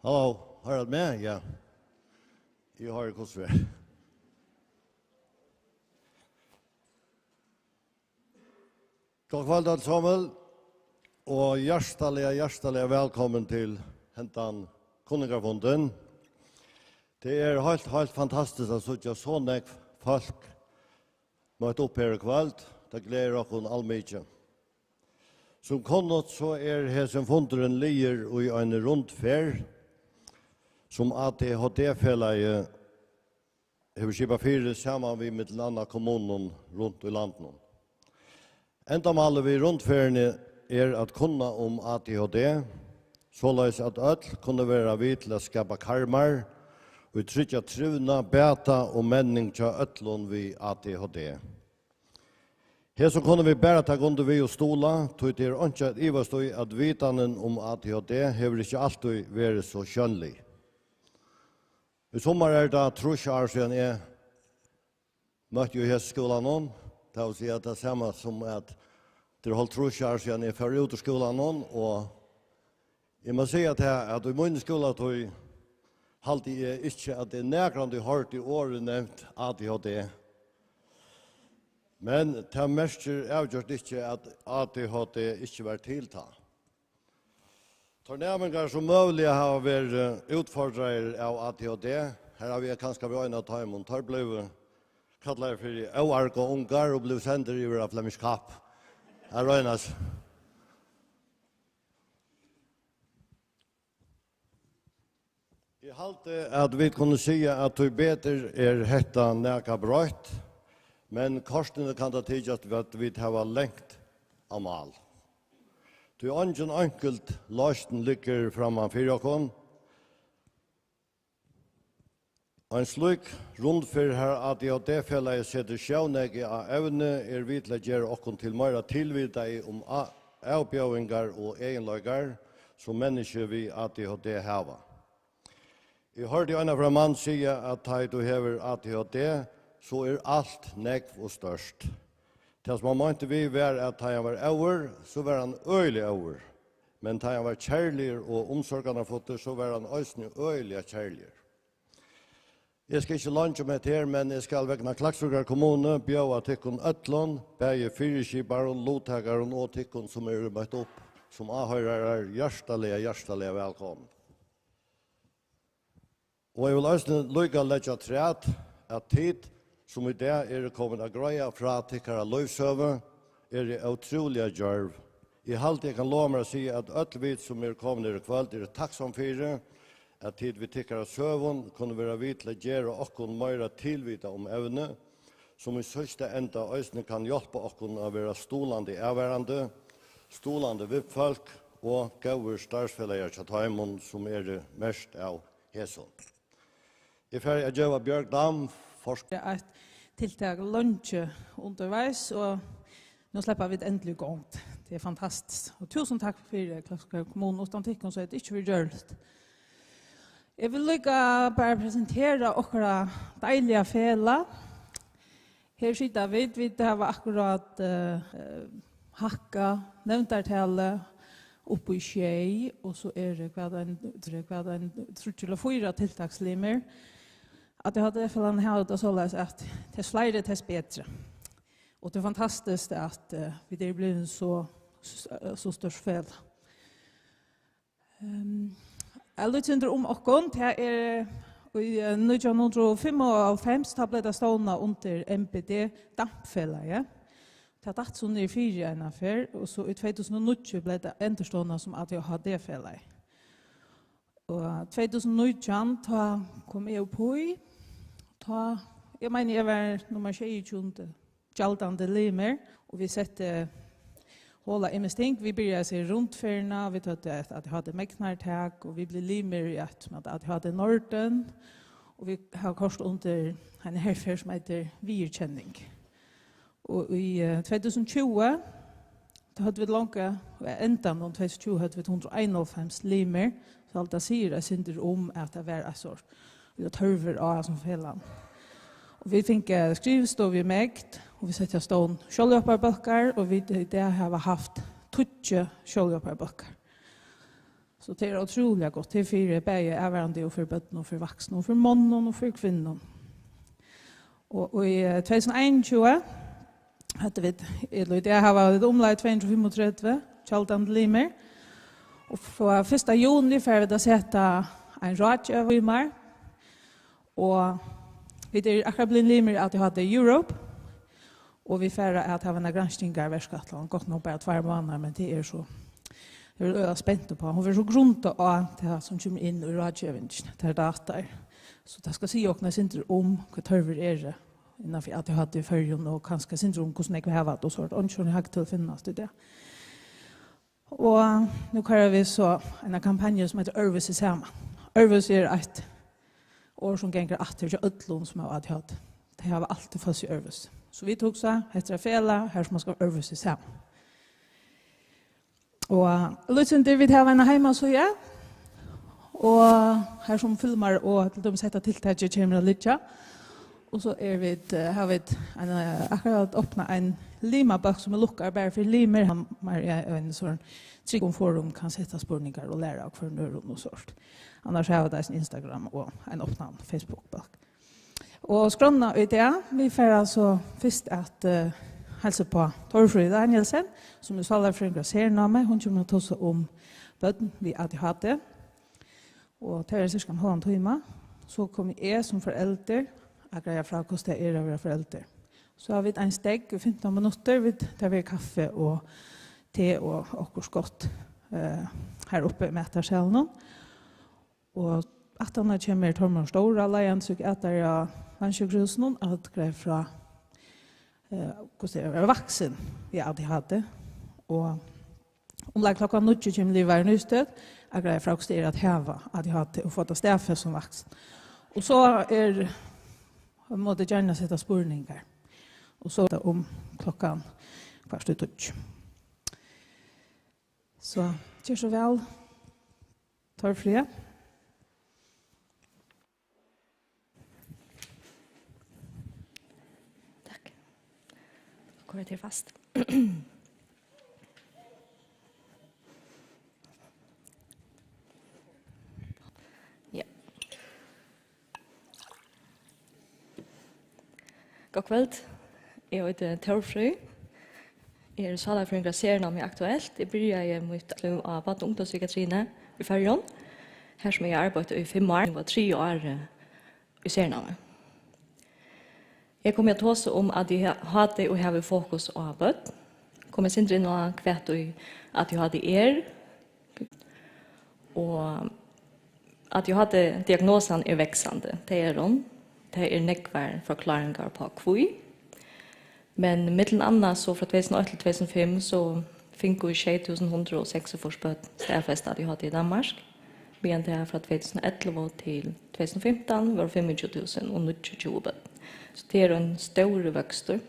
Hallo, Harald med? Ja. Jeg har kostvær. God kveld alle sammen, og hjertelig velkommen til hentan Kunningarfonden. Det helt fantastisk at så sånne folk møte opp her i kveld. Det gleder dere allmykje. Som konnet så hesen fonderen lier i en rundferd, som ADHD-fellet har skipet fire sammen vi med landa kommunen rundt i landet. Endamålet vi rundferdene at kunna om ADHD, såleis at alle kunne være vidt til å skapa karmar, og trykja trivna, beta og menning til øtlån vi ADHD. Her som kunne vi bare ta under vi og stola, tog det ikke at jeg var stod at vitanen om ADHD har ikke alltid vært så skjønnlig. I sommer det 3 år siden jeg møtte jo i skolen nå. Det vil si at det er samme som at det holdt 3 år siden jeg fører ut av skolen nå, og jeg må si at i min skole tog halte jeg ikke at det er nærmere hørt i året nevnt ADHD. Men det mester avgjort ikke at ADHD ikke var tiltatt. Tornærmengar som mulig har vært utfordret av ADHD. Her har vi kanskje vært en av timen. Tar ble kallet for åark og ungar og ble sendt i av Flemish Cup. Her røynes. Jeg halte at vi kunne si at du bedre hetta næka brøyt, men korsene kan det tidsast at vi har lengt av mal. Du ingen enkelt løsten ligger framan for oss. En slik rundfyr her ADHD-fellet setter sjøvnege av evne vi til å gjøre oss til mer tilvidde om avbjøvingar og egenløygar som mennesker vi ADHD hava. Jeg hørte en av mann si at du hever ADHD, så alt negv og størst. Det som man måtte vi være at han var over, så var han øyelig over. Men da han var kjærlig og omsorgende fått, så var han også øyelig kjærlig. Jeg skal ikke lunge med her, men jeg skal vekna Klaksvíkar kommune bjøve tikkun øtlån, begge fyrskiparen, lottakaren og tikkun som møtt opp, som avhører hjertelig velkommen. Og jeg vil også lykke legge træt at tid, som i det kommet av greia fra tikkara løyvsøve, det utrolig djørv. I halte jeg kan lov meg å si at øtlevit som kommet i kveld takksom for at tid vi tikkara søvn kunne være vidt til å gjøre okkon mer tilvita om evne, som i sørste enda øyne kan hjelpe okkon å være stolande avværende, stolande vippfolk og gauver starsfeller til taimon som mest av hæsson. I ferie er Gjøva Bjørkdam, et tiltak lunch underveis, og nå slipper vi det endelig gångt. Det er fantastisk. Og tusen takk for Klaksvíkar kommune, utan tikkun så er det ikke vi gjør det. Jeg vil lykke bare presentere okkara deilige fela. Her sitter vi har akkurat hakka, nevntartale, oppe i skjei, og så det hva en 3-4 tiltakslimer. At jeg hadde for han her, så løs at det flere, det bedre. Og det er fantastisk at vi det blir så størst fel. Jeg lytter under om okkon, det i 1995 da ble det stående under MPD dampfellet. Det har tatt sånn i 4 en affær, og så i 2009 ble det enderstående som ADHD-fellet. Og 2019 da kom jeg på i, jeg mener jeg var nummer 22 gjeldende limer, og vi sette håla investing. Vi begynte seg rundferna, vi tøtte at jeg hadde meknartak, og vi ble limer i at jeg hadde Norden, og vi har kost under en herfer som heter Virkjenning. Og i 2020, da hadde vi langt, enda om 2020 hadde vi 151 limer, så alt det sier jeg synder om at det var en sort tørver av som fellan. Och vi fick skrivstov i mäkt och vi sätter stån självhjälparböcker och vi det har haft 20 självhjälparböcker. Så det är otroligt gott. Det är för bäge överande och för bötten och för vuxna och för mannen och för kvinnor. Och i 2021 hade vi det har varit omlagt 235 Kjaldan Limer. Och för 1. juni får vi att sätta en rådgivare i mar. Och vi är akkurat blivit limer att jag hade Europe. Och vi får att ha en granskningar världskattlån. Gått nog bara 2 månader, men det är så. Jag är spänt på. Hon vill så grunta av det som kommer in i rådgivningen. Det är data. Så det ska se också inte om vad törver är det. Innanför att jag hade i färgen och kanske inte om hvordan jag har haft och sånt. Och jag har till att finnas det. Och nu kallar vi så en kampanj som heter Örvis i samman. Örvis är ett år som gänger att det är ödlån som har haft. Det har alltid fått i Örvis. Så vi tog så, heter det fela, här som man ska Örvis i samman. Och lyssna till vi har en hemma så ja. Och här som filmar och de sätter tilltaget kommer att lycka. Och så är vi har vi akkurat öppna en limabok som luckar bara för limer. Han är en sån forum kan sätta spurningar och lära av för nörden och sånt. Annars har vi en Instagram och en öppna Facebook-bok. Och skrona i det, vi får alltså först att hälsa på Torfrid Danielsen som är salafränka sername. Hon kommer att ta sig om böden vi ADHD. Och det är cirka en halv timme. Så kommer jag som förälder att greja fra hvordan det är att vara förälder. Så har vi en steg i 15 minuter där vi har kaffe och te och skott här uppe i mätarsalen. Och att han kommer Tormor Stora lejan så att det är vansjukhusen att greja fra hvordan det är att vara vuxen vi ADHD. Och omlag klockan 9 kommer det vara nystöd att greja fra hvordan det är att häva ADHD och få det stäffet som vuxen. Och så är vi måste gärna sätta spurningar. Och så om klockan 12:15. Så, gör så väl. Torfrid. Tack. Då går jag till fast. Ja. God kveld. Jeg heter Torfrid. Jeg er salafrænka sername aktuelt. Jeg begynte mitt liv av barn- og ungdomspsykiatrine i Färjön. Her som jeg arbeidet i 5 år. Jeg var 3 år i sername. Jeg kommer til å om at jeg hadde og har fokus på arbeid. Kommer senere inn og kvett at jeg hadde og at jeg hadde diagnosen er växande. Det er hon. Det er nekvar forklaringer på kvui. Men mittel annat så fra 2008 til 2005 så fikk vi 6106 bøtt stedfest at jeg hadde i Danmark. Men det er fra 2011 til 2015 var 25.020 bøtt. Så det er en større vøkstur.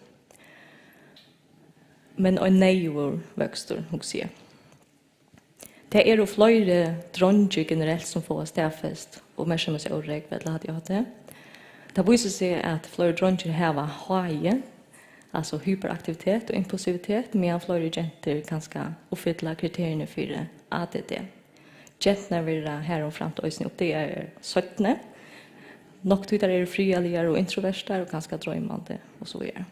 Men en nøyvur vøkstur, hos jeg. Det er jo flere dronjer generelt som får stedfest og mer som er åreg, vet jeg at jeg hadde. Det viser seg at flere dronjer har haie, alltså hyperaktivitet och impulsivitet, medan flere jenter ganska uppfylla kriterierna för ADD. Genterna vill här och fram till oss upp, det är 17. Nog tyder är frialigare och introverta och ganska drömmande och så vidare.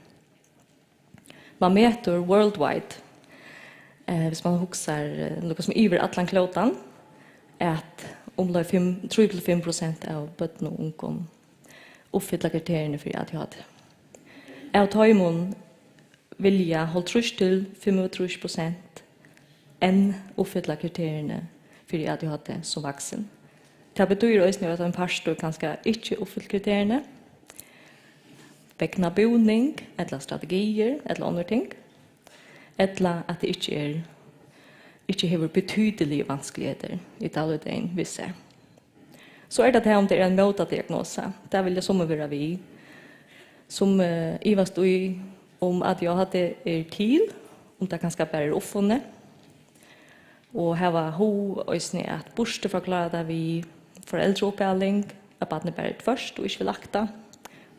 Man mäter worldwide, hvis man huxar något som över Atlantklotan, att omlag 3-5% av bötten och ungdom uppfylla kriterierna för ADHD. Av taimon vilja hålla trus till 35% än uppfylla kriterierna för ADHD som vuxen. Det betyder också att en pastor kanske inte uppfyller kriterierna. Väckna boning, eller strategier, eller andra ting. Eller att det inte har betydliga vanskligheter i dagligdagen vissa. Så är det här om det är en motadiagnos. Det vill jag som vara vi. Som Iva stod i om att jag hade till, om det kanske bara är offande. Och här var ho och snä att borste förklarade vi föräldrauppehållning, att barnet bara är först och inte vill akta.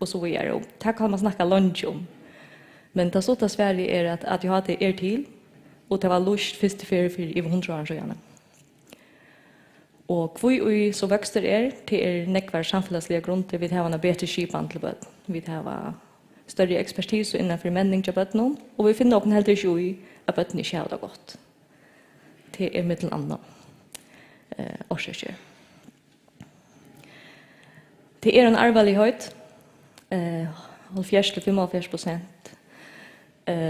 och så vidare. Och det kan man snacka lunch om. Men det så att Sverige är att jag hade till och det var lust först för i 100 år sedan. Och vi så växter till nekvar samhällsliga grunder vi har en bättre skipan till böt. Vi har större expertis innanför männing till böt nu och vi finner också helt i att böten inte har det gott. Det är mittel andra årsaker. Det är en arvelighet 40-45%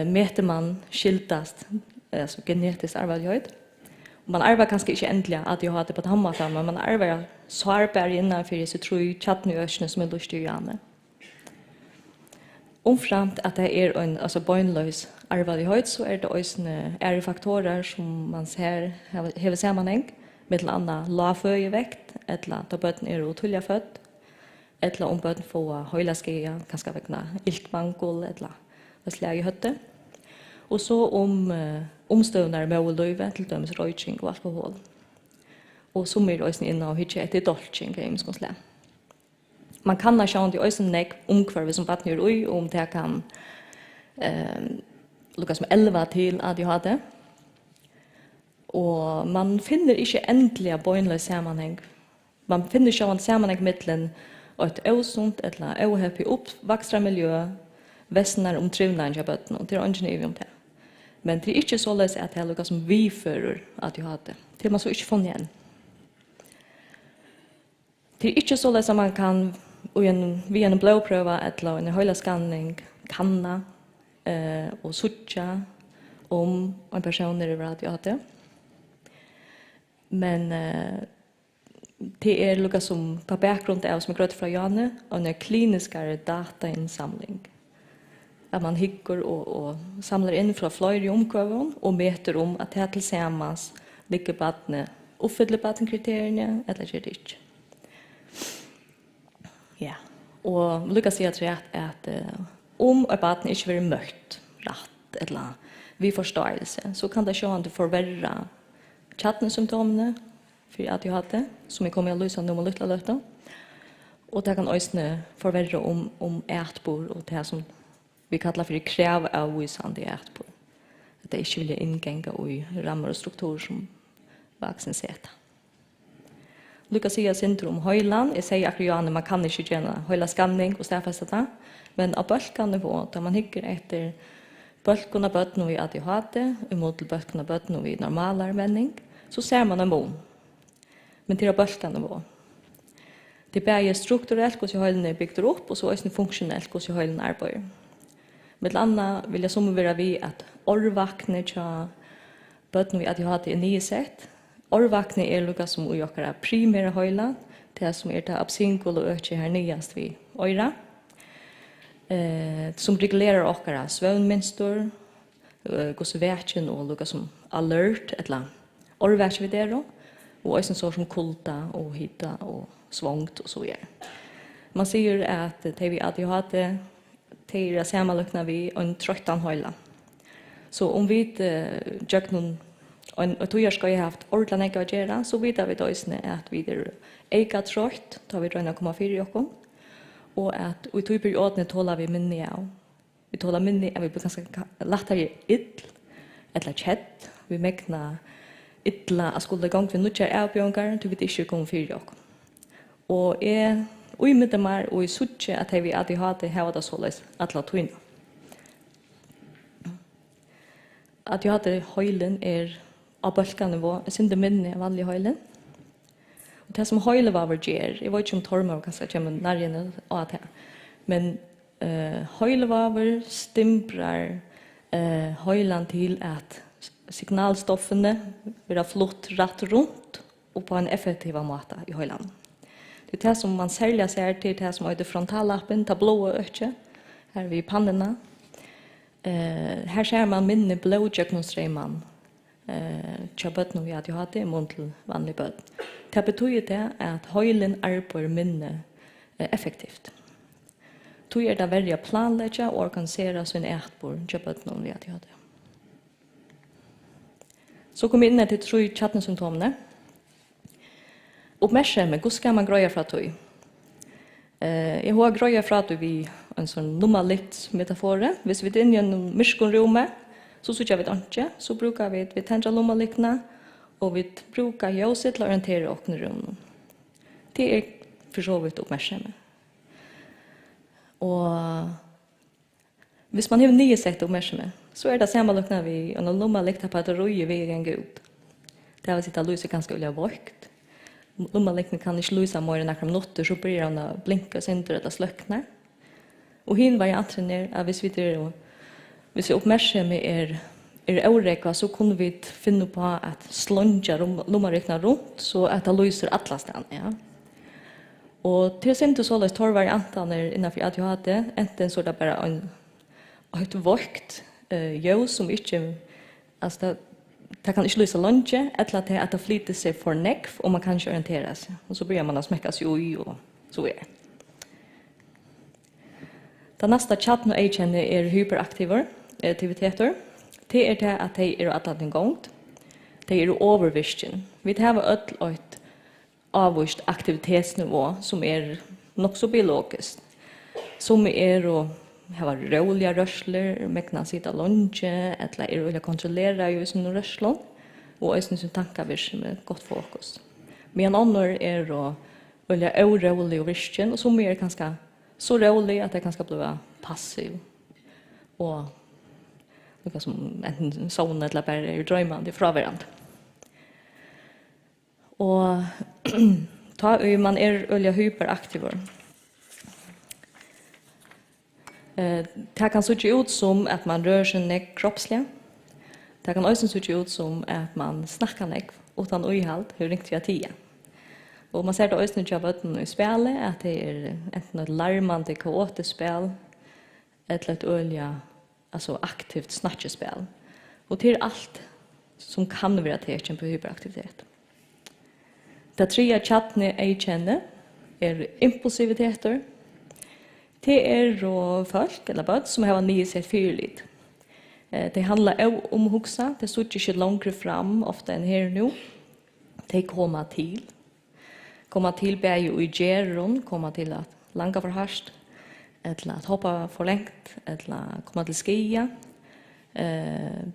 mäter man skiltast alltså genetisk arvelighet. Man arbetar kanske inte äntligen att jag har det på hamma men man arbetar svarbar innanför så tror jag chatten i ösnen som är lustig i Janne. Omframt att det är en alltså bönlös arvelighet så är det också faktorer som man ser har sammanhang med andra lågfödevekt eller att böten är otulliga född eller om böten får höjla skeja kanske vägna iltmangel eller vad slag i hötte. Och så om omstövnar med löve till dömes röjning och alkohol. Och så är det också inne och hittar ett dolching i muskonslä. Man kan ha sjön till också näck omkvarv som vattnar oj om det kan lukas med 11 till att jag hade. Och man finner inte äntliga bönlös sammanhang. Man finner sjön sammanhang mellan ett osunt eller ohappy uppväxtra miljö västnar om trivnaden jag bötten och det är inte om det. Men det är inte så lätt att det är något som vi förr att jag hade. Det är man så inte funnit igen. Det är inte så lätt att man kan via en blodpröva eller en höjla skanning kanna och sucha om en person är över att jag hade. Men det är något som på bakgrund av som är grött från Janne och en kliniskare datainsamling. Att man hickar och samlar in från flöjr i omkvarven och mäter om att det tillsammans ligger vattnet uppfyller vattenkriterierna eller gör det inte. Ja, och lyckas säga att om ett vatten inte blir mörkt, rätt eller vid förstörelse så kan det sjön förvärra chattsymptomen för att jag hade som jag kommer att lysa nu med lite löta. Och det kan också förvärra om ätbor och det som vi kallar för krävavvisande ätbor. Att det inte vill ingänga i ramar och strukturer som vuxen sätta. Lukas säger syndrom höjlan. Jag säger att man kan inte göra höjla skanning och stäffasta det. Men av bölkanivå, där man hickar efter bölkarna bötten vi att jag hade, emot bölkarna bötten vi normal användning, så ser man en mån. Men till bölkanivå. Det är bara strukturellt hur höjlen är byggt upp och så är det funktionellt hur höjlen arbetar. Med andra vill jag som vara vid att orvakne tja bötten vi att jag hade en ny sätt. Orvakne är lukka som vi åker primära höjla, det som är det absinkol och ökje här nyast vid öra. Som reglerar åkara svövnmönster, gås vätjen och lukka som alert, eller orvakne vid det då. Och också så som kulta och hitta och svångt och så vidare. Man säger att det vi att jag hade det är sammanlökna vi en tröttan höjla. Så om vi gör någon och tog jag ska jag haft ordentligt att göra så vet vi då att vi är eka trött tar vi 1,4 i oss och att vi tog perioden tålar vi minne av. Vi tålar minne av vi blir ganska lättare ill eller chat vi mäkna illa att skulle gång vi nutjar avbjörngar till vi inte kommer för oss. Och och i mitt mar och i suche att vi att ha det här det såles att la twin. Att jag hade höjlen är av balkanivå, synte minne vanlig höjlen. Och det som höjlen var ger, jag vet inte om tormar kanske kommer närgen och att men höjlevaver stimprar höjlan till att signalstoffene blir flott rätt runt och på en effektiv måte i höjlan. Det är det som man säljer ser till det som är det frontallappen, det blåa ökje, här vid pannorna. Här ser man minne blodjöknostreman tjabötna vi att jag hade mot till vanlig böt. Det betyder det att höjlen arbetar minne effektivt. Då är det värre att planlägga och organisera sin ätbor tjabötna vi att jag hade. Så kom in till 3 chattsymptomen. Uppmärksamma, hur ska man gröja för att tog? Jag har gröja fra att vi en sån nummerlitt metafor. Hvis vi är inne i en myrskonrumme, så sitter vi inte. Så brukar vi tända nummerlittna och vi brukar ljuset till att orientera oss i rummet. Det är för så vitt uppmärksamma. Och hvis man har nio sett uppmärksamma, så är det samma luckna vi en nummerlitt på att röja vägen ut. Det har sitta lyset ganska olika vågt. Lummalikten kan inte lysa mer än några minuter, så börjar han att blinka synder eller slökna. Och hin varianten är att hvis vi uppmärksamma oräkva, så kunde vi finna på att slunga lummalikten runt så att det lyser alla stan. Ja. Och till synd så läs tar varianten innanför att jag hade enten så där bara ett vågt ljus som inte alltså det kan inte lysa lunge, eller att det flyter sig för nekv och man kan inte orientera sig. Och så börjar man att smäcka sig oj och så är det. Den nästa chatten och agenten är hyperaktiva aktiviteter. Det är det att de är alla en gång. De är övervision. Vi har ett avvist aktivitetsnivå som är nog så biologiskt. Som är att ha roliga rörsler, mäkna sitta lunge, eller vilja kontrollera ju sin rörslor, och ösnen sin tankavish med gott fokus. Men annor är att vilja orolig och vision, och som är ganska så rolig att det ganska bli passiv. Och något som en sån eller bara är drömmande från varandra. Och ta man är olja hyperaktiv. Det kan se ut som att man rör sig kroppsligt. Det kan också se ut som att man snackar utan ohalt hur riktigt jag tio. Och man ser det också när jag i spelet att det är ett larmande kaotiskt spel eller ett olja alltså aktivt snackespel. Och det är allt som kan vara tecken på hyperaktivitet. Det tredje chatten jag känner är impulsiviteter. Det är folk eller bad som har nio sett fyrligt. Det handlar om huxa, det står inte långt fram ofta än här nu. Det kommer till bäj i geron, komma till att langa för hast, eller att hoppa för längt, eller komma till skia.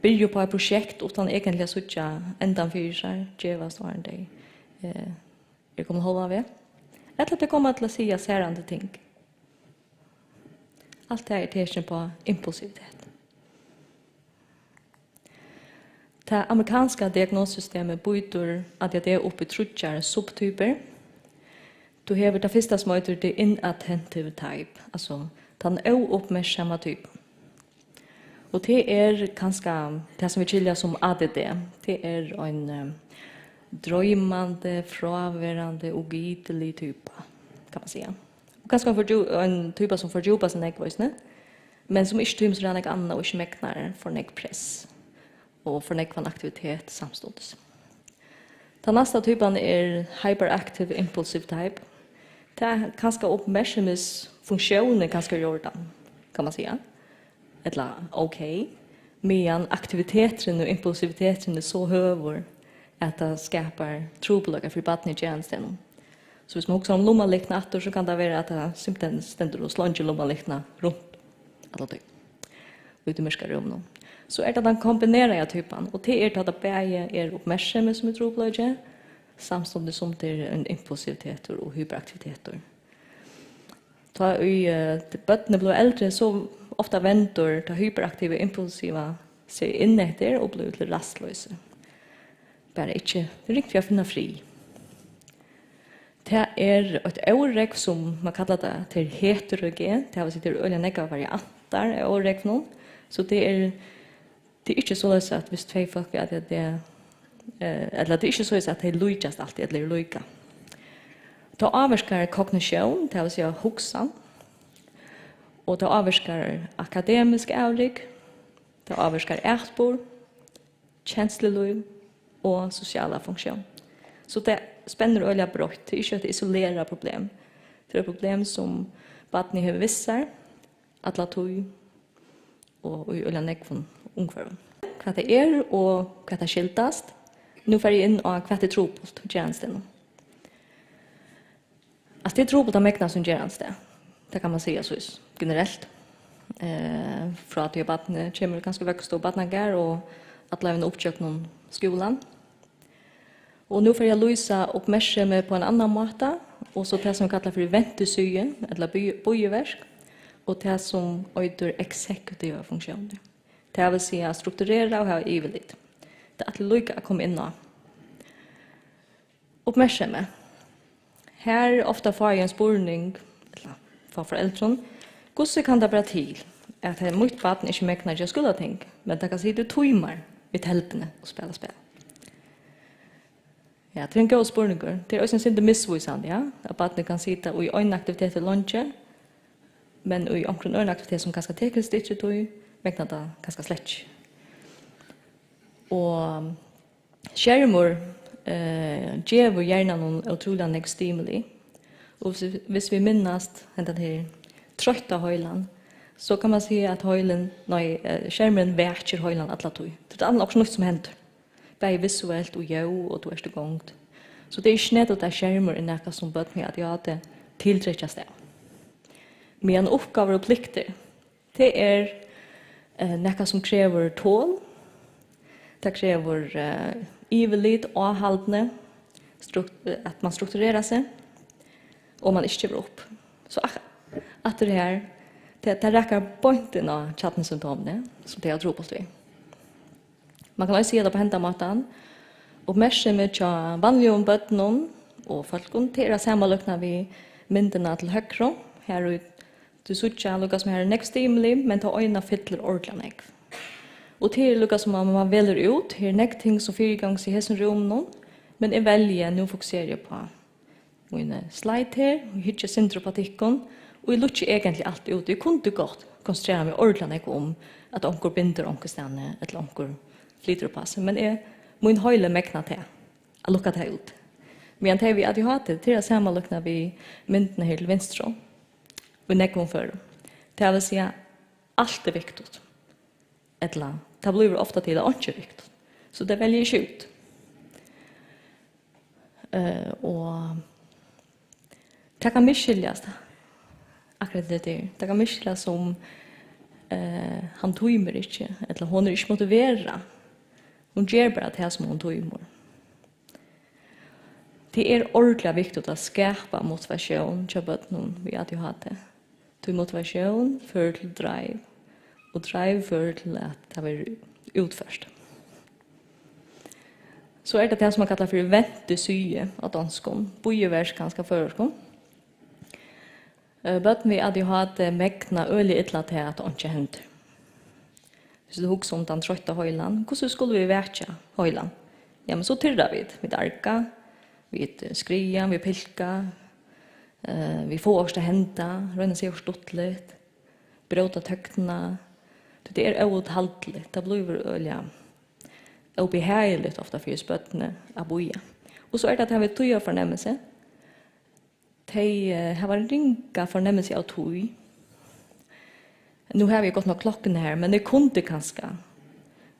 Börja på ett projekt utan egentligen sucha ändan för sig, geva så en dag. Jag kommer hålla av. Eller det kommer att säga särande ting. Allt det här är tecken på impulsivitet. Det amerikanska diagnossystemet byter att det är uppe i trutjar subtyper. Du har det första som heter det inattentive type, alltså den ouppmärksamma typen. Och det är ganska, det som vi skiljer som ADD, det är en drömmande, frånvarande och gidelig typ, kan man säga. Ganska en typ som fördjupas en äggvåsne, men som inte tyms redan en annan och inte mäknar för en press och för en aktivitet samståndes. Den nästa typen är hyperactive impulsive type. Det är ganska uppmärksamhetsfunktionen ganska jordan, kan man säga. Eller okej. Men aktiviteten och impulsiviteten är så hög att det skapar trobolagar för baden i tjänsten. Så hvis man också om lommalikna attor så kan det vara att det simpelthen ständer och slår inte lommalikna runt alla tyg. Ut i mörska rum. Så är det den kombinerade typen. Och det är att det bäger är uppmärksamhet som är trobolagar samtidigt som det är en impulsivitet och hyperaktiviteter. Ta i bötterna blir äldre så ofta väntar ta hyperaktiva impulsiva sig in efter och blir till rastlösa. Bara inte riktigt för att finna fri. Det är ett årräck som man kallar det till heterogen. Det har sitter öliga negativa varianter av årräck nu. Så det är inte så att hvis två folk att det eller det är inte så att det lyckas alltid eller lycka. Det avverkar kognition, det vill säga huxan. Och det avverkar akademisk avrik. Det avverkar ätbor, känsloliv och sociala funktion. Så det spänner öliga brott. Det är inte ett isolerat problem. Det är ett problem som barnen har vissar, alla tog och öliga nekvån ungefär. Vad det är och vad det skiltast. Nu får jag in och vad det tror på tjänsten. Alltså det är trubbelt att mäkna som gerans det. Det kan man säga så generellt. För att jag barn kommer ganska växt och barnagar och att lämna uppköp någon skolan. Och nu får jag lysa uppmärksamhet på en annan måte och så det som kallas för ventesyge eller bojeverk och det som heter exekutiva funktioner. Det vill säga strukturera och ha överblick. Det är att lycka att komma in och uppmärksamhet. Här ofta får jag en spårning för föräldrarna. Hur kan det vara till att mitt barn inte mäknar jag skulle tänka, men det kan sitta timmar vid helpene och spela spel. Ja, det är en god spårning. Det är också inte missvisande, ja? Att barnet kan sitta i en aktivitet i lunchen, men i en aktivitet som ganska tekniskt inte tog, mäknar det ganska slätt. Och skärmor ger gärna någon otroligt nek stimuli. Och hvis vi minnas den här trötta höjlan, så kan man säga att skärmen väcker höjlan alla tog. Det är också något som händer. Både visuellt och jo och då är det gångt. Så det är snett att skärmar är något som böt med att jag hade tillträckast det. Men uppgaver och plikter, det är något som kräver tål. Det kräver ivelit och avhållande, att man strukturerar sig och man inte ger upp. Så att det här, det räcker poängen av chattningssymptomen som det jag tror på sig. Man kan också se det på händamaten. Uppmärksamhet till vanliga bötnon och folkon till att sammanlökna vi mynderna till högre. Här är det sucha lukas som här är next stimuli, men ta öjna fyller ordentligt. Och till lukas som man väljer ut, här är next ting som fyrgångs i hässen rum, men jag väljer nu fokuserar jag på mina slide här, och hittar syndrom på tickon, och jag lutar egentligen allt ut. Jag kunde gott koncentrera mig ordentligt om att onkor binder onkor stannar, eller onkor flyter på sig, men min höjle mäkna till att lukka det ut. Men det vi hade haft det till att sammanlukna vi myndena här till vänster och nekon för. Det vill säga allt är viktigt. Eller det blir ofta till att inte viktigt. Så det väljer jag ut. Och det kan misskiljas akkurat det där. Det kan misskiljas som han tøymer ikke, eller hon ikke motivera. Hon ger bara det som hon tøymer. Det är ordentligt viktigt att skapa motivation till bötnen vi hade haft det. Till motivation för till drive och drive för till att det var utförst. Så är det som man kallar för ventesyge av danskon, bojeverk ganska förskon. Bötnen vi hade haft mäkna öliga ytla till att det inte händer. Så det hugger om den trötta höjlan. Hur skulle vi väcka höjlan? Ja, men så tyrrar vi. Vi darka, vi skria, vi pilka, vi får oss att hända, röna sig förståttligt, bråta tökterna. Det är outhaldligt. Det blir öliga obehagligt ofta för spötterna att boja. Och så är det att jag vill tog förnämmelse. De har en ringa förnämmelse av tog. Nu har vi gått några klockan här, men det kunde ganska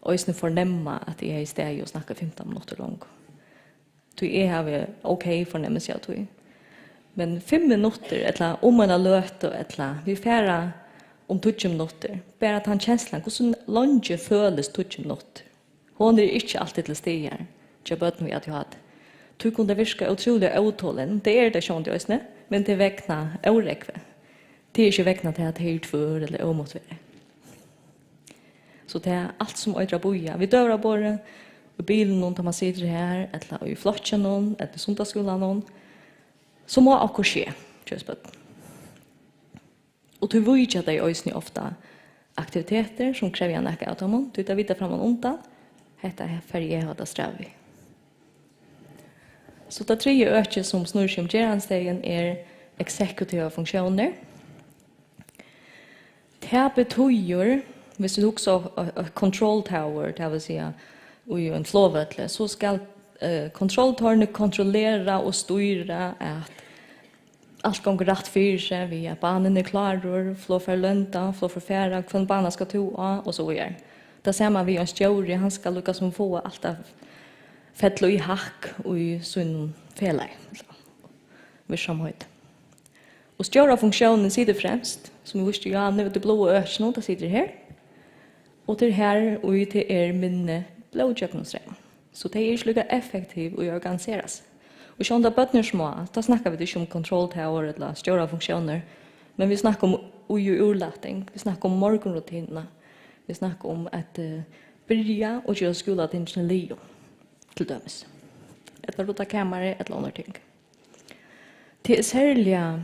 ösne förnämma att jag är i steg och snackar 15 minuter lång. Så jag har okej förnämmelse av tog. Men 5 minuter, eller om man har löt eller vi färra om 20 minuter. Bara att han känslan, hur så långt føles 20 minuter. Hon är inte alltid till steg här. Jag böt mig att jag hade. Du kunde virka otroligt åtålen. Det är det som det ösne, men det väckna oräckve. Det är inte väckna till att det är för eller omotiverat. Så det är allt som ödrar boja. Vi dörrar bara i bilen någon, man sitter här, eller i flotchen någon, eller i sundagsskolan någon. Så må också ske, och du vet att det är ofta aktiviteter som kräver en näka av dem. Du tar vita fram och onta. Detta är färger och det sträver. Så det tredje öket som snurrar sig om geranstegen är exekutiva funktioner. Det betyder, hvis du också control tower, det vill säga i en flåvötle, så ska kontrolltornet kontrollera och styra att allt går rätt för sig, vi är banan är klar, flå för lönta, flå för färra, kvann banan ska toa och så vidare. Det ser man vid en stjåri, han ska lyckas som få allt av fettlo i hack och i sin felaj. Virsamhet. Och större funktionen sitter främst, som vi visste ja, nu det blå öknen, det sitter här. Och det här och det är minne blodjökningsrem. Så det är inte lika effektivt att organiseras. Och så när bötner små, då snackar vi inte om kontrolltower eller större funktioner. Men vi snackar om urlatning, vi snackar om morgonrutinerna. Vi snackar om att börja och göra skolan till en lio, till dömes. Ett rota kammare, ett eller annat ting. Det är särliga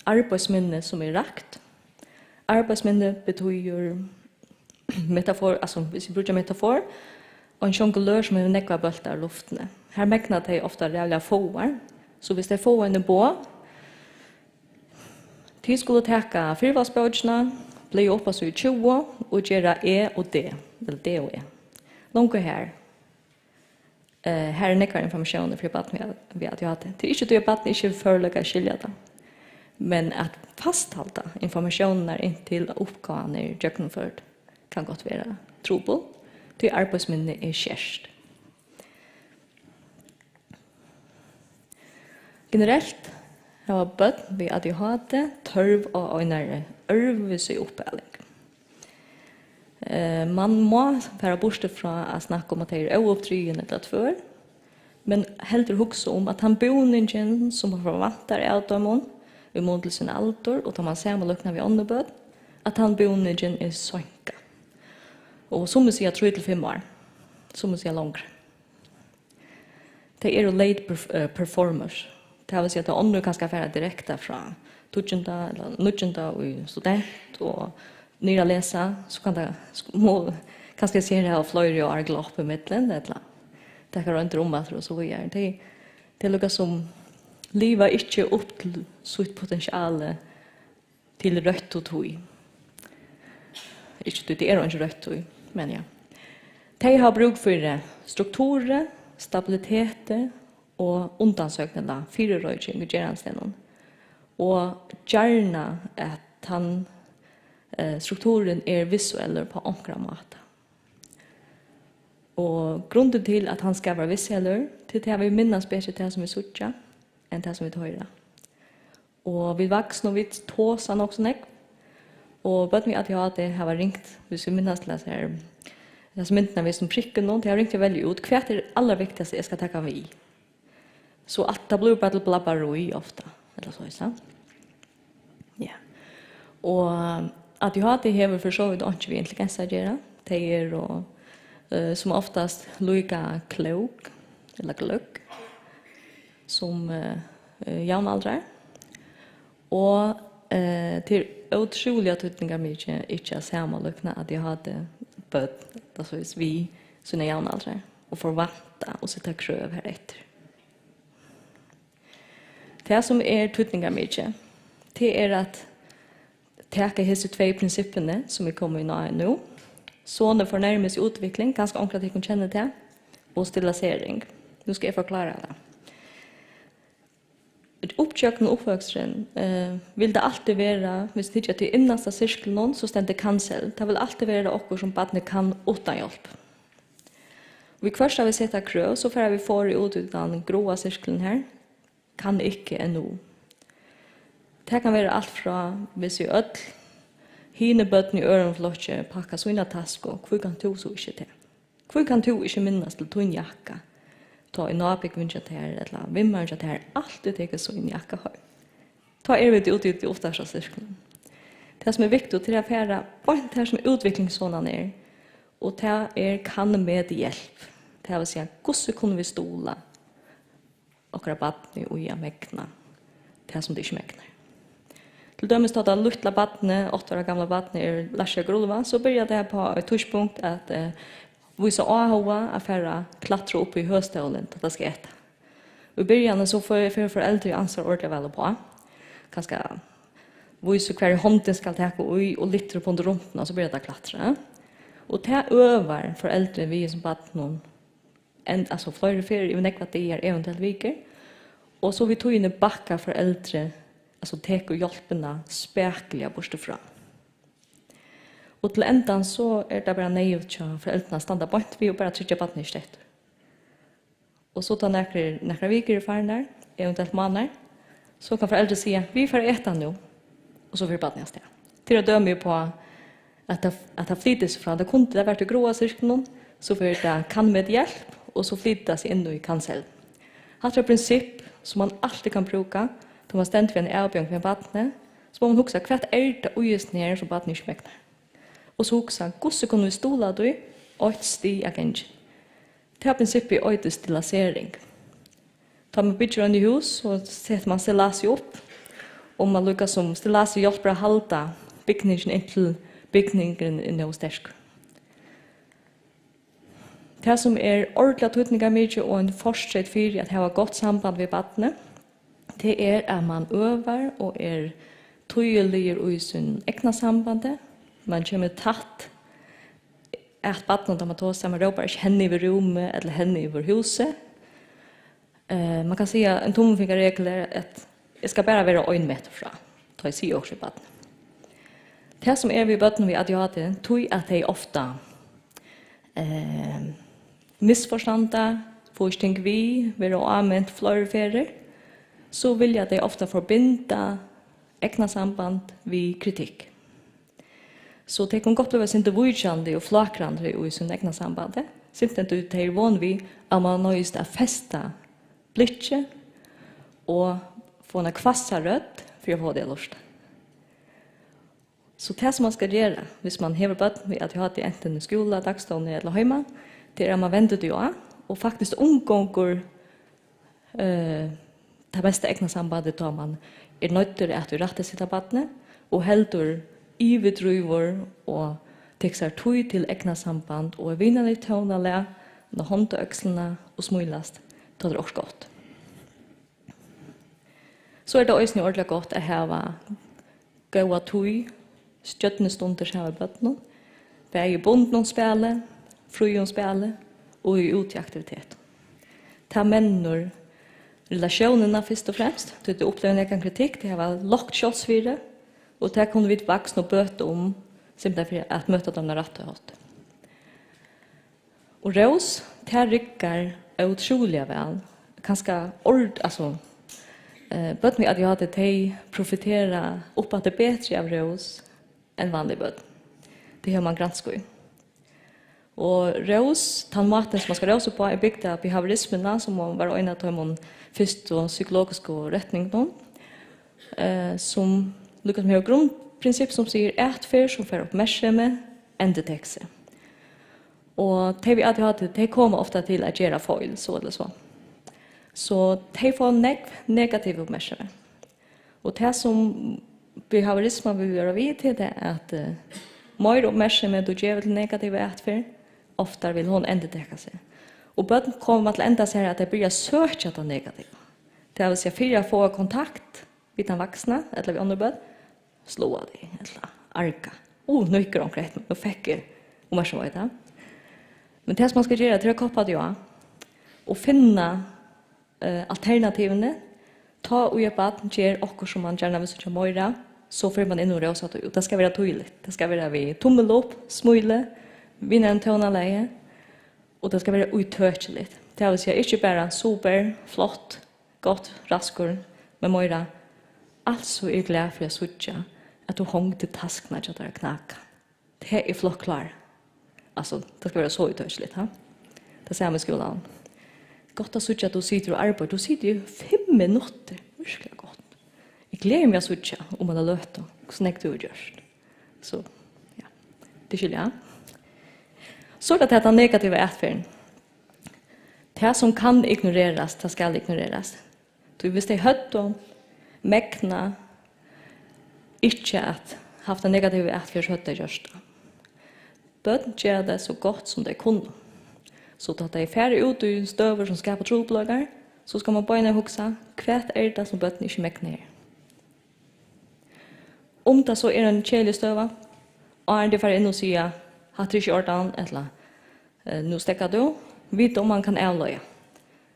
arbetsminne som är rakt. Arbetsminne betyder metafor, alltså hvis vi brukar metafor, och en jonglör som är nekva bultar i luften. Här mäknar de ofta rävliga fåar. Så hvis de får en på, de skulle täcka fyrvalsböjderna, bli uppa så i 20 och göra och det, eller det och långt här. Här är nekva information för att vi att jag hade. Det är inte det att inte förelägga skilja det. Men att fasthålla informationen in till uppgåvan är genomförd kan gott vara trobel. Det arbetsminne är kärst. Generellt har bøtt vi att jag hade törv och en örvelse uppehållning. Man må vara borste från att snacka om att det är ouppdriven eller tvör. Men hellre också om att han boningen som förvantar av dem i mån till sin alder och tar man samma lukna vid åndeböd att han boningen är sönka. Och som vi säger 3-5 år. Som vi säger längre. Det är late performers. Det vill säga att ånder kan ska vara direkta från 20 eller 9 och student och nyra läsa så kan det kanske se det här flöjre och arglopp i mitten eller det kan inte rumma och så vidare. Det lukar som livet inte upp till sitt potential till rött och tog. Inte det är inte rött tog, men ja. De har bruk för strukturer, stabilitet och undansökningar, fyrröjning och geranstenen. Och gärna att han strukturen är visuell på ankra mat. Och grunden till att han ska vara visuell till det vi minnas bättre det som vi sucha än det som vi höra. Och vi vuxna och vi tåsan också näck. Och började vi att jag hade har ringt hvis vi minnas till så här. Det som inte när vi som pricken någon, det har ringt välja ut kvärt är det allra viktigaste jag ska ta vi. Så att det blir bara blabbaroi ofta eller så sant. Ja. Och att jag hade häver för så vid inte vi egentligen ska göra. Det är och som oftast lika klok eller glögg som jämnåldrar. Och till otroliga tutningar mycket inte samma lukna att jag hade bött alltså vi sina jämnåldrar och förvänta och sätta kröv här efter. Det som är tutningar mycket det är att täcka dessa 2 principerna som vi kommer in nu. Såna förnärmes utveckling, ganska enkelt att jag kan känna det, och stilisering. Nu ska jag förklara det. Uppköken och uppväxten vill det alltid vara, hvis det inte är innaste cirkeln någon, så ständer cancel. Det vill alltid vara också som barnet kan utan hjälp. Vi först har vi sett att krö, så får vi få ut den gråa cirkeln här. Kan inte ännu. Det kan vara allt från hvis vi öll, hine bøtten i ørenflotje pakka sånne tasko, hvor kan du så ikke til? Hvor kan du ikke minnes til tunn jakka? Ta i nabik vinsja til her, eller vimmer vinsja til her, alltid teke sånn jakka høy. Ta vi det ut i det ofta sirkelen. Det som er viktig til å fære, bare det som utviklingssånen er, og det er kan med hjelp. Det vil si, hvordan kunne vi stola okra badni og ja mekna, det som det ikke mekner. Till dömes då att lutla badne, 8 år gamla badne är lärsja grulva, så börjar det på ett touchpunkt att visa ahova affära klattra upp i höstålen att det ska äta. I början så får föräldrar ansvar ordentligt väl på. Ganska visa kvar hånden ska ta och lite på rundan så börjar det klattra. Och det övar föräldrar vi som badne alltså flera ferier i nekva det är eventuellt veckor. Och så vi tog in backa föräldrar alltså tek och hjälperna späkliga bortifrån. Och till ändan så är det bara nejut för föräldrarna stanna bort vi och bara trycka på den istället. Och så tar några veckor i färden där, eventuellt månader, så kan föräldrar säga, vi får äta nu. Och så får barnet sted. Till att döma på att det flyttas från det kunde det varit i gråa cirkeln, så får det kan med hjälp, och så flyttas in i kansel. Det är ett princip som man alltid kan bruka, då man ständigt vid en avbjörn med barnet, så må man huska, vad är det och just ner som barnet inte smäknar. Och så huska, hvordan kan vi stola då och ett sti agent. Det här principet är ett stilasering. Tar man bygger i hus, så sätter man stilas upp, och man lyckas som stilas hjälper att hålla byggningen intill byggningen i något stärk. Det som ordentligt tydningar mycket och en fortsätt för att ha gott samband med barnet, det att man övar och tydlig i sin egna samband. Man kommer tatt att barnet när man tar sig, man råpar inte henne över rummet eller henne över huset. Man kan säga en tomfingerregel är att jag ska bara vara en meter fra. Ta jag sig också i barnet. Det som vi barnen vi ADHD, tror att det ofta missförstånda, får inte tänka vi, vara använt flera färger, så vill jag det ofta förbinda egna samband vid kritik. Så det kan gott vara inte vujande och flakrande i sin egna samband. Simpelthen du tar van vid att man nöjst att fästa blicke och få en kvassa röd för att få det lust. Så det som man ska göra, hvis man hever barn med att ha det enten i skola, dagstående eller hemma, det att man vänder det av och faktiskt omgångar det bästa egna sambandet då man nöjd till att rätta sitt barn och heldur ivedriver och textar tog till egna samband och vinner i tonalä, när hånd och öxlarna och smulast, då det också gott. Så det också ordentligt gott att ha gåa tog, stjötnestunder som har bötterna, bäge bonden spela, frujon spela och i utaktivitet. Ta människor relationerna först och främst, det upplever en kritik, det har lockt kjolsfyrer, och det kunde vi vaxna och böta om, simpelthen för att möta dem när rätt och hårt. Och ros, det ryckar otroliga väl, ganska böt mig att jag hade till profitera upp att det är bättre av ros än vanlig böt. Det har man granskat. Och ros, den maten som man ska rosa på är byggt av behaviorismerna som var en av de först och psykologiska rättningarna. Som lyckas med grundprincip som säger ätfärd som får uppmärksamhet ändetexter. Och det vi alltid hade, det kommer ofta till att göra fel, så eller så. Så det får negativ uppmärksamhet. Och det som behaviorismen vill göra vid till det är att mer uppmärksamhet och ger till negativ ätfärd, ofta vill hon ändetexta sig. Och början kommer att ända sig att det börjar söka det negativa. Det vill säga för att få kontakt vid den vuxna eller vid andra börn, slå det eller arka. Nu gick de rätt, nu fick jag uppmärksamhet. Men det som man ska göra är att koppla det och finna alternativen, ta och hjälpa att göra också som man gärna vill söka möjra, så får man in och rosa ut. Det ska vara tydligt. Det ska vara vid tommel upp, smule, vinna en tonaleie, och det ska vara uttörligt. Det vill säga inte bara super, flott, gott, raskor, men möjra. Alltså är glad för att söka att du hång till taskna till att knaka. Det är flott klar. Alltså, det ska vara så uttörligt. Det säger man i skolan. Gott att söka att du sitter och arbetar. Du sitter ju 5 minuter. Verkligen gott. Jag gläder mig att söka om man har löt och snäckt du görs. Så, ja. Det skiljer jag. Så att det är negativa ätfärden. Det som kan ignoreras, det ska ignoreras. Du visst det hött och mäkna inte att haft en negativ ätfärd så hött det görs det. Bøten gjør det så godt som det kunne. Så at det er færre ut i støver som skaper troblager, så skal man bare huske hva er det som bøten ikke mekner. Om det så er en kjelig støve, og er det for inn og sier hatt det ikke ordan, eller nå stekker du, vite om man kan avløye.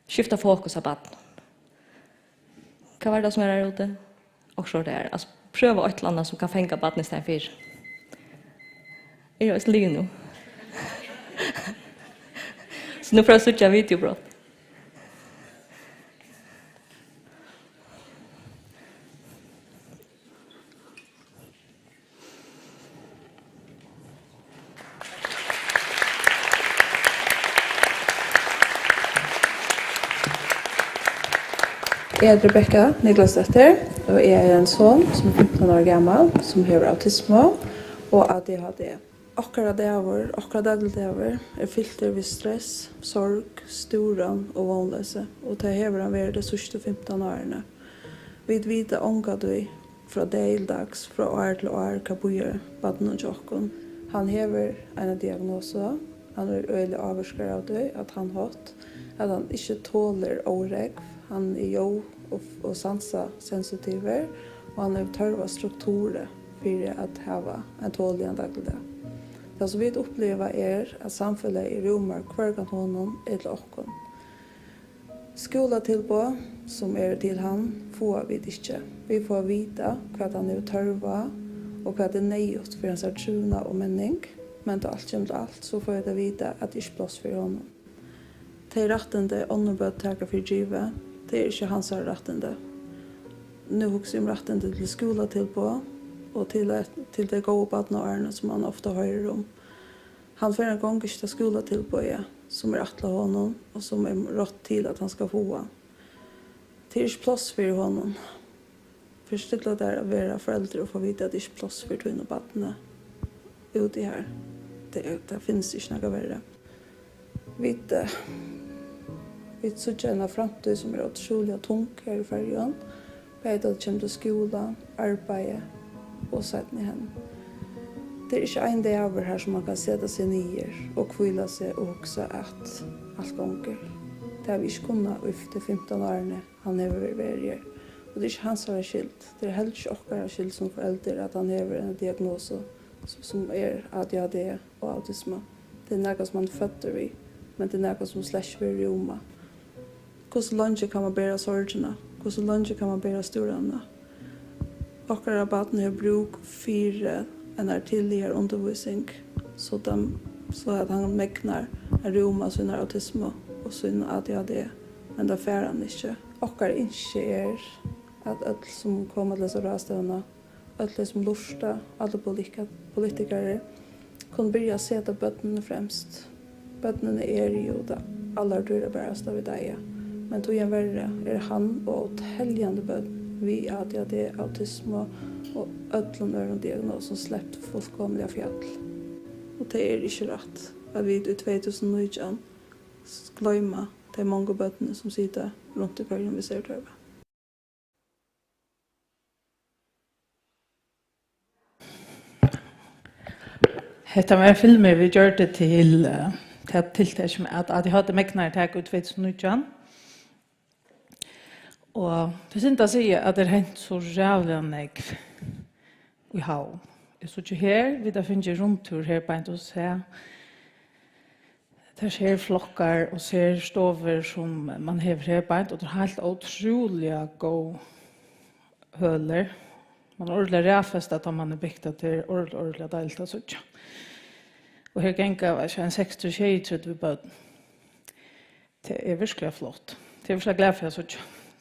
Skifta fokus av bøten. Hva var det som er her ute? Og så det er. Altså, prøve et eller annet som kan fenge bøten i stedet for. Er det også lige nu? Så nu får jeg søge videobrott. Jeg er Rebecca Niklasdotter, og jeg er en son som er 15 år gammel, som har autisme og ADHD. Okkara dagligdager er fylt ved stress, sorg, sturan og vånløse, og det hever han vært de siste 15 årene. Vi vet omgatt vi fra dagligdags, fra år til år, hva bor baden og jokken. Han hever en diagnose, han er øyelig avvarskere av det, at han hatt, at han ikke tåler åregg. Han er jo og sansa sensitiver, og han er tørva strukturer for at hava en tålig dagligdag. Det som vi opplever at samfunnet i rommer hver gang honom er til okken. Skoletilbud som er til han får vi ikke. Vi får vite hva han er tørva, og hva det er nøyt for hans truna og menning, men til alt kommer til alt, så får jeg vite at det ikke er plass for honom. Til rettende åndebød taker for givet, det er ikke hans rettende. Nå husker jeg rettende til skoletilbud, og til det gode badnårene som han ofte hører om. Han får en gang ikke til skoletilbud, som er atle honom, og som er rått til at han skal få. Det er ikke plass for honom. Først til at det er å være foreldre og få vite at det ikke er plass for tøyne og badene ute her. Det finnes ikke noe verre. Vi søker en fremtid som er utrolig tung her i fergen. Beid at det kommer til skole, arbeid og setten i henne. Det er ikke en dag over her som man kan sette seg nye og kvile seg og huske at alt ganger. Det har vi ikke kunnet efter 15 årene han har vært her. Og det er ikke hans skyld. Det er heller ikke okkara skyld som foreldre at han har en diagnose som er ADHD og autisme. Det er noe som man føtter i, men det er noe som slett ikke vil roma. Hvordan langt kan man bære sorgene? Hvordan langt kan man bære storene? Okkara baden har bruk for en tidligere undervisning, så at han megnar roma sin autisme og sin ADHD, men det fer han ikke. Okkara ikke er at alle som kommer til disse rastøvnene, alle som lurer, alle politikere, kunne begynne å sette bøttene fremst. Bøttene er jo det aller dyre bæreste av deg, men tog en verre er han og teljende bøtten vi ADHD, autisme og ødlom øren diagnosen slept fullkomlig av fjall. Og det er ikke rett at vi i 2019 glemmer de mange bøttene som sitter rundt i kvelden vi ser til. Hetta var filmer vi gjør det til tiltak som at ADHD megnar tag ut 2019. Og det synes jeg sier at det er hent så rævlig negv i hav. Jeg så ikke her, vi da finner rundtur her på en til å se. Det ser flokkar og ser stover som man hever her på en, og det er helt utrolig god høler. Man er ordentlig rævfest at man er bygd til ordentlig delt og sånn. Og her gengar var ikke en 60-23 bøten. Det er virkelig flott. Det er virkelig glad for jeg sånn.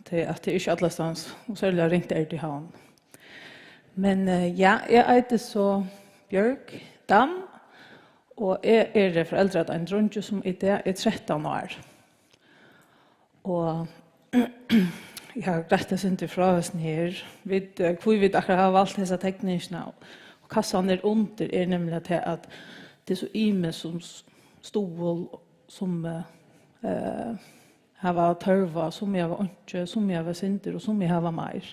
At det er ikke alle stans, og særlig har ringt til havn. Men ja, jeg eiter så Bjørk Dam, og jeg er foreldre av en dronje som i det er 13 år. Og jeg har rettet sin til fravæsen her, hvor vi akkurat har valgt disse teknikene, og kassan er under er nemlig at det er så ime som stol, som jeg var tørva, som jeg var ikke, som jeg var sinter, og som jeg var mer.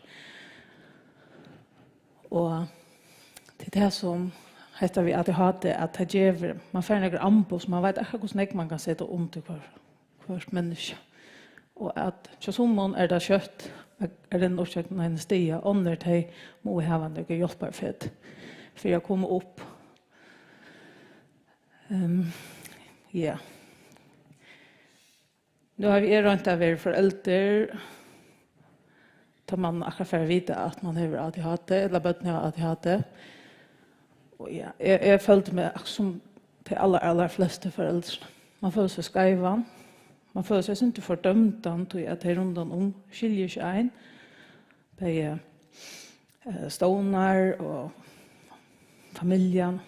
Og det er det som heter vi ADHD, at det gjør, man får noen anbud, så man vet akkurat hvordan man kan sette om til hvert menneske. Og at som er det kjøtt, er den orsøkten en stia, under det må vi ha noe hjelperfett for å komme opp. Ja. Nu har vi rundt av være foreldre, da man akkurat får vite at man har ADHD, eller bøttene har ADHD. Og ja, jeg følte meg som de aller fleste foreldre. Man føler seg skreiva, man føler seg ikke fordømt til at de rundt om skiljer seg en. De stånar og familjen.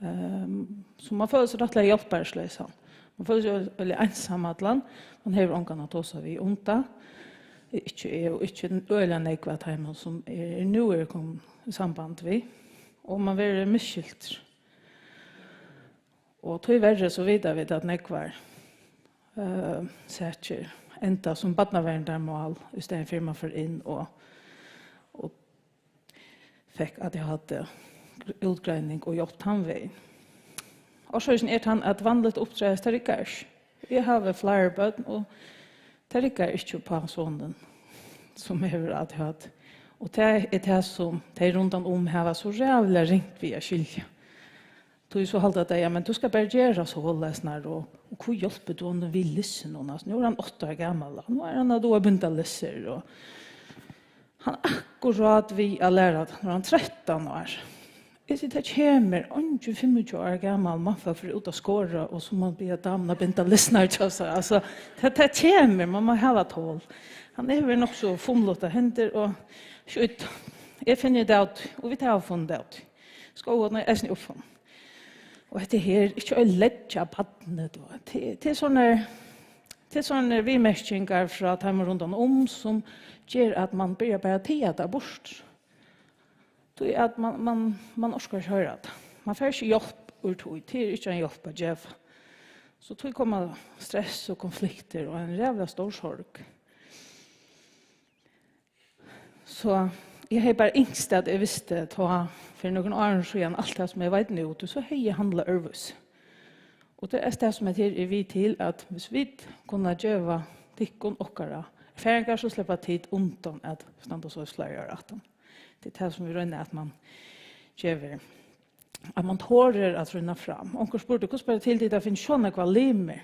Så man føler seg rettelig hjelpersløs. Man føler seg veldig ensam at land. Man har ångene til oss vi onta. ikke er, og ikke øyla nekva timer som nu er kom i samband vi, og man vil miskyldt. Og tog verre så videre vid at nekvar sætjer enda som badnaverndærmål i stedet for man får inn og fikk at jeg hadde utgreining og jobbet han veien. Og så er han at vanligt opptredes til rikkers. Jeg har flere bøten, og det rikker ikke på sånne som jeg har hatt. Og det er det som de rundt om har så rævlig ringt via skilje. Du så halda det, ja, men du skal bare gjøre så hållesner, og hvor hjelper du om du vil lisse noen? Nå er han 8 år gammel, nå er han da begynt å lisse, og han akkurat vi har lært når han 13 år. Jeg sier, det kommer 25 år gammel mannfolk for ut av skåret, og så må be damene begynt å lisse. Altså, det kommer, man må ha tål. Han er vel nok så fumlet av hender, og skjøtt, jeg finner det ut, og vi tar funnet det ut. Skåene er snitt oppfunnet. Og det her, ikke å ledge badnet. Det er sånne vimerkninger fra timer rundt om som gjør at man blir bare tida der bort. Det er at man orsker ikke høre det. Man får ikke hjelp ur tog, det er ikke en hjelp å gjøre. Så tog kommer stress og konflikter og en rævla stor sorg. Så jeg har bare yngst at jeg visste for noen år siden alt det som jeg vet nå, så har jeg handlet øvelse. Og det er det som jeg er vi til at hvis vi kunne gjøre tikkene okkara, færger så slipper tid undan at stand og så sløyer at det er det som vi rønner at man gjør, at man tårer at rønne fram. Onker spurte, hvordan spør det til det finnes sånne hva limer?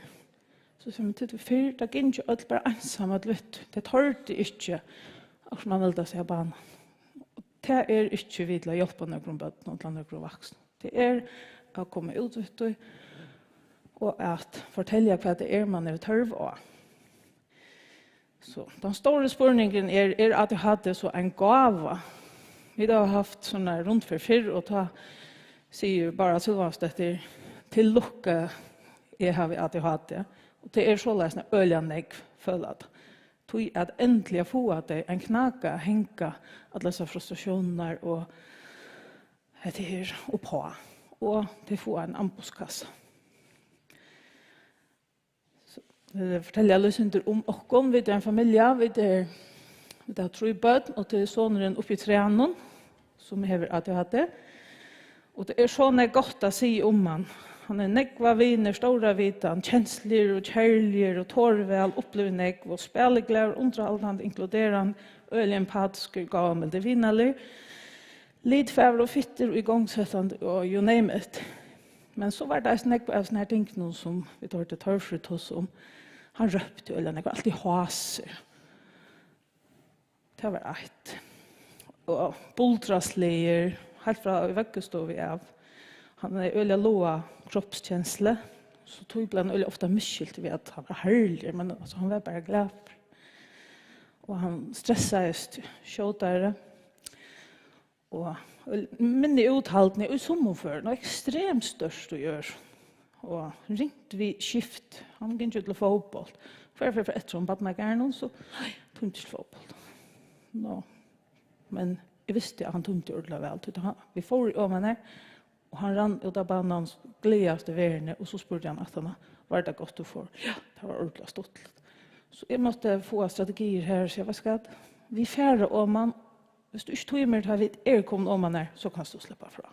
Så sier man til det fyr, det er ikke alt bare ensamme lutt. Det tør det ikke, og som man vil da se banen. Det er ikke vi til å hjelpe noen bøtten og noen voksne. Det er å komme ut og at fortelle hva det er man er tørv av. Så den store spørningen er at jeg hadde så en gave. Vi har haft sånne rundt for 4, og da sier bare Silvanstøtter til lukke jeg har at jeg hadde. Og det er så løsende øljende jeg føler at tog at endelig få at det en knaka henka at disse frustrasjoner og det her oppå. Og det får en ambuskasse. Jeg forteller litt om oss. Vi er en familie, vi har 3 bød, og det er sånne oppe i trenen, som jeg har at jeg hadde. Og det er sånn godt å si om han. Han er nekva viner, stora vitan, kjensler og kjærligere og tårvel, opplever nekv og spilleglær, underholdende, inkluderende, øyelig empatisk, gammel, det vinaler, lidfæver og fitter og igangsettende og you name it. Men så var det nekva av sånne her ting som vi tar til tørfrut hos om. Han røpte øyelig nekva, alltid haser. Det var eit. Og bultrasleier, helt fra vekket står vi av. Han er øyelig loa kroppskjensle, så tog han øyelig ofte myskelt ved at han var herlig, men altså, han var bare glad. Og han stressade kjøtere. Og minne uthaltene i sommerføren, og ekstremt størst å gjøre. Og ringt vi skift, han gikk ikke til fotball. For etter om badnageren, så tog ikke til fotball. No. Men jeg visste at han tog ikke ordentlig vel. Vi får i åmene, og han rann ut av banen gledaste verden, og så spurte han at han var det godt du får. Ja, det var ordentlig stått. Så jeg måtte få strategier her, så jeg var skatt. Vi færre åmene, hvis du ikke tog mer til at kommet åmene, så kan du slippe fra.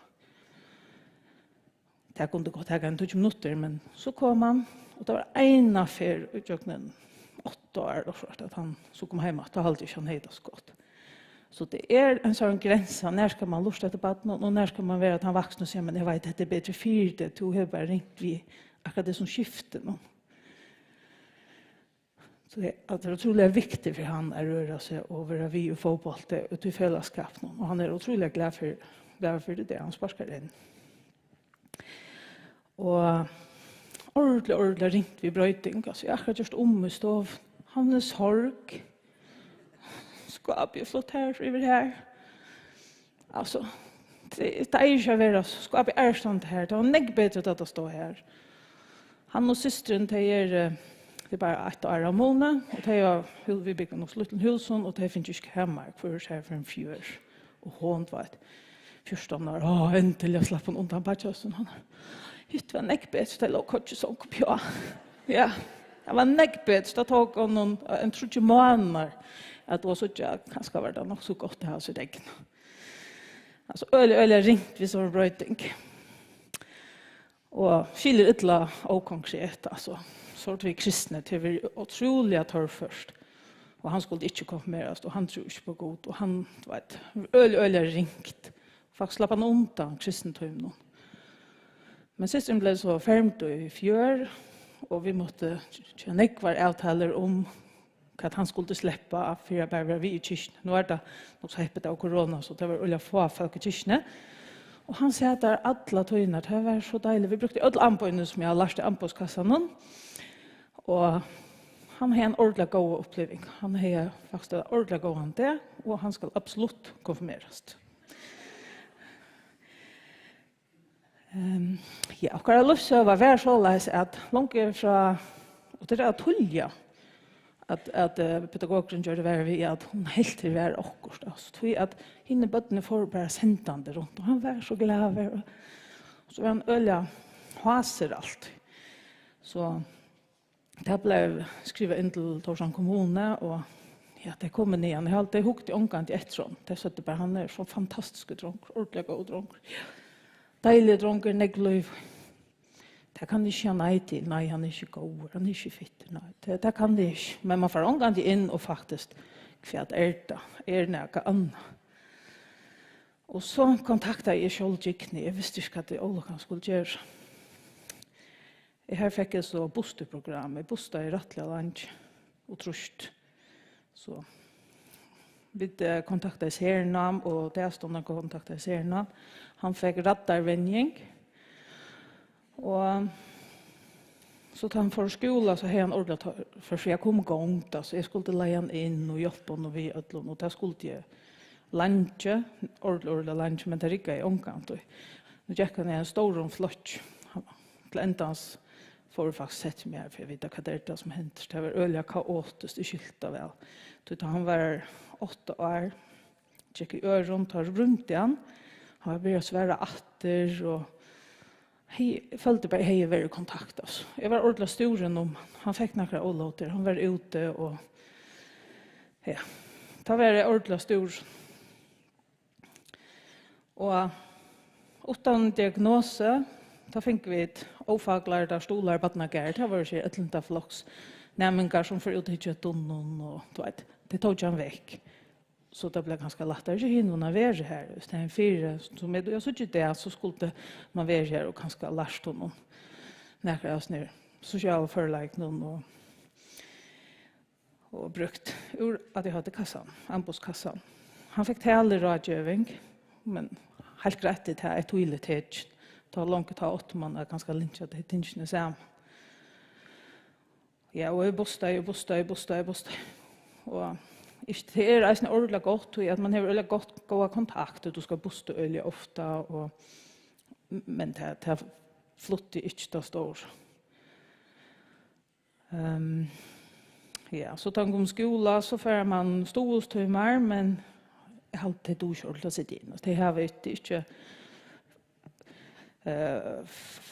Det kunne gått her en 20 minutter, men så kom han, og det var en affær utjøkningen 8 år, og så at han så kom hjem, da hadde ikke han heidt oss godt. Så det er en sånn grense, når skal man lusta etter baden, og når skal man være at han vaksne og sier, men jeg vet at det er bedre 4, to har bare ringt vi akkurat det som skifter nå. Så det er utrolig viktig for han å røre seg over vi og fotball ut i fellesskap nå, og han er utrolig glad for det han sparsker inn. Og ordentlig ringt vi brøyting, altså jeg har akkurat gjort om i stov, han er sorg, skap jeg flott her, over her. Altså, det er ikke å være skap jeg ærstand her, det var nekk bedre at det står her. Han og systeren, de det är bara ett år av månad och det är vi bygger något sluten husen och det finns inte hemma för sig för en fjör och hon var ett 14 år äntligen jag slapp hon undan badjösen han hitt var näckbet det låg kort så upp ja ja det var näckbet det tog någon en 30 månader att då så jag kanske var det nog så gott det här så det alltså öle ringt vi så bröting och skiljer ytla och konkret alltså så att vi kristna till vi otroliga tar först och han skulle inte konfirmeras och han tror inte på Gud och han vet öle ringt faktiskt slapp han undan kristendomen men systern blev så färmt i fjör och vi måste känna ekvar avtaler om att han skulle släppa för jag bara vi i kyrkan. Nu det något så häppet av corona så det var öle få folk i kyrkan. Och han sa där alla tøynar, det var så deilig. Vi brukte alla ampøyene som jeg har lært i ampøyskassan. Og han har en ordentlig god oppleving. Han har faktisk en ordentlig god han det, og han skal absolutt konfirmeres. Ja, akkurat løftsøv var vær så leis at langt fra, og det tulja, at pedagogen gjør det være vi at hun helt til være akkurat. Så at henne bøttene får bare sendende rundt, og han var så glad. Og så var han øye haser alt. Så det ble skrivet inn til Torshavn kommune, og ja, det kom ned. Jeg har alltid hukket i omgang til ettersom. Det søtte bare han er så fantastiske dronker, ordentlig gode dronker. Deilige dronker, neggløyv. Det kan ikke ha nei til. Nei, han er ikke god, han er ikke fitt. Nei, det kan det ikke. Men man får omgang inn og faktisk hva det det? Noe annet. Og så kontaktet jeg selv Gikni. Jeg visste ikke hva det Olakan skulle gjøre. Her fikk jeg så bosteprogram. Jeg bostet i Rattelig land og Trust. Så vi kontaktet Sernam, og det stod han kontaktet Sernam. Han fikk raddarvenning. Og så tar han for skola så har han ordnet for jeg kom igång da, så jeg skulle leie han inn og hjelpe han og vi ødlån, og det skulle jeg lande, ordentlig lande, men det rikket jeg omkant. Nå gikk han i en stor og flott. Til endans får jeg faktisk sett meg her, for jeg vet hva det det som henter. Det var øyelig kaotisk, det skilte vel. Så han var 8 år, gikk i øren, tar rundt igjen. Han var bare svære atter, og jeg følte bare jeg var i kontakt. Altså. Jeg var ordentlig storen om han fikk noen ålåter. Han var ute og ja, det var ordentlig stor. Og utan diagnose, da fikk vi et ofaglærte stoler på Badnagær. Det var ikke et lite floks nærmengar som får ut i kjøttunnen og du vet, det tog han vekk. Så det blev ganska lätt. Det är inte hinna vara här. Det är en 4. Som jag såg det så skulle man vara här och ganska lärt honom. När jag snör social förlag någon och brukt ur att jag hade kassan, amboskassan. Han fick till all rådgivning, men helt rätt det här är toilet. Ta långt ta 8 man ganska lynchat det tingens sam. Ja, och jag bostad. Och det är en ordentlig godt, at man har ordentlig godt gode kontakter, du skal boste øyelig ofte, men det flotter ikke det står. Ja, så tar man skola, så får man storstøymer, men jeg har alltid dårlig å sitte inn. Det har vi ikke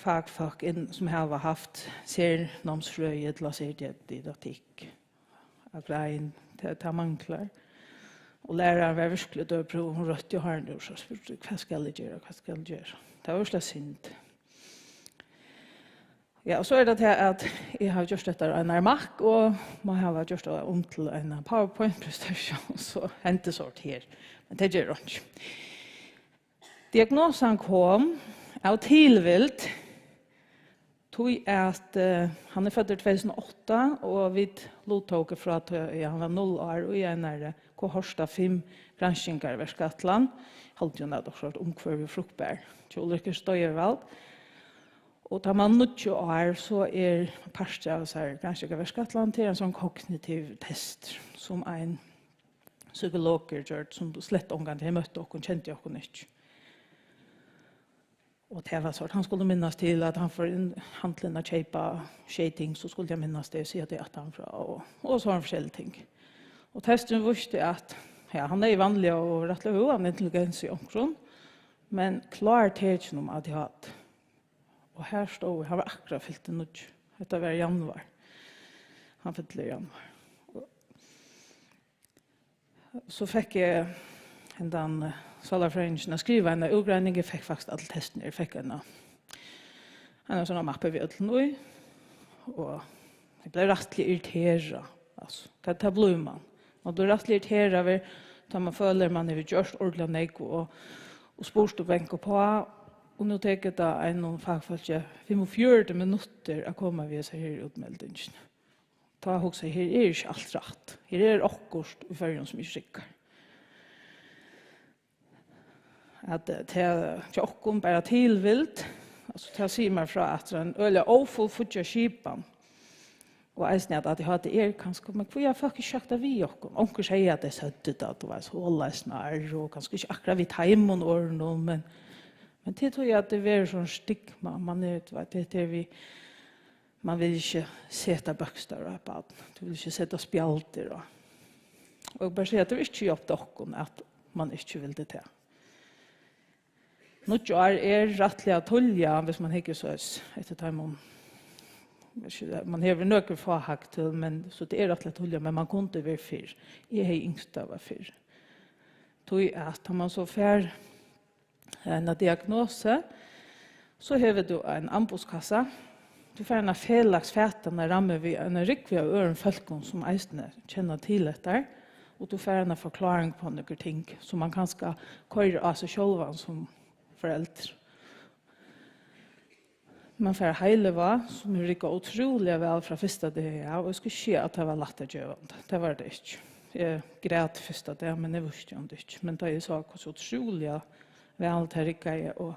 fagfolk som har haft sernamnsfrøye til å se didaktikk av greien. Det manglar. Och läraren var virkelig dødprov. Hon røtte jo haren og så spurte hva skal jeg gjøre? Det var slett synd. Ja, og så det at jeg har gjort dette en armak, og man har gjort det om til en PowerPoint-presentasjon, så hentet sort her. Men det gjør det ikke. Diagnosen kom av tilvilt, tog at han født i 2008, og vi lodtog fra at han var 0 år, og jeg er kohorsta 5 granskinger ved Skatland. Holdt jo ned også omkvar ved fruktbær. Tjolrykker støyer vel. Og da man 90 år, så parst av seg granskinger ved Skatland til en sånn kognitiv test, som en psykologer gjør, som slett omgang til jeg møtte og kjente jeg ikke. Och det var så att han skulle minnas till att han får handlen att köpa tjejting, så skulle jag minnas det och säga det att han fra och så har han forskjellige ting. Och testen visste att ja, han är vanlig och rättlig han intelligens i omkron, men klar tecken om att jag hade. Och här stod han var akkurat fyllt i nutt. Detta var i januar. Han fyllt i januar. Så fick jag en salarföreningen att skriva en utgrävning. Jag fick faktiskt alla testen. Jag fick en sån mappe vid ödlen. Och jag blev rättligt irriterad. Alltså, det blir man. Man blir rättligt irriterad när man följer man är just ordentligt nek och spurst och bänk på. Och nu tar det en fagfolk 45 minutter att komma via sig här i utmeldingen. Ta och säga, här är inte allt rätt. Här är akkurat i färgen som inte skickar. Att det är tjockom bara tillvilt. Alltså det säger man från att det är en öliga ofull futja skipan. Och eisen att jag hade kanske, men vad jag faktiskt sagt vi och onkel säger att det söttet att det var så läsnar och kanske inte akkurat vid timon och men det tror jag att det är sån stigma man vet det är vi man vill inte sätta bokstäver på att du vill inte sätta spjalter och bara säga att det är inte upp till att man inte vill det. Något är rättliga tulja hvis man inte så efter timon. Man har några förhakt till, men så det är rättligt tulja, men man kunde vara fyr. Jag är yngst av fyr. Tog att man så fär en diagnos, så har du en ambulskassa. Du får en felagsfäta när rammer vi en riktig av ören folkon som eisne känner till detta. Och du får en förklaring på några ting som man kan ska köra av sig själva som förälder. Man får heileva, som är riktigt otroligt väl fra första det och jag skulle se att det var lätt att göra. Det var det inte. Jag grät första det, men det visste jag inte. Men det är så otroligt väl till riktigt och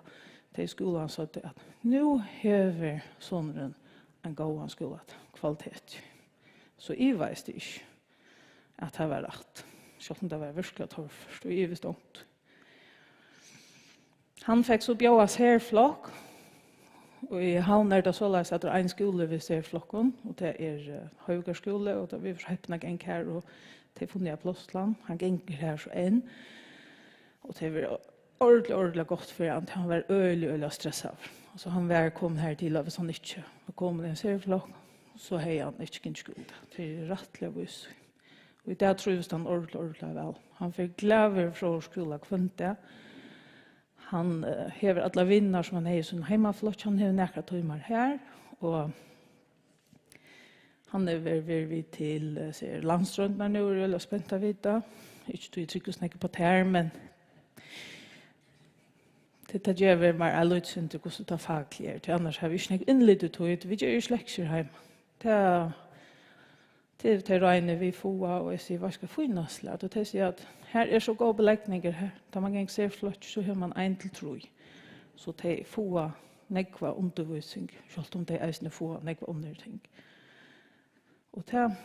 till skolan så att nu har sonen en god skola kvalitet. Så jag visste inte att det var rätt. Så det var verkligen torrt och jag visste inte. Han fick så bjåas härflock. Och i havn det så läs att det är en skola vi ser flocken och det är högskola och det vi försöker gäng här och till funna plåstland. Han gänger här så en och det var ordentligt gott för han. Han var ölig stressad. Och så han var kom här till av sån inte och kom en ser flock så hej han inte kan skola. Det är rättligt vis. Och det trivs han ordentligt väl. Han fick glädje från skolan kvante. Han hever alla vinnar som han är i sin hemmaflott. Han har näkra timmar här. Och han är vid till landströndar nu eller spänta vita. Inte tog tryck och snäcka på tär, men det gör vi mer alldeles inte hur det tar fagligare. Till annars har vi snäckt inlite tog. Vi gör ju släckser hem. Till regner vi få och jag säger vad ska finnas lärt. Och det säger att här är så god beläggningar här. Där man gäng ser flott så har man en till tro. Så det få nekva undervisning. Självt om det är få nekva underting. Och det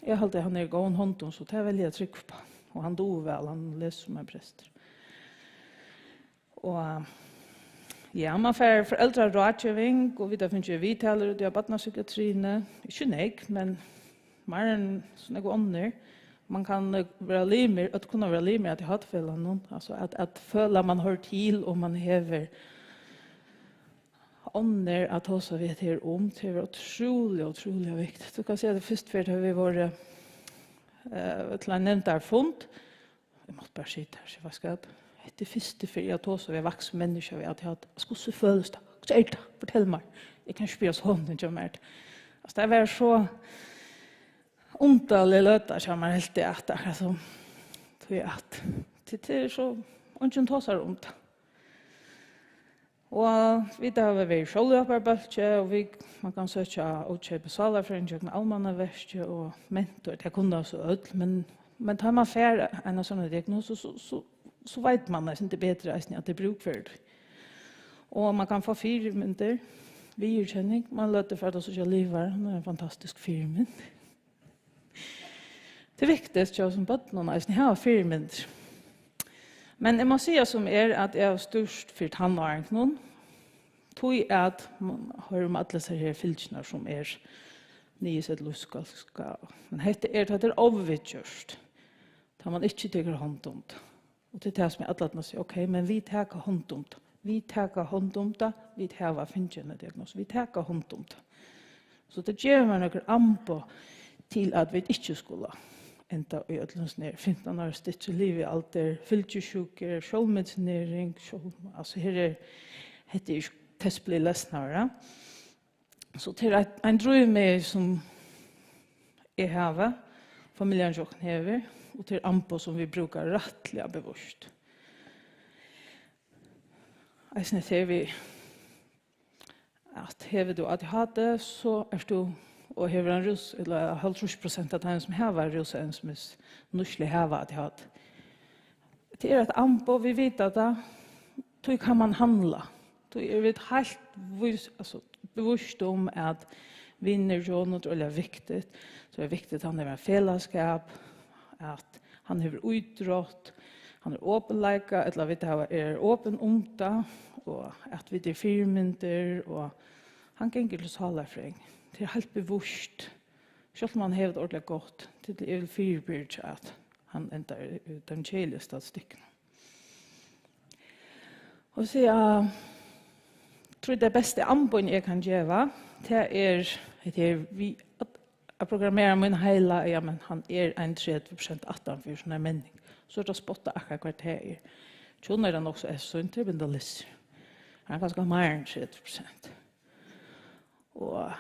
jag hade han är gåen hånden så det vill jag trycka på. Och han dog väl, han läser som en präst. Och ja, man får föräldrarådgivning och vi finns ju vidtaler och det är barnapsykiatrine. Inte nek, men mer än sådana ånder. Man kan vara limer, att kunna vara limer att jag har fällan någon. Alltså att följa man hör till och man häver ånder att också vet här om. Det är otroligt viktigt. Du kan säga det först för att vi var till en nämnt där fond. Jag måste bara sitta här, så vad ska jag? Det första för jag tog så vi vuxna människor att jag skulle så føles det. Så är det, fortell mig. Jag kan spela så hånden som är. Alltså det var så ontalig löta som man helt det alltså tror jag att det är så ingen tassar om det. Och vi där vi själva och vi man kan söka och köpa salar för en allmänna väst och mentor det kunde så öll men tar man fär en sån diagnos så vet man att det inte bättre att det bruk för det. Och man kan få 4 minuter vi känner man låter för att sociala livar det är en fantastisk firma. Det viktigaste jag som bottnen är ni har 4 minuter. Men jag måste säga som att jag är störst för tandvården. tog at man har alle disse her fylkene som nye sett luskalska. Men hette det er overvidgjørst. Da man ikke tykker hånd om det. Og det som jeg alle sier, ok, men vi tar hånd om det. Vi tar hånd om det, vi tar finnkjønne diagnos, vi tar hånd om det. Så det gjør man noen ampo til at vi ikke skulle enda i ødelens ned. 15 år stitt liv i alder, fylkesjuker, sjølvmedicinering, altså her heter test blir lesnare. Så det en drøm med som jeg har, familjen sjokken hever, og til ampo som vi brukar rettelig av bevorst. Jeg ser vi at hever du ADHD, så du og hever en rus, eller 50% av dem som hever rus, en som nuslig hever ADHD. Det et ampo, vi vet at då kan man handla. Då vi helt bevisst om at vinner jo noe eller viktigt. Så det viktigt at han har fellesskap, at han har utrått, han er åpenleika, eller vi åpen om det, og at vi firmynter, og han ganger til salafring. Det helt bevisst. Selv om han har det ordentlig godt, det vel firebyrd at han ender den kjelige statistikken. Og så jeg tror det beste anbund jeg kan gjøre, det vi at programmera min heila, ja, men han en 30% 18 for sånn menning. Så det spotta akkurat hva det er. Tjoner han også sunt til bindalisser. Han ganske mer enn 30%. Og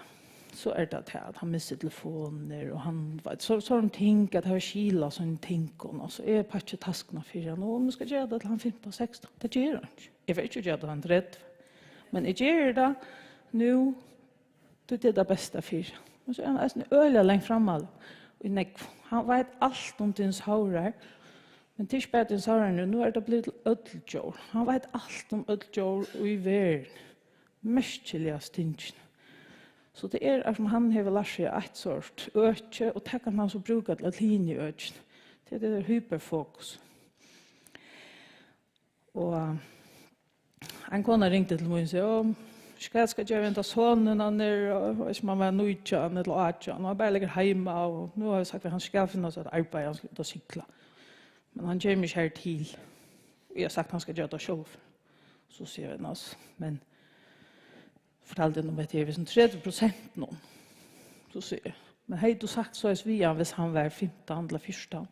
så det at han misser telefoner, og han, sånne ting, at han skila sånne ting, og så bare ikke taskene for han, og nå skal jeg gjøre det til han 15-16. Det gjør han ikke. Jeg vil ikke gjøre det han 30. Men jeg gjør det nå, det det beste for han. Og så han nesten øyelig lengt fremme. Han vet alt om dins haurer, men det ikke bare dins haurer nå det blitt ødelgjør. Han vet alt om ødelgjør og i verden. Mestkeligast tingene. Så det som han har lært seg et sort øke, og det kan han så bruke til at linje øke. Det der hyperfokus. Og en kone ringte til meg og sa, skal jeg vente sonen han og hvis man var nøytjan eller atjan, og han bare ligger hjemme, og nå har jeg sagt at han skal finne seg et arbeid, han skal ut og sykla. Men han gjør meg her til. Jeg har sagt at han skal gjøre det selv. Så sier jeg altså, men fortalte han om at jeg er 30% nå. Så sier jeg, men hei du sagt så er vi hvis han var 15 eller 14,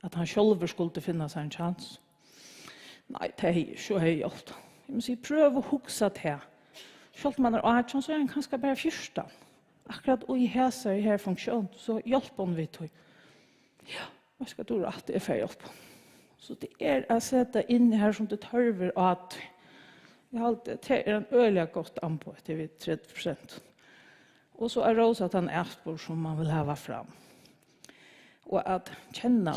at han selv skulle finne seg en chans. Nei, det er ikke så høyt. Jeg må si, prøv å huske til. Selv om man 18, så han kanskje bare 14. Akkurat og i her funksjon, så hjelper han vi til. Ja, hva skal du rett det for hjelp? Så det å sette inn her som det tørver at det en øyelig godt anbud til vi 30%. Og så det også at han spår som man vil ha fram. Og at kjenne,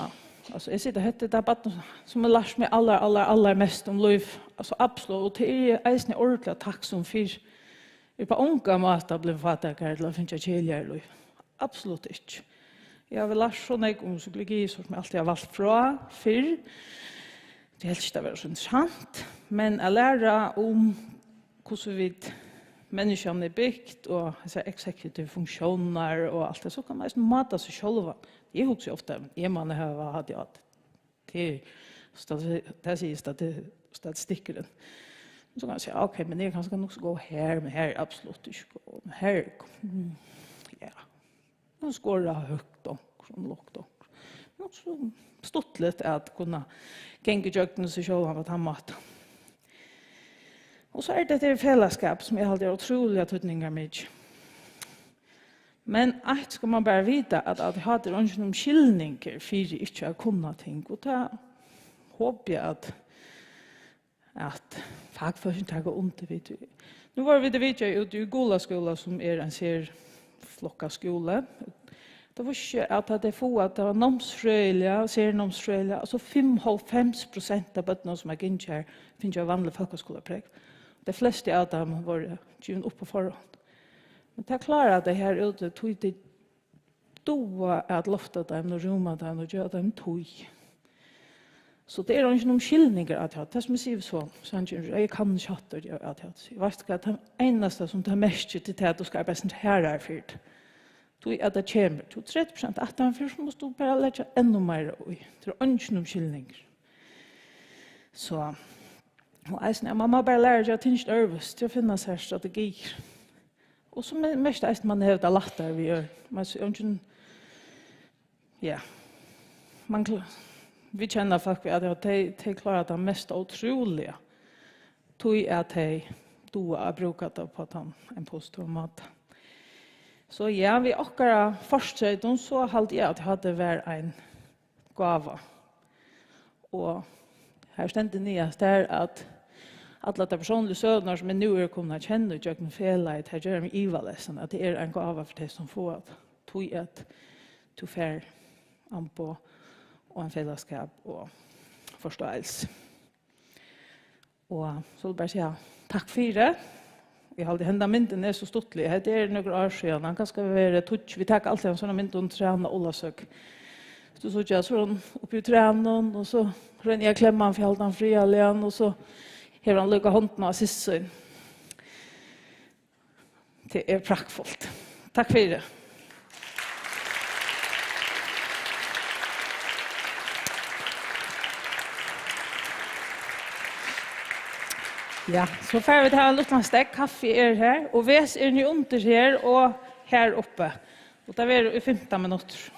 altså jeg sitter hette debatten som har lært meg aller mest om liv. Altså absolutt, og det eisende ordentlig takk som fyr. På unga måter ble fattigere til å finne kjeligere liv. Absolutt ikke. Jeg har lært så nek om psykologi som jeg alltid har valgt fra før. Det er helst ikke være så interessant, men jeg lærer om hvordan vi menneskene er bygd, og eksekutive funksjoner og alt det, så kan man mate seg selv. Jeg husker ofte, jeg må ha hatt det. Det sier statistikkeren. Så kan jeg si, ok, men jeg kan nok gå her, men her absolutt ikke gå. Men her, ja, nå skår det høyt og lågt og. Nå så stått litt at kunne gjenge jøkken seg selv på den måten. Og så det et fellesskap som jeg alltid har utrolig tøtninger med. Men ett skal man bare vite at jeg hadde ikke noen skilninger for ikke å kunne ting. Og da håper jeg at fagfølgen tar under. Nå var vi det videre ute i Gola-skolen som en serflokka skole. Det var ikke at det var nomsfrøylige, sernomsfrøylige, altså 55% av bøttene som er gynnt her, finner jeg vanlig folkeskolepreg. De fleste av dem var givet opp på forhånd. Men det klarer det her ute, tog det doa at lofta dem, og roma dem, og gjøre dem tog. Så det är inte någon skillningar att ha. Det som jag säger så, jag kan inte chatta att ha. Jag vet att det enaste som tar mest till det att du ska arbeta här för det. Du är det kommer. Du 30% att han först måste du bara lägga ännu mer i. Det är inte någon skillningar. Så, och eisen, man må bara lære seg at det ikke er øvest til å finne seg strategier. Og så mest eisen man har det lettere vi gjør. Man sier ikke, ja, vi kjenner folk at de klarer det mest utroliga. Tog at de har brukt det på en positiv måte. Så ja, vi akkurat fortsatt, så halte jeg at det hadde vært en gave. Og her stendte nyast er at alla de personliga södnar som nu är komna att känna och jag felar att jag är ivalesen att det är en gåva för det som får att tog att to fair på och en fällskap och förståelse. Och så vill bara säga tack för det. Vi har hända mynden är så stottlig. Det är några år sedan. Han kanske vara touch. Vi tar alltid en sån mynd och träna alla sök. Så så jag så uppe i tränen och så renner jag klämma han för allt han fria igen och så har han lycka handen av sist. Det är praktfullt. Tack för det. Ja, så får vi ta en liten stek kaffe här och väs ni under här och här uppe. Och det är i 15 minuter.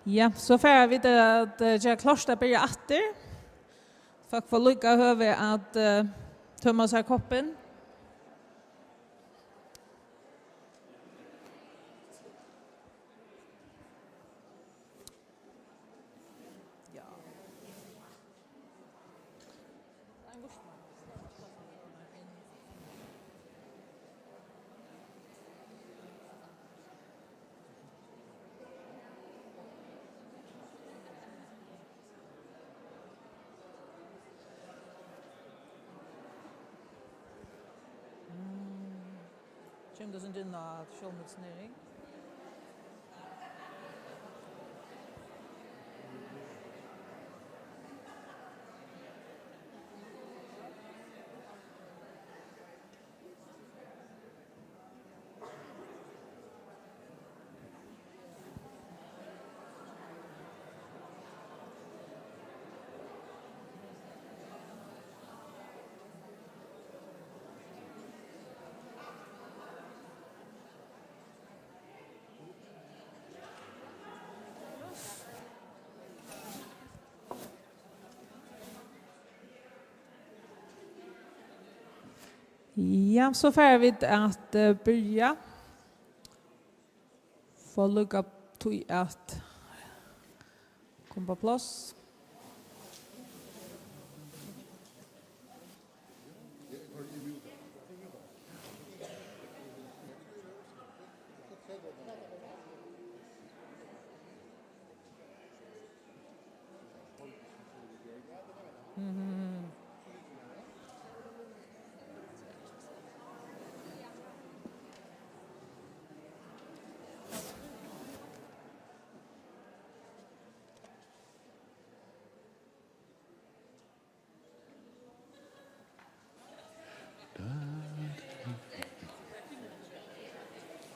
Ja, så får vi det at jag klart börja åter. Folk får lycka höve att tömma sig koppen. Jim doesn't do not show me snering. Ja, så får vi att börja. Få lukka till att komma på plats.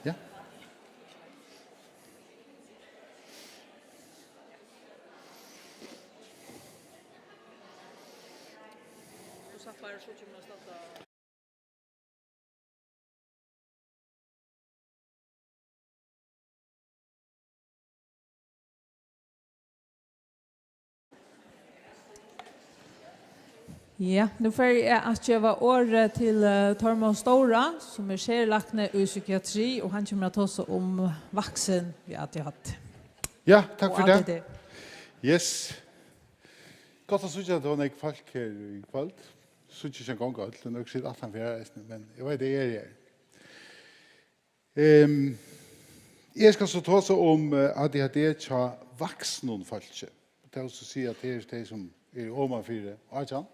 Ja. Ja, nu får jag att göra året till Tormod Stora som är kärlakne i psykiatri och han kommer att ta sig om vuxen vi alltid haft. Ja, tack för Och det. allt det. Yes. Gott att sucha då när folk här i kväll. Sucha sig gång allt, det nog sitt 18 men jag vet det är det. Jag ska så ta så om ADHD tja vuxna folk. Det är så säga att det är det som är om för det.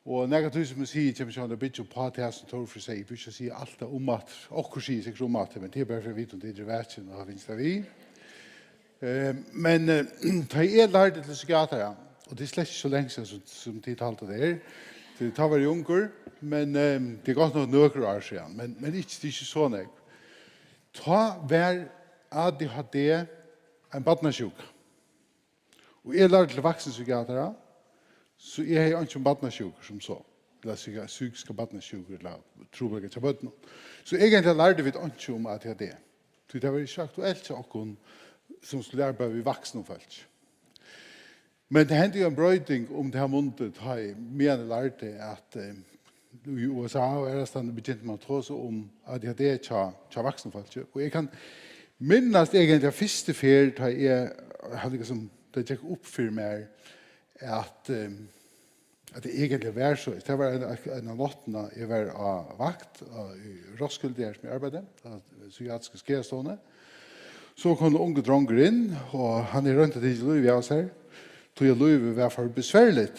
Og når du som sier, kommer sånn å bytte på det som tar for seg, bytte å si alt om at, og sier sikkert om at, men det er bare for å vite om det er verden og vinst av vi. Men da jeg lærte til psykiatere, og det er slett ikke så lenge siden som de talte det det tar var unger, men det er godt nok nøkere år siden, men det er ikke sånn jeg. Ta hver ADHD en badnasjuk. Og jeg lærte til voksne psykiatere, så jeg har ikke badnasjuker som så. Eller psykiske badnasjuker, eller trobølger til bøtten. Så egentlig lærte vi ikke om ADHD. Så det var ikke aktuelt til oss som skulle lære bare vi voksne folk. Men det hendte jo en brøyding om det her mundet, har jeg mener lærte at i USA og Erastan begynte man å ta seg om ADHD til voksne folk. Og jeg kan minnes egentlig at første fer, da jeg hadde liksom, det gikk opp for meg, at det egentlig var så. Det var en av nattene jeg var av vakt i Roskilde her som jeg arbeidet, psykiatriske skredstående. Så kom det unge dronger inn, og han er rundt at det ikke løy vi av seg. Tog jeg løy vi var for besværlig.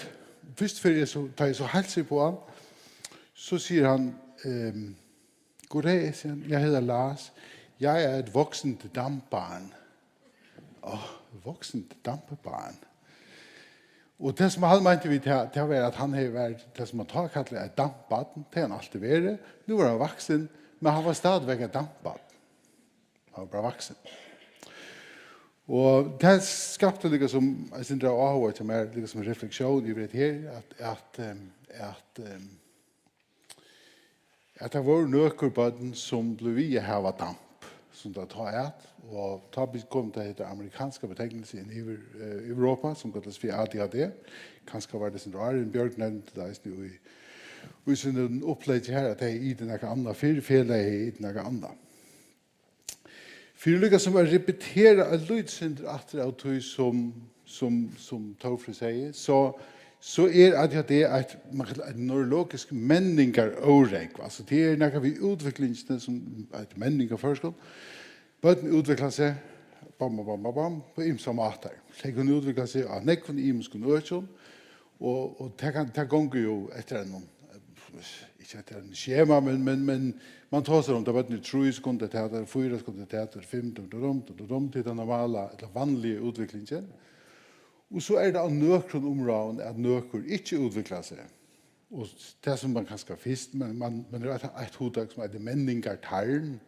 Først før jeg tar jeg så helse på han, så sier han, god dag, jeg heter Lars, jeg er et voksent dampbarn. Voksent dampbarn. Og det som han mente vi til, det var at han har vært det som han tar kallet et dampbaden, det har han alltid vært. Nå var han voksen, men han var stadigvæk et dampbaden. han var bara vaksen. Og det skapte liksom, jeg synes det er avhåret til meg, liksom en refleksjon i det her, at det var nøkkerbøden som ble vi hava damp, som det tar et, og da kom det til amerikanske betegnelser i Europa, som kalles for ADHD. Kanskje var det som Arjen Bjørk nevnte det i sin opplegg her, at det er i den noe annet, fyrfele er i den noe annet. For lykke som er repetere en lydsynder etter av tog som Tofri sier, så er ADHD et neurologisk menningar-åreg. Altså det er noe vi utviklingene som et menningar-forskål. Bøten utvikler seg på ymsa mater. De kan utvikle seg av nekven ymske nørsjon, og det gonger jo etter ikke etter en skjema, men man tar seg om det var 3 sekunder teater, 4 sekunder teater, 5 til den normale, eller vanlige utviklingen. Og så er det av nøkron områden at nøkron ikke utvikler seg. Og det som man kanskje først, men man er et hodag som er det menningar-tarn.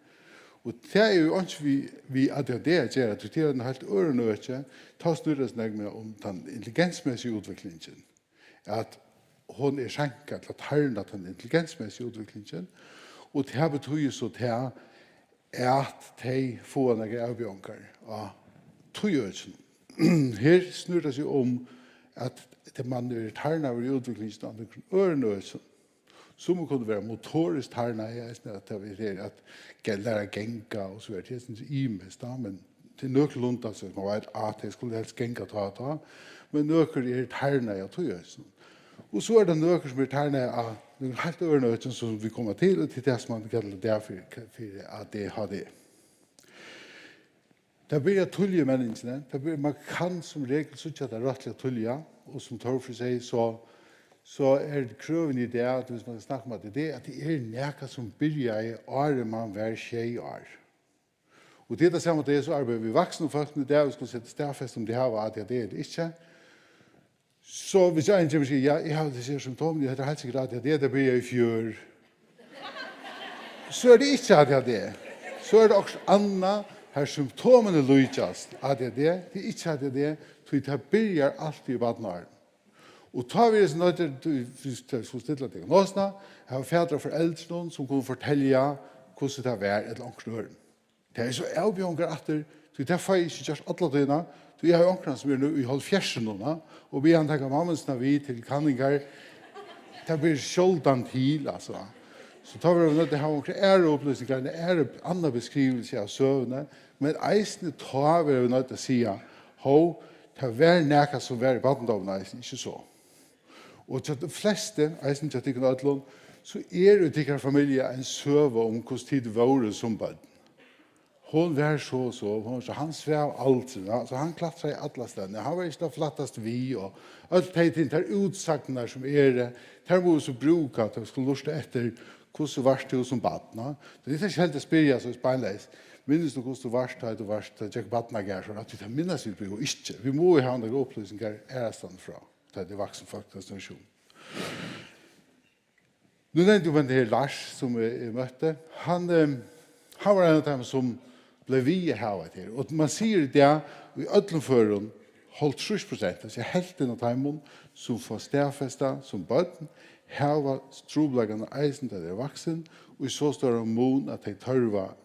Og det er jo ikke vi ADHD gjør, at det er en helt ørenøkje, ta snurres nærmere om den intelligensmessige utviklingen. At hon er skjenket til å tarne den intelligensmessige utviklingen, og det betyr så til at de får noen avbjørker av toggjørelsen. Her snur det seg om at man er tarnet over utviklingen av den ørenøkje, som kunne være motorisk tarnet, at det er at lære genga og så videre. Det er imest, men til nøkkelund, altså, man vet at jeg skulle helst genga ta, men nøkker er tarnet av toggjørelsen. Og så er det nøkker som er tarnet av den helt ørenøkjen som vi kommer til, og til det som man kaller det for ADHD. Det blir tullige menneskene. Man kan som regel sitte at det er rettelig tullige, og som Torfri sier, så er det krøven i det, at hvis man snakker om det, at det er nækka som begynner i året man var 6 år. Og det samme det, så arbeider vi voksne folk, det vi skal sette stedfest om de har ADHD eller ikke. Så hvis jeg ikke vil si, ja, jeg har disse symptomene, jeg heter helt sikkert ADHD, det blir jeg i 4. Så er det ikke ADHD. Så er det også annet, her symptomene lykkes ADHD, det er ikke ADHD, så det begynner alltid i badnaren. Og tar vi sånn at vi skulle stille diagnosene, jeg har fædre og foreldre som kunne fortelle hvordan det var et langt snøren. Det er så avbjørnger etter, så det får jeg ikke gjort alle døgnet, så jeg har ångre som er nå i 70-årene, og vi har tatt mammensene vi til kanninger, det blir skjoldan til, altså. Så tar vi nødt til å ha ångre æreopplysninger, andre beskrivelse av søvnene, men eisene tar vi nødt til å si, det var nækka som var i badendovene, ikke så. Og til de fleste, eisen til tikkene Ødlund, så er det tikkene familie en søve om hvordan tid var som bød. Hon var så, han svev alt, så han klatret i alle stedene. Han var ikke det flattest vi, og alt det der utsagnene som det, der må vi så bruke at vi skulle luste etter hvordan var det som badna. Det er ikke helt å spørre så spennleis. Minnes du hvordan du varst, Jack badna gær, så at vi minnes vi jo ikke. Vi må jo ha noen opplysninger ærestand fra. Det er vaksen faktastasjon. Nu nevnte jo den her Lars som jeg møtte. Han var en av dem som ble vi havet her. Og man sier det i ødlenføren holdt 30%, altså helt en av dem som får stedfestet som bøtten, havet strobleggende eisen til det er vaksen, og i så står det mån at de tørver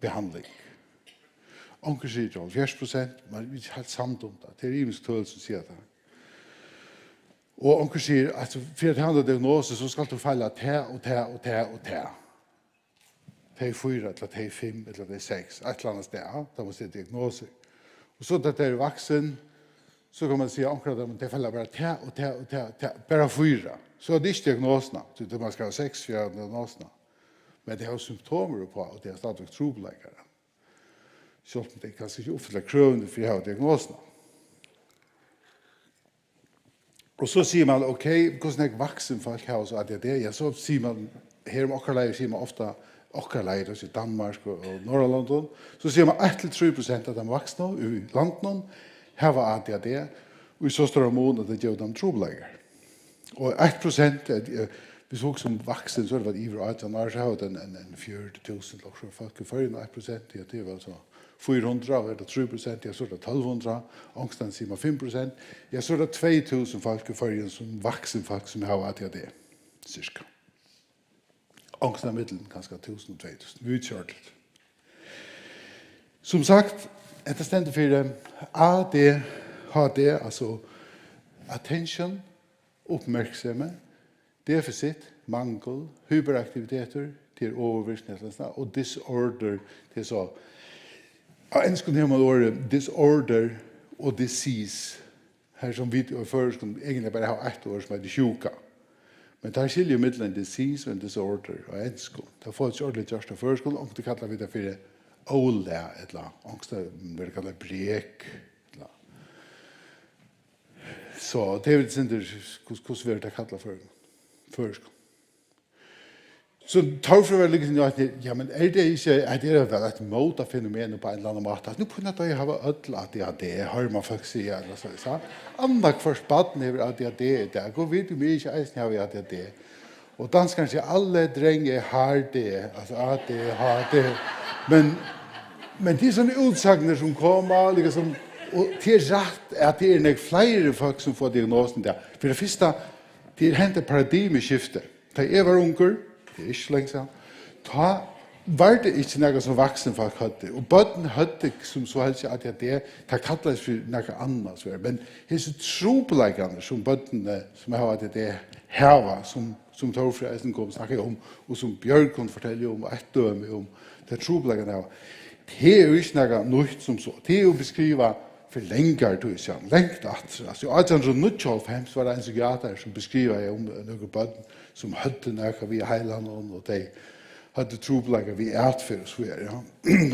behandling. Onker sier det 70%, men vi er helt samt om det. Det er rimelig tøl som sier det. Og onker sier at for å ha diagnose så skal du feile te og te og te og te. Te 4 eller te 5 eller te 6, et eller annet sted, da må se diagnoser. Og så da det er vaksen, så kan man si onker at det feile bare te og te og te, te bare 4. Så er det ikke diagnosene, så man skal ha 6 for diagnosene. Men det har symptomer på, og det er stadig trobeleggere. Selv om det er kanskje ikke oppfyller krøvende for å ha diagnosene. Og så sier man, ok, hvordan er vaksen folk har så ADHD? Ja, så sier man, her om okkerleier sier man ofte, okkerleier, i Danmark og Norrland, så sier man 1-3% av de voksne i landet har ADHD, og så står det mån at det gjør dem trobeleggere. Og 1% Hvis vi som vaksen, så har det vært iver 18 år, så har det en 40.000 lokser folk i førgen, 1%, det var så 400, og det 3%, ja, så er det 1200, ångsten sier man 5%, ja, så er det 2000 folk i førgen som vaksen folk som har ADHD, cirka. Ångsten middelen, kanskje 1000 og 2000, vi utkjørt litt. Som sagt, det stender for ADHD, altså attention, oppmerksomme, deficit, mangel, hyperaktiviteter, til overvirkning, og disorder, til så. Av ensken har man ordet disorder og disease, her som vi i førskolen egentlig bare har 1 år som er det sjuka. Men det er skiljer mellom en disease og en disorder av ensken. Det får ikke ordentlig gjørst av førskolen, og det kallar vi det for OLA, eller angst vi kallar brek. Så det er vel sin hvordan vi det kallar for førskolen. Så derfor var liksom at ja, men det ikke at det vel et måte fenomen på en eller annen måte. Nå kunne jeg ha ødel ADHD, har man folk si, eller så. Andre først baden har ADHD i dag, og vet du mye ikke eisen har ADHD. Og danskerne sier alle drenger har det, altså ADHD. Men det er sånne utsagner som kommer, liksom, og til rett at det er flere folk som får diagnosen der. For det første, det er hentet paradigmeskifte. Da jeg var unger, det er ikke lenge siden, da var det ikke noe som vaksen folk hadde. Og bøtten hadde som så helst at det kallades for noe annet. Men disse trobeleggene som bøttene som har at det heva, som Torfri Eisen kom snakke om, og som Bjørg kunne fortelle om, og et døme om, det trobeleggene heva. Det er jo ikke noe nytt som så. Det er jo beskrivet for lenger, du ikke, lengt at. Altså, i 1895 var det en psykiater som beskriver om noen bøtten som hadde noe via heilandene, og de hadde trobeleggere via atferd og så videre. Ja.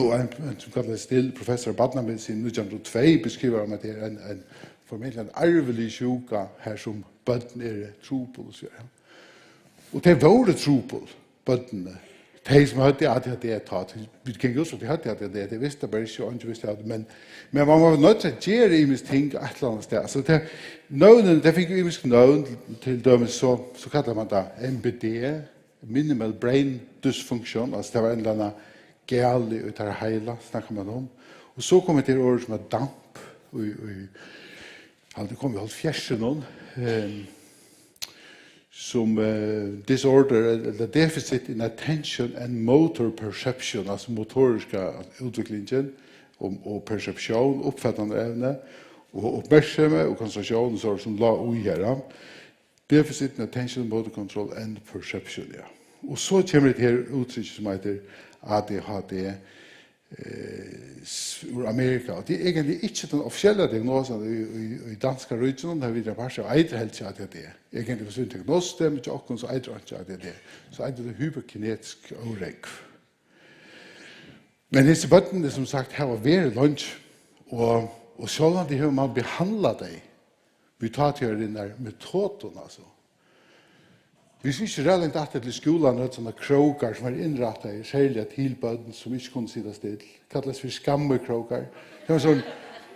Og en som kallet still, professor av badnamedicin, 1902, beskriver om at det er en formentlig en arvelig sjuka her som bøtten er trobel og så videre. Og det var trobel, bøttene. De som hadde ADHD tatt, vi kan jo så de hadde ADHD, de visste bare ikke, og ikke visste det, men man var nødt til å gjøre imisk ting et eller annet sted. Altså, det fikk jo imisk nøvn til dømes, så kallet man det MBD, Minimal Brain Dysfunction, altså det var en eller annen gale ut av heila, snakker man om. Og så kom det til året som er damp, det kom jo alt fjersen noen, som disorder, eller deficit in attention and motor perception, altså motoriska utviklingen og perception, oppfattende evne, og oppmerksomme og konsentrasjon, så som la ui her. Deficit in attention, motor control and perception, ja. Og så kommer det her uttrykk som heter ADHD ur Amerika. Og det er egentlig ikke den offisielle diagnosen i danska rydsen, der vi er bare så eider helt til ADHD. Egentlig hvis vi diagnoser det, men ikke åkken så eider ikke ADHD. Så eider det hyperkinetisk overregg. Men disse bøttene, som sagt, her var veldig lunch, og selv om de har man behandlet deg, vi tar til den der metoden, altså. Hvis vi ikke reellig datter til skolen, og sånne kroker som er innrettet i særlig tilbøden som ikke kunne sitte still, kalles for skammekroker. Det var sånn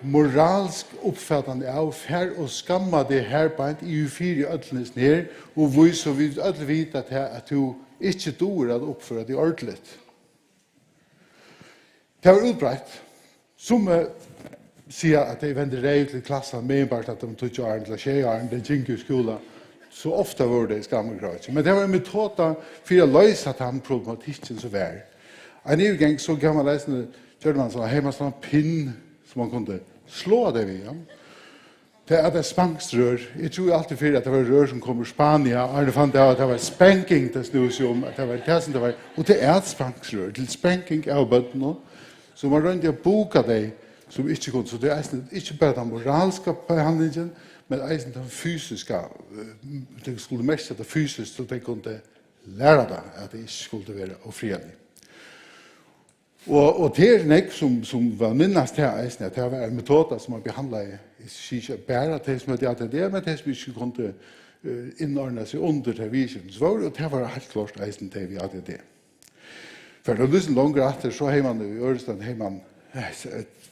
moralsk oppfattende av fær og skamma det her beint i ufyri ødlenes ned, og så vi ødle vite at du ikke dår at oppføre det ordentlig. Det var utbreit. Som sier at de vender rei til klassen med bare at de tog ikke åren til tjearen, den gikk i skolen. Så ofta var det skammegrad. Men det var en metode for å løse den problematikken som var. En gang så kan man lese, gjør man sånn, hjemme sånn pinn som man kunne slå det via. Det er det spangsrør. Jeg tror alltid for at det var rør som kom ur Spania, og det fant jeg at det var spanking det snus om, at det var det som det var. Og det er et spangsrør til spanking av bøttene, så man rønner å boka det som ikke kunne. Så det er ikke bare den moralske behandlingen, men eisen den fysiske, de skulle mestre det fysisk, så de kunne lære det, at det ikke skulle være ofrielig. Og det er nek som var minnast til eisen, at det var en metode som man behandlet ikke bare til som hadde ADHD, men til som ikke kunne innordne seg under til visjens vår, og det var helt klart eisen til vi ADHD. For det var lysen langer etter, så har man i Ørestand,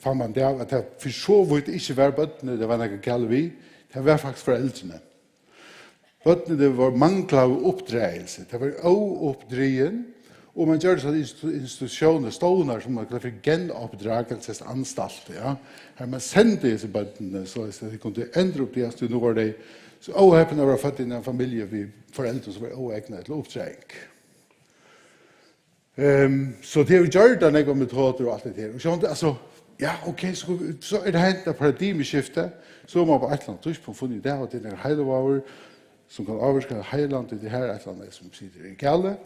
fann man det av, at det for så vidt ikke var bøttene, det var noe gale vi, det var faktisk foreldrene. bøttene var mangla av oppdreelse. Det var ouppdrien, og man gjør det sånn institusjoner, stående som man kaller for genoppdragelsesanstalt. Ja? Her man sendte disse bøttene, så at de kunne endre opp det, så nå var de så åhøpende å være født inn i en familie ved foreldre som var åegnet til oppdreng. Så det er jo gjør det når metoder og alt det her. Og så, altså, ja, ok, så er det hentet et paradigmeskifte, så har man på et eller annet tidspunkt funnet det, og det er heilevaver som kan avvirke heiland i det her, et eller annet som sitter i gale.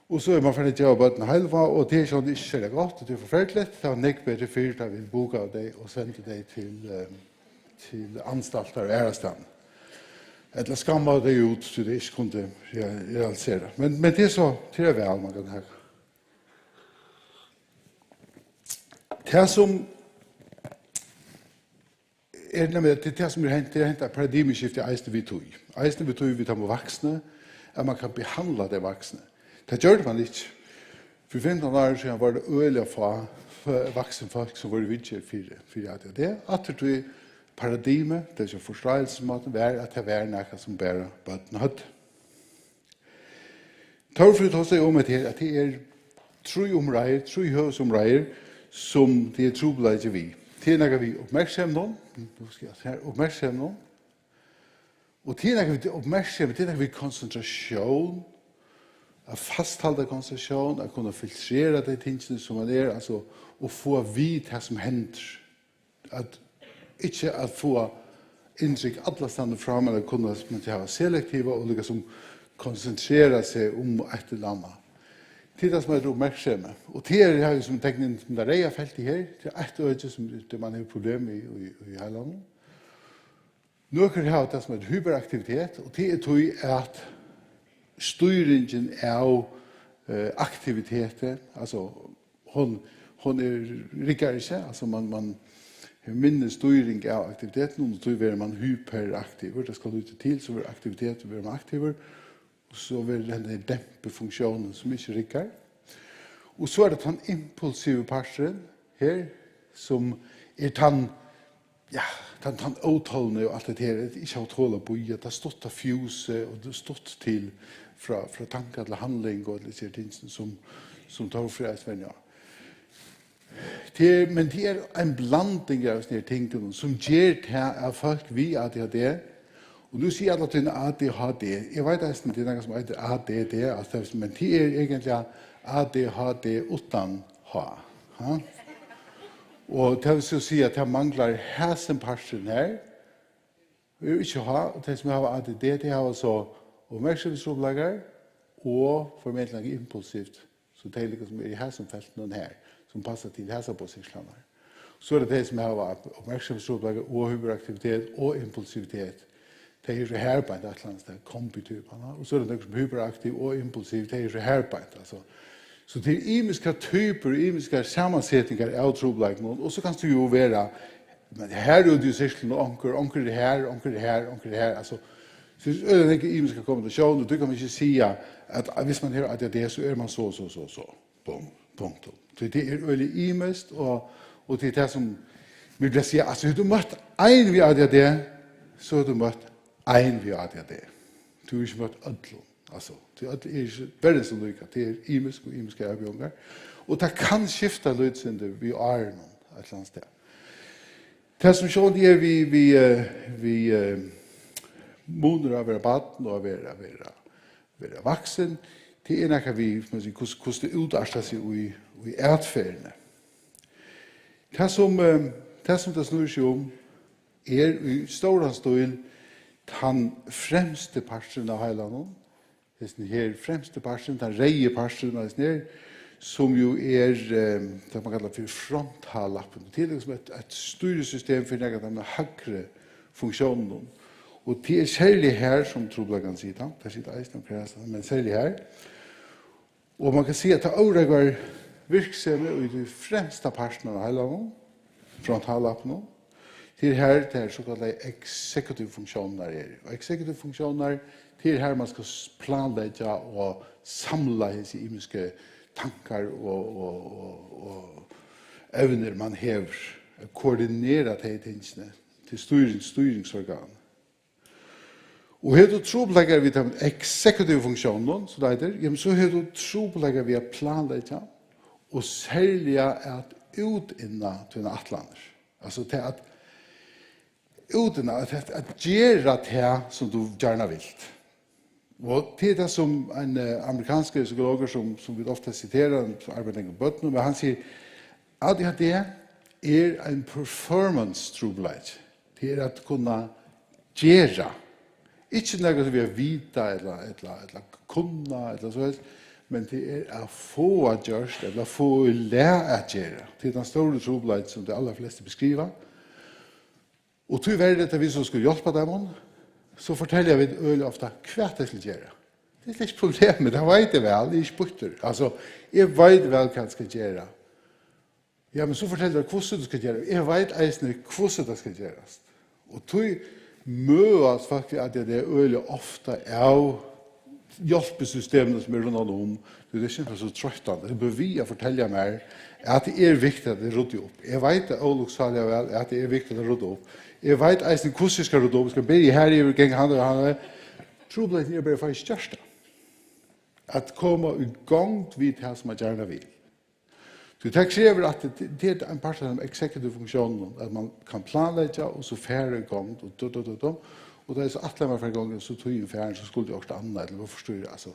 Og så er man ferdig til å gjøre bøtten heilevaver, og det er sånn ikke særlig godt, og det er forferdelig. Det var nekk bedre fyrt av vil boka av deg og sende deg til anstalter og ærestand. Eller skamma det ut så det ikke kunne realisere. Men det er så, det er vel man kan ha. Det som er nemlig det som er hentet paradigmeskiftet i eisene vi tog. Eisene vi tog vi tar med voksne, at man kan behandle de voksne. Det gjør man ikke. For 15 år siden var det øyelig for voksne folk som var vidtjør for at det er. At det paradigme, det er forståelsesmåten, var at det var noe som bare bøtten hadde. Torfrid har seg om at det er tre høvesomreier, som det er trobladje vi. Det er noe vi oppmerksom nå, og det er noe vi oppmerksom, det er noe vi konsentrasjon, å fastholde konsentrasjon, å kunne filtrere de tingene som man er, altså å få vidt det som hender. At ikke at få inntrykk alle steder fram, eller kunne ha selektive og liksom konsentrere seg om et eller annet. Det er det som er oppmerksomme. Og det er jo som teknikken som det er feltet her, det er et øye som man har problem i hele landet. Noen har det som er hyperaktivitet, og det er tog at styringen av aktiviteter, altså hun rikker ikke, altså man minne styring av aktiviteten, og så er man hyperaktiv. Det skal ut til, så er aktiviteten være aktiver, og så vil denne dempe funksjonen som ikke rikker. Og så er det den impulsive parten her, som er den åtholdende og alt det her, ikke har tålet på i, at det har stått av fjuse, og det har stått til fra tanker til handling, og det ting som tar fra et venn, ja. Men det er en blanding av sånne ting som gjør det av folk vi ADHD. Og nu sier alle til ADHD. Jeg vet at det er noe som heter ADD, men det er egentlig ADHD uten H. Og det vil si at det mangler hæsenparsen her. Vi vil ikke ha, og det som har ADD, det har altså oppmerksomhetsproblemer og formentlig impulsivt. Så det er liksom som er i hæsenfelten her, som passer til hæsenposisjoner. Så er det det som har oppmerksomhetsproblemer og hyperaktivitet og impulsivitet. Det er jo herbeint, et eller annet sted, kombitypene. Og så er det noe som er hyperaktiv og impulsiv, det er jo herbeint. Altså. Så det er imiske typer, imiske sammensetninger av trobleggene, og så kan det jo være, men her er det jo sirkelen, onker det her, onker det her, onker det her. Altså, så er det ikke imiske kombinasjoner, du kan ikke si at hvis man hører at det er, så er man så. Punktum. Så det er veldig imisk, og det er det som vi vil si, altså, har du møtt en vi at det er, så har du møtt ein vi ADHD. Du har ikke møtt ødlom. Altså, det er ikke bare så lykke. Det er imisk og imiske avgjøringer. Og det kan skifte lydsinde vi er noen et eller annet sted. Det som sånn er vi moner av å være baden og være vaksen, det er noe vi, hvordan det utarter seg i atferdene. Det som det snur seg om er i stor stil den fremste parten av heilandet, den her fremste parten, den reie parten av den som jo er det man kallar for frontallappen. Det er liksom et styresystem for den høyre funksjonen. Og det er særlig her som trobleggene sitter, det sitter eisen og kreser, men særlig her. Og man kan si at det overregår virksomhet i de fremste parten av heilandet, frontallappen. Det er her det er såkalte executive funksjoner er. Og executive funksjoner, det er her man skal planlegge og samle disse imiske tankar og evner man hever, koordinere de tingene til styringsorgan. Og har du trobeleggere vid den exekutive funksjonen, så det heter, så har du trobeleggere vid planlegge, og særlig at utinna til en atlander. Altså til at utinna, at gjøre det som du gjerne vil. Og det det som en amerikansk psykolog som vi ofte citerer, som arbeider med bøtten, men han sier, ADHD en performance trobeleggere. Det at kunne gjøre. Ikke noe som vi har vita eller kunna, eller så, men det å få at gjørs, eller få lære at gjøre. Det den store trobeleggere som de aller fleste beskriver. Og til verden at vi som skulle hjelpe dem, så forteller vi øyelig ofte hva det skal gjøre. Det ikke problemet, det vet jeg vel, det ikke bytter. Altså, jeg vet vel hva det skal gjøre. Ja, men så forteller jeg hvordan det skal gjøre. Jeg vet eisende hvordan det skal gjøres. Og til møtes faktisk at det øyelig ofte av hjelpesystemene som rundt om. Det ikke så trøttende. Det bør vi fortelle meg at det viktig at det rydder opp. Jeg vet det olukksalig vel at det viktig at det rydder opp. Jeg vet eisen hvordan jeg skal rydde opp. Jeg skal begynne her i gang hand og hand. Trobeleggeren bare faktisk største. At komme i gang vid det som man gjerne vil. Så det krever at det en part av den executive funksjonen, at man kan planlegge og så færre i gang, og det så atle man for en gang, så tog en færre, så skulle det også annet, eller hva forstår jeg, altså.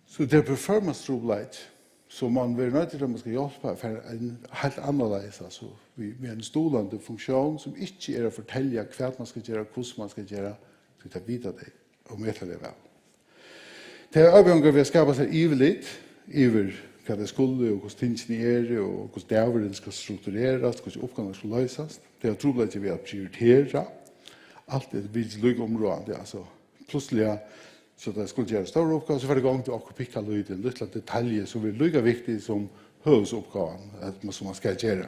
Så det performance trobeleggere, så man vil nødt til at man skal hjelpe for en helt annerledes, altså, med en stolende funksjon som ikke å fortelle hva man skal gjøre, hvordan man skal gjøre, så det videre det, og møte det vel. Det øyeblikket vi har skapet seg iverlitt, hva det skulle, og hvordan tingene og hvordan dæveren skal struktureres, hvordan oppgavene skal løses. Det trobeleggere vi har prioritere. Alt det vil lykke området. Altså, plutselig, så det skulle gjøre større oppgaver, så var det gang til å pikke løyde en liten detalje som er lykke viktig som høvesoppgaven, som man skal gjøre.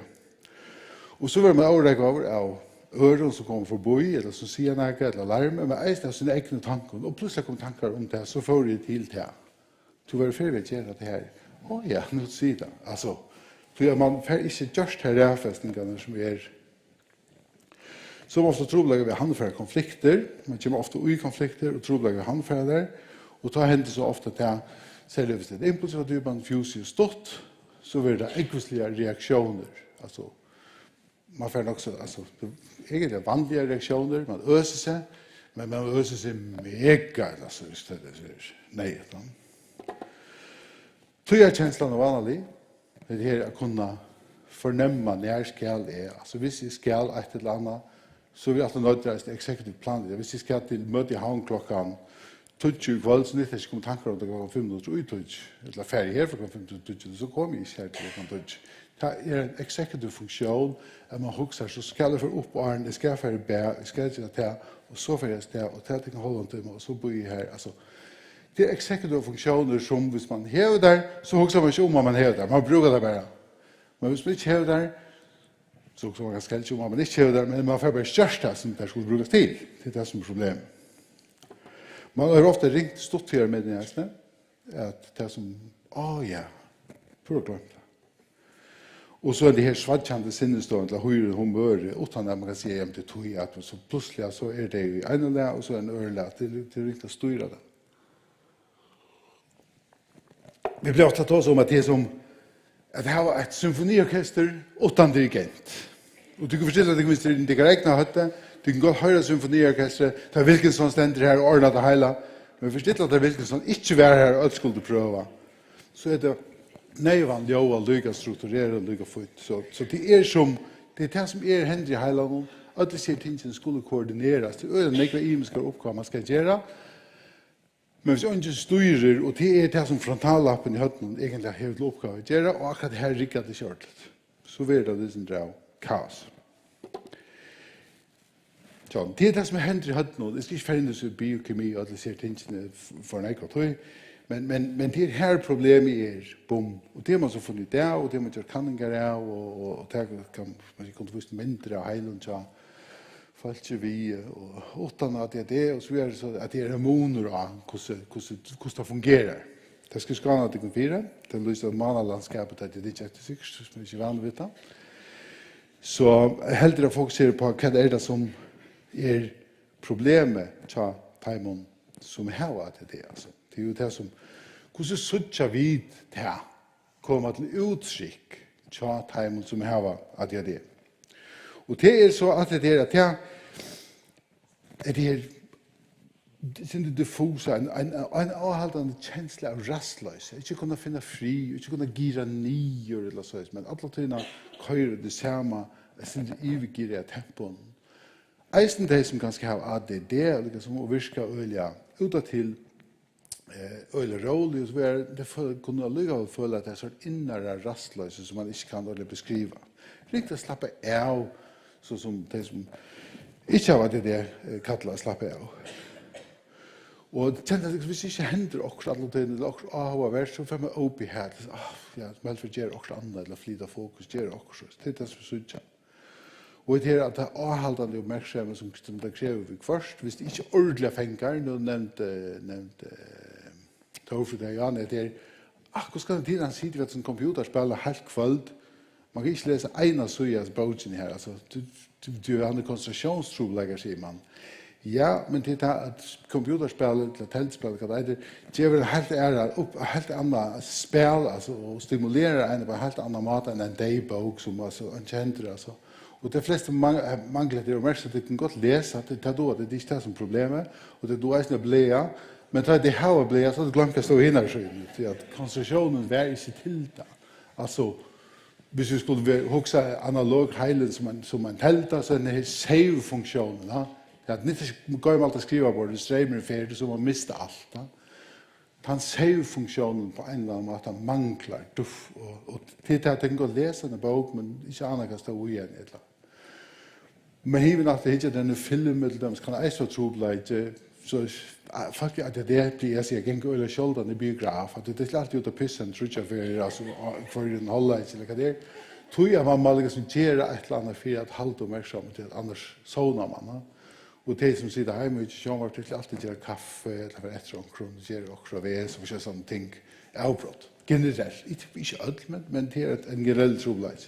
Og så var man overrekke over av øren som kommer forbi, eller som sier noe, eller larme, men eisen av sine egne tanker. Og plutselig kom tanker om det, så får jeg til det. Så var det før vi gjør det her. Ja, nu sier det. Altså, for man får ikke gjørst her rævfestningene som som ofte trobeleggere ved handfære konflikter. Man kommer ofte ui konflikter og trobeleggere ved handfære der. Og da hender så ofte til, særlig hvis det impulsiv at man fjuser stått, så blir det ekvislige reaksjoner. Altså, man får også, altså, egentlig vanlige reaksjoner, man øser seg, men man øser seg mega, altså, hvis det nei, Tøyerkjenslan er vanlig. Det her å kunne fornemme når skal altså hvis jeg skal et eller annet, så vil jeg alltid nødt til executive plan. Hvis jeg skal til møte i havn klokken 20 kveld, så nytter jeg ikke komme tanker om det klokken 5 minutter ut, eller ferie her for klokken 5 minutter, så kommer jeg ikke her til klokken 20. Det en executive funksjon, at man husker, så skal jeg få opp åren, jeg skal få bæ, jeg skal gjøre det, og så får jeg sted, og til at jeg kan holde en time, og så bor jeg her, altså. Det executive funksjoner som hvis man hever der, så husker man ikke om man hever der. Man bruker det bare. Men hvis man ikke hever der, så husker man ganske ikke om man ikke hever der, men man får bare størst det som det skulle brukes til. Det er det som er problemet. Man har ofte ringt stått her med den næste, at det er som, ja, prøv å glemme det. Og så det her svadkjente sinnestående til høyre humøret, utan at man kan si hjem til tog, at så plutselig så det i ene der, og så en ørelig, at det er riktig å styre det. Vi ble ofte tatt om at det er som at det var et symfoniorkester utan dirigent. Og du kan forstille at hvis det ikke regner høtte, du kan godt høre symfoniorkestret, det er Wilkinson stender her og ordner det hele, men forstille at det er Wilkinson ikke være her og skulle prøve, så er det nøyvanlig å lykke strukturere og lykke fort. Så det er som, det er det som hendt i hele noen, at det sier ting som skulle koordineres, det er nekve imiske oppgaver man skal gjøre, men hvis ikke styrer, og det er det som frontallappen i høtten egentlig har til oppgave å gjøre, og akkurat her rikker det kjørt, så blir det liksom drev kaos. Så det er det som hender i høtten, det skal ikke finnes i biokemi og alle ser tingene for en ekvart høy, men det er her problemet er, bom, og det har man så funnet ut av, og det har man gjort kanninger av, og det kan man ikke vise mindre av heilen, så falske vi, og utan at det er det, og så er det så at det er immuner av hvordan det fungerer. Det skal skane at det kan fire, det lyser manalandskapet at det er ikke etter sikkert, som er ikke vanlig å vite. Så heldre å fokusere på hva det som er problemet til taimon som har at det, altså. Det er jo det som, hvordan suttja vid det kommer til uttrykk tja taimon som har at det. Og det er så at det er det her sin diffusa, en avhaldande känsla av rastlös. Ikke kunna finna fri, ikke kunna gira nyer eller så, men alla tydna køyre det samme, sin ivigire tempon. Eisen de som ganske har ADD, eller som virka øyla uta til øyla rolig, så det kunne alligevel føle at det er sånn innere rastløse som man ikke kan øyla beskriva. Riktig slappe av, så som de som ikke har ADD kallar slappe av. Og det kjenner at hvis det ikke hender okkur alle tiden, eller okkur avhåverst, så får man opp i her. Ja, som helst for gjør okkur annet, eller flyta fokus, gjør okkur så. Det er det som sutja. Og det er at det er avhaldande oppmerksomhet som det krever vi først. Hvis det ikke er ordentlig fengar, nå nevnte Torfrid og Jan, det er akkur skal den tiden han sitter ved et sånt computerspill helt kvöld. Man kan ikke lese ena sujas bogen her, altså, du har en konsentrasjonstroblegger, sier man. Ja, men det er at computerspil, eller teltspil, hva det er vel helt annet spil, altså, og stimulerer en på en helt annen måte enn en daybok, som altså, en kjenter, altså. Og de fleste mangler det oppmerksomhet, de kan godt lese, det er da, det er ikke det som problemet, og det er da eisen å blia, men da det har å blia, så er det glemt å stå inne, til at konsentrasjonen var ikke til det. Altså, hvis vi skulle huske analog heilen som en telta, så er det save-funksjonen, ja. Att inte går man alltid skriva på det streamer för så man mista allt. Han save funktionen på en eller annan måte manglar duff och det att tänka läsa en bok men inte annat kan stå igen eller. Men even att det inte den film med dem kan jag så tro lite så faktiskt att det blir så jag kan eller shoulder i biograf att det är klart ut att pissen tror jag för alltså för den hålla eller det tror jag man mal liksom göra ett eller annat för att hålla uppmärksamhet till annars sånar man. Og de som sitter hjemme ikke kommer til alltid gjøre kaffe, eller for etter omkron, gjøre okra ved, som ikke sånne ting avbrott. Generelt, ikke alt, men det er en generell trobeleid.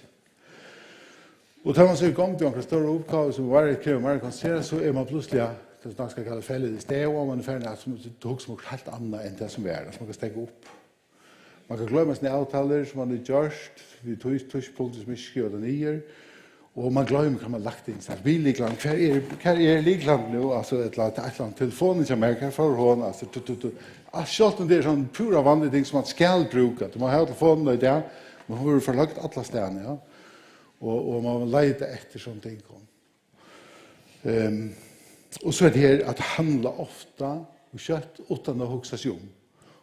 Og da man ser i gang til en større oppgave som var et krev mer konsentrere, så er man plutselig, det som man skal kalle fellet i sted, og man er ferdig at det tok som helt annet enn det som er, som man kan stege opp. Man kan glemme sine avtaler som man har gjort, vi tøyspunkter som ikke skriver det nye, og man glemmer kan man lagt inn sånn billigland. Hva er ligland nå? Altså et eller annet telefonen som er, hva for hånd? Altså, selv om det er sånn pura vanlige ting som man skal bruke. Man har telefonen i det, man har forlagt alle stedene, ja. Og man leter etter sånne ting. Og så er det her at det handler ofte og kjøtt uten å hukse seg om.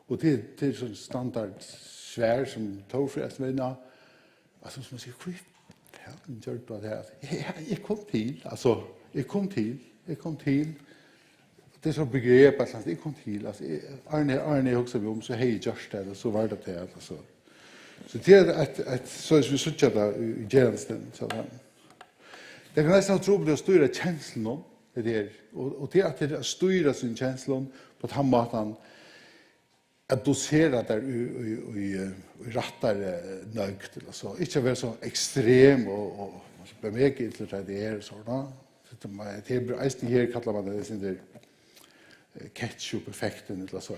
Og det er sånn standard svær som Torfrid vinner. Altså, som man sier, jag gjorde på det här. Jag kom till, alltså jag kom till. Det är så begrepp att jag kom till, alltså Arne också om så hej just det så var det där alltså. Så det är att så är vi söker där i tjänsten så där. Det kan nästan tro på det styra känslan det är och det att det styra sin känslan på att han matan att dosera där i rattar nögt eller så. Inte vara så extrem och bemärka till det är så då. Det är eisen här kallar man det sin där ketchup-effekten eller så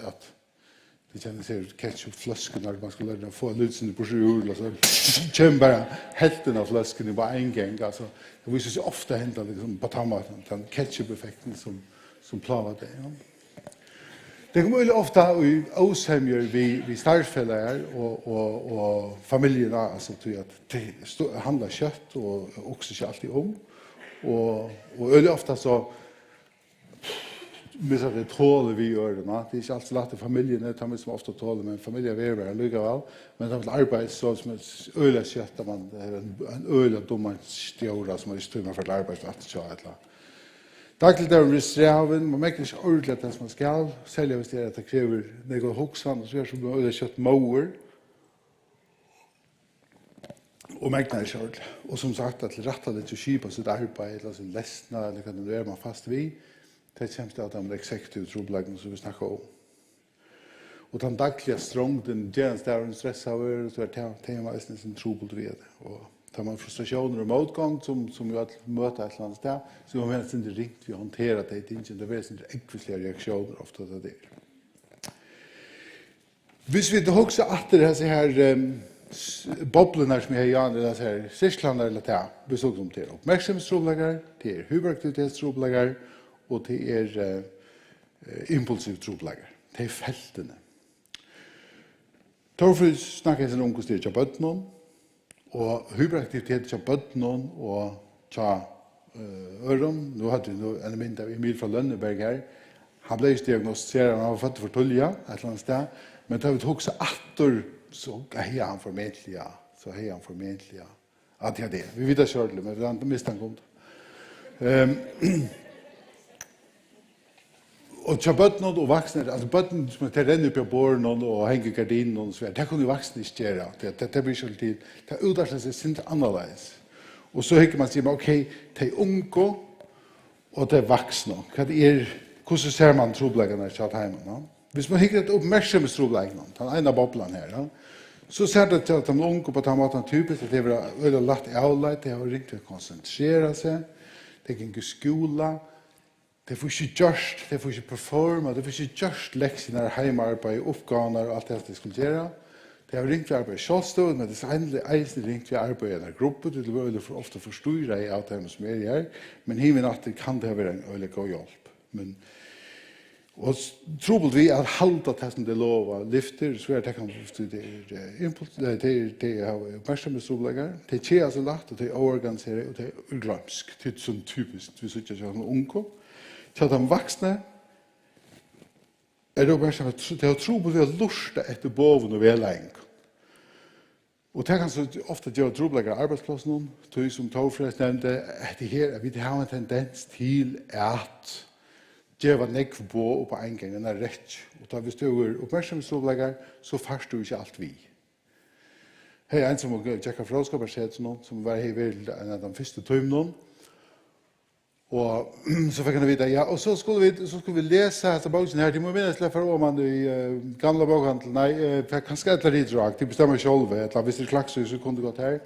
att det känner sig ketchup-flaskan när man skulle lära få lutsen på sjön eller så. Känner bara hälften av flaskan på en gång alltså. Det visar sig ofta hända liksom på tomaten den ketchup-effekten som plavar det. Ja. Det kommer väldigt ofta i osämjer vi startfällare och familjerna alltså till att det handlar kött och också inte alltid om och väldigt ofta så men så det tåler vi gör det, va? Det är inte alltid lätt i familjen, det tar mig som ofta tåler, men familjen är väl lugga men det är arbete så som ett öliga kött, man en öliga domar stjåra som är stumma för arbete att köra ett lag. Dagligt är det sträven, man märker inte ordentligt det som man ska, sälja hvis det är att det kräver något hoxan, och så är det som öliga kött mower. Och märknar inte ordentligt. Och som sagt, att rätta lite och kipa sitt arbete, eller sin ledsna, eller kan det vara man fast vid. Det känns det att de exekutiva trobläggen som vi snackar om. Och den dagliga strångden, gärna där en stress av så är det tema som trobult vid. Och tar man frustrationer og motgång som jo at møter et eller annet sted, så må man ikke ringt vi håndterer det tingene, det er ikke ekvislige reaksjoner ofte av det. Hvis vi også atter disse her boblene som jeg har gjerne, disse her sirklene eller det, vi så om til oppmerksomhetstrobelegger, til hyperaktivitetstrobelegger, og til impulsiv trobelegger, til feltene. Torfrys snakker jeg om hvordan det er til bøttene, og hyperaktivitet til bøttene og til øren. Nå hadde vi en mynd av Emil fra Lønneberg her. Han ble diagnostiseret, han var født for tulja, et eller annet sted. Men da vi tok seg atter, så heier han formentlig, ADHD. Vi vet det kjørlig, men vi har ikke mistet han kom. Og til bøttene og voksne, altså bøttene som er renner på båren og henger gardinen og så videre, det kunne jo voksne ikke gjøre. Det blir ikke tid. Det utdager seg sint annerledes. Og så hører man sier, ok, det er unge og det er voksne. Hvordan ser man trobleggene til hjemme? Hvis man hører et oppmerksomhetstrobleggene, den ene boblen her, så ser det til at de unge på den måten typisk, at det er veldig lagt avleit, det har riktig å konsentrere seg, det er ikke skole, det får ikke gjørst, det får ikke performa, det får ikke gjørst leksjoner, heimarbeid, oppgaver og alt det de skulle gjøre. Det har ringt vi arbeid selvstående, men det er endelig eisen ringt vi arbeid i en gruppe, det er veldig ofte forstyrret i alt det som er her, men hiven at det kan det være en veldig god hjelp. Og trobelt vi at halda det som det lov av lyfter, så er det kan det er oppmerksomhetstroblegger, det er tjea så lagt, og det er overorganiseret, og det er uglømsk, det er sånn typisk, hvis ikke er unge. Til de voksne er det oppmerksomhet, det er trobelt vi har lurt etter boven og vedlegg. Og det kan så ofte gjøre troblegger arbeidsplassen, tog som Torfres nevnte, at vi har en tendens til at gjøre nekv på og på en gang, den er rett. Og da hvis du er oppmerksomhetstroblegger, så først du ikke alt vi. Her er en som Jekka Fråskap har sett som var her vel en av de første tøymene. Og så fikk han vite, ja, og så skulle vi lese etter boken her. De må minnes litt for man i gamle bokhandel. Nei, kanskje et eller annet drag, de bestemmer selv. Hvis det er klakksøy, så kunne det gått her.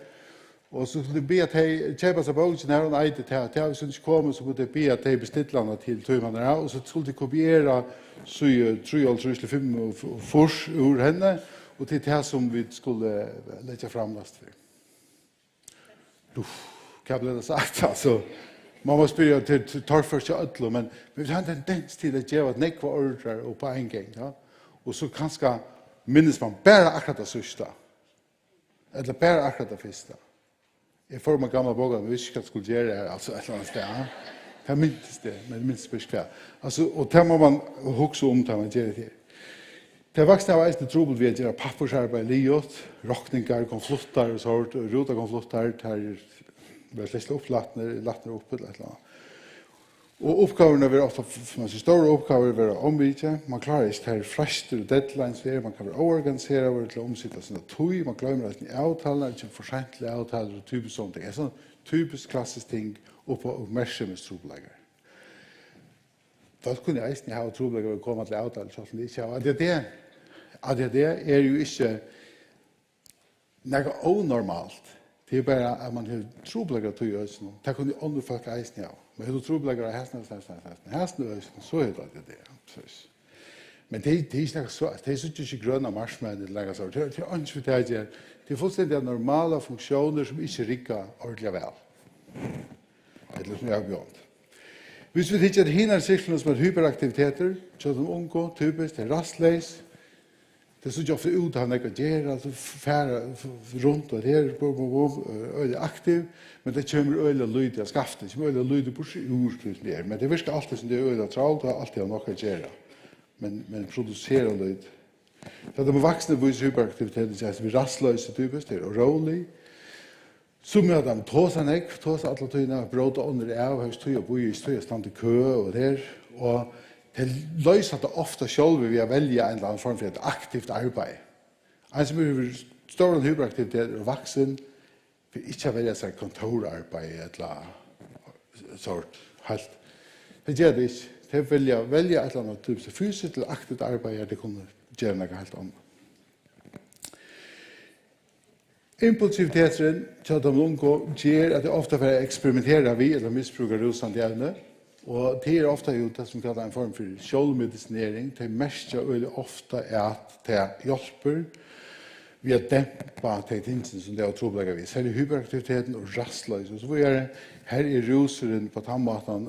Og så skulle de be at de kjøper seg boken her og eide til. Til jeg synes ikke komme, så kunne de be at de bestilte den til tøymene her. Og så skulle de kopiere 3-5 fors ur henne, og til det som vi skulle legge framlast for. Hva ble det sagt, altså? Man må spørre til Torfers til ødlo, men vi har en tendens til å gjøre at nekva ordrer og på en gang. Ja? Og så kanskje minnes man bare akkurat det sørste. Eller bare akkurat det første. Jeg får meg gamle bogen, men vi visste ikke hva det skulle gjøre her, altså et eller annet sted. Ja? Det minnes det, men minnes spørs hva. Altså, og det må man huske om det man gjør det. Det voksne av eisende trobel vi gjør pappersarbeid livet, rokninger, konflikter og sånt, rota konflikter, vi har slett opplatner oppe eller et eller annet. Og oppgavene vil ofte, man ser store oppgaver, vil være ombyttet. Man klarer ikke til frester og deadlines her, man kan være overorganiseret til å omsitte sånne tog, man glemmer at avtaler, ikke for sent til avtaler og typisk sånne ting. Det er sånn typisk klassisk ting oppe av oppmerksomhetstroblegger. Da kunne jeg eisen ha troblegger å komme til avtaler, sånn det ikke har. ADHD er jo ikke noe onormalt. Det er bare at man har troblegger til å gjøre. Det kunne jo andre folk eisen ha. Men har du troblegger av hesten, så er det. Men det er ikke noe så. Det er ikke grønne marsmenn. Det er ikke det. Det er fullstendig normale funksjoner som ikke rikker ordentlig vel. Det er liksom jeg bjørnt. Hvis vi tenker at hinner sirklene som er hyperaktiviteter, så er de unge, typisk, det er rastleis. Det er så ikke ofte ut av noe å gjøre, altså fære rundt og her, øyelig aktiv, men det kommer øyelig lyd til skaftet, det kommer øyelig lyd på ur, men det virker alltid som det er øyelig travlt, og alltid har noe å gjøre, men produserer lyd. Det er de voksne viser hyperaktiviteter, det er vi rastløse typisk, det er rolig. Så med dem tåser alle tøyene, bråter under av, høyst tøy og bøy, stand i kø og der, og det løser det ofte selv ved å velge en eller annen form for et aktivt arbeid. En som er stor og hyperaktivitet og voksen, vil ikke velge seg kontorarbeid eller sort helt. Det gjør det ikke. Det velge et eller annet typisk fysisk eller aktivt arbeid, det kunne gjøre noe helt annet. Impulsiviteten til de unge gjør at det ofte får eksperimentere vi eller misbruker rusande evne. Og det ofte jo det som kallar en form for sjølvmedicinering. Det mest ofte at det hjelper vi at dempa de tingene som det er troblegger vi. Særlig hyperaktiviteten og rastløs. Og så her ruseren på tannmaten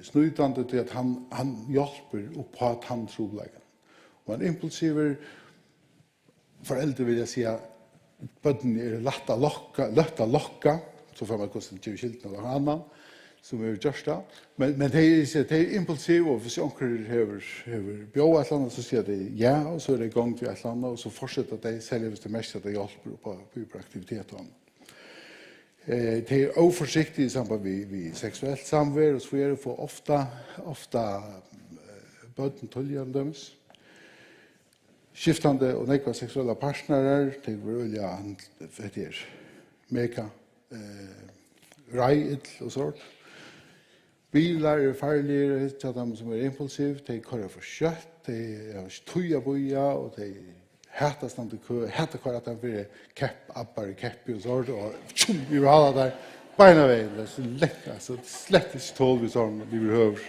snøytende til at han hjelper opp på tanntrobleggen. Og en impulsiver foreldre vil jeg si at bøtten lett å lokka, så får man kosten 20 skilten eller noe annet, som gjørst da. Men det er impulsiv, og hvis onker hever bjå et eller annet, så sier de ja, og så det i gang til et eller annet, og så fortsetter de selv hvis det mest at det hjelper på hyperaktivitet og annet. Det er oforsiktig i samband med seksuellt samvær, og så er det for ofta bøtten tullje dømes. Skiftande og nekva seksuella partnerer, det er mega reill og sort. Bilar er farligere til dem som er impulsiv, de kører for kjøtt, de er tøya boja, og de hatar stand i kø, hatar kører at de blir appar, keppi og sort, og vi vil ha det der beina veien, det er slett ikke tål vi sånn, vi behøver.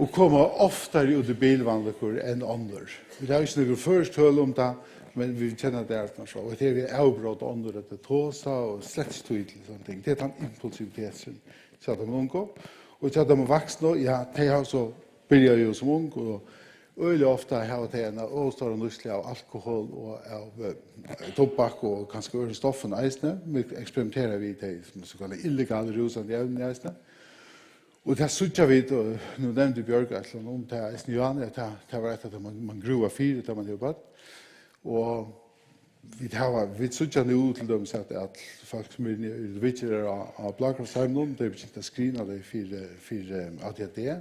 Og kommer oftere ut i bilvandliker enn andre. Vi har ikke noe førstøl om det, men vi kjenner det alt så. Og det er vi avbrått under dette tåsa og slett tydelig sånne ting. Det er den impulsiviteten til de unge. Og til de voksne, ja, de har så begynner jo som unge, og øyelig ofte har de en åstående nyslig av alkohol og av tobakk og kanskje øre stoffen eisene. Vi eksperimenterer vi det som så kallet illegale rusende evne eisene. Og det sutja vi, og nå nevnte Bjørg om det er snøen, det var et at man grua fire da man jobbet. Og vi sutja nå til dem at folk som er vidtjere av Blakrafsheimen, de begynt å skrine det for ADHD.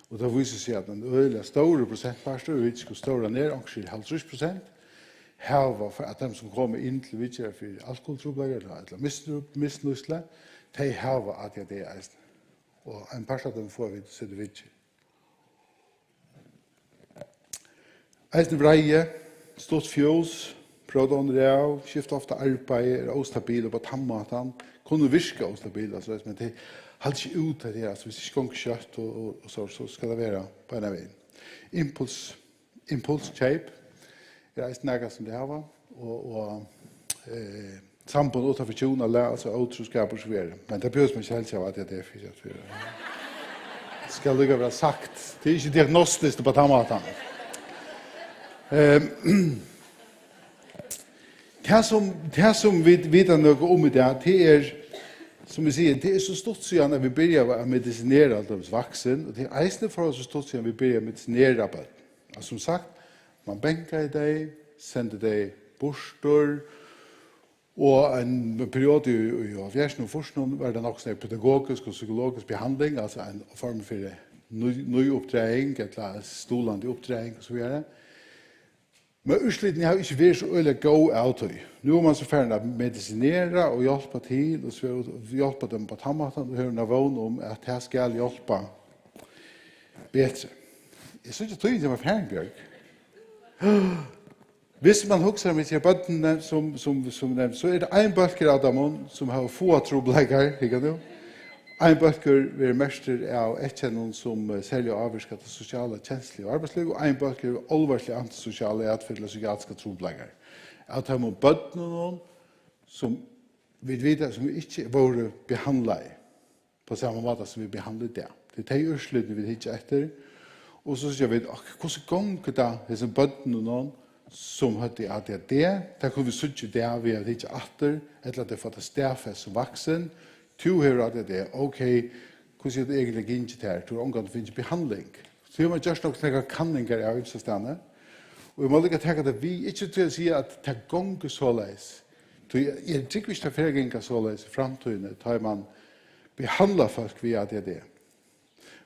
Og det viser seg at en øyelig store prosentparster, og vi ikke skulle ståre ned, omkring 50%, hava for at de som kommer inn til vidtjere for alkoholtrobleger, eller misnusle, de hava ADHD eisen. Og en part av dem får vi til det vidtje. Eisen vreie, stått fjøs, prøvde under det av, skiftet ofte arbeid, er ostabil på tannmaten, kunne virke ostabil, men det holder ikke ut av det, hvis det ikke går kjøtt og så skal det være på en veien. Impulskjøp er eisen nægget som det har, og sambund utanför tjona lär alltså otroskap och så vidare. Men det behövs man själv av att det är för att det ska lugga vara sagt. Det är inte diagnostiskt på tamatan. Det som vi vet något om det är som vi säger, det är så stort så när vi börjar att medicinera allt av vuxen och det är eisne för oss så stort så när vi börjar medicinera på. Alltså som sagt, man bänkar i dig, sänder dig bostor. Og en periode i fjärsen og forskning var det nok sånn pedagogisk og psykologisk behandling, altså en form for ny oppdreining, eller stolende oppdreining og så videre. Men utslutningen har ikke vært så øyelig god av det. Nå er man så ferdig å medicinere og hjelpe til, og så hjelpe dem på tannmaten, og høre vågen om at det skal hjelpe bedre. Jeg synes ikke tog det var ferdig, Bjørg. Hvis man husker om ikke bøttene som nevnt, så er det en bølger av dem som har få troblegger, ikke du? En bølger vil mester av et kjennom som særlig avvirker til sosiale kjenslige og arbeidsliv, og en bølger vil alvarslig antisosiale atferd og psykiatriske troblegger. At de bøttene som vi vet som vi ikke var behandlet på samme måte som vi behandlet det. Det er de utslutene vi ikke etter. Og så sier vi, hvordan ganger det disse bøttene som hadde ADHD, da kunne vi søtte det vi hadde ikke atter, eller at det fått stedfest som vaksen. To har ADHD, ok, hvordan er det egentlig ikke til her? Tror omgang det finnes behandling. Så vi må gjøre nok noen kanninger av utstående. Og vi må ikke tenke at vi ikke til å si at det ganger såleis. Jeg tykker ikke det flere ganger såleis i fremtiden, da man behandler folk via ADHD.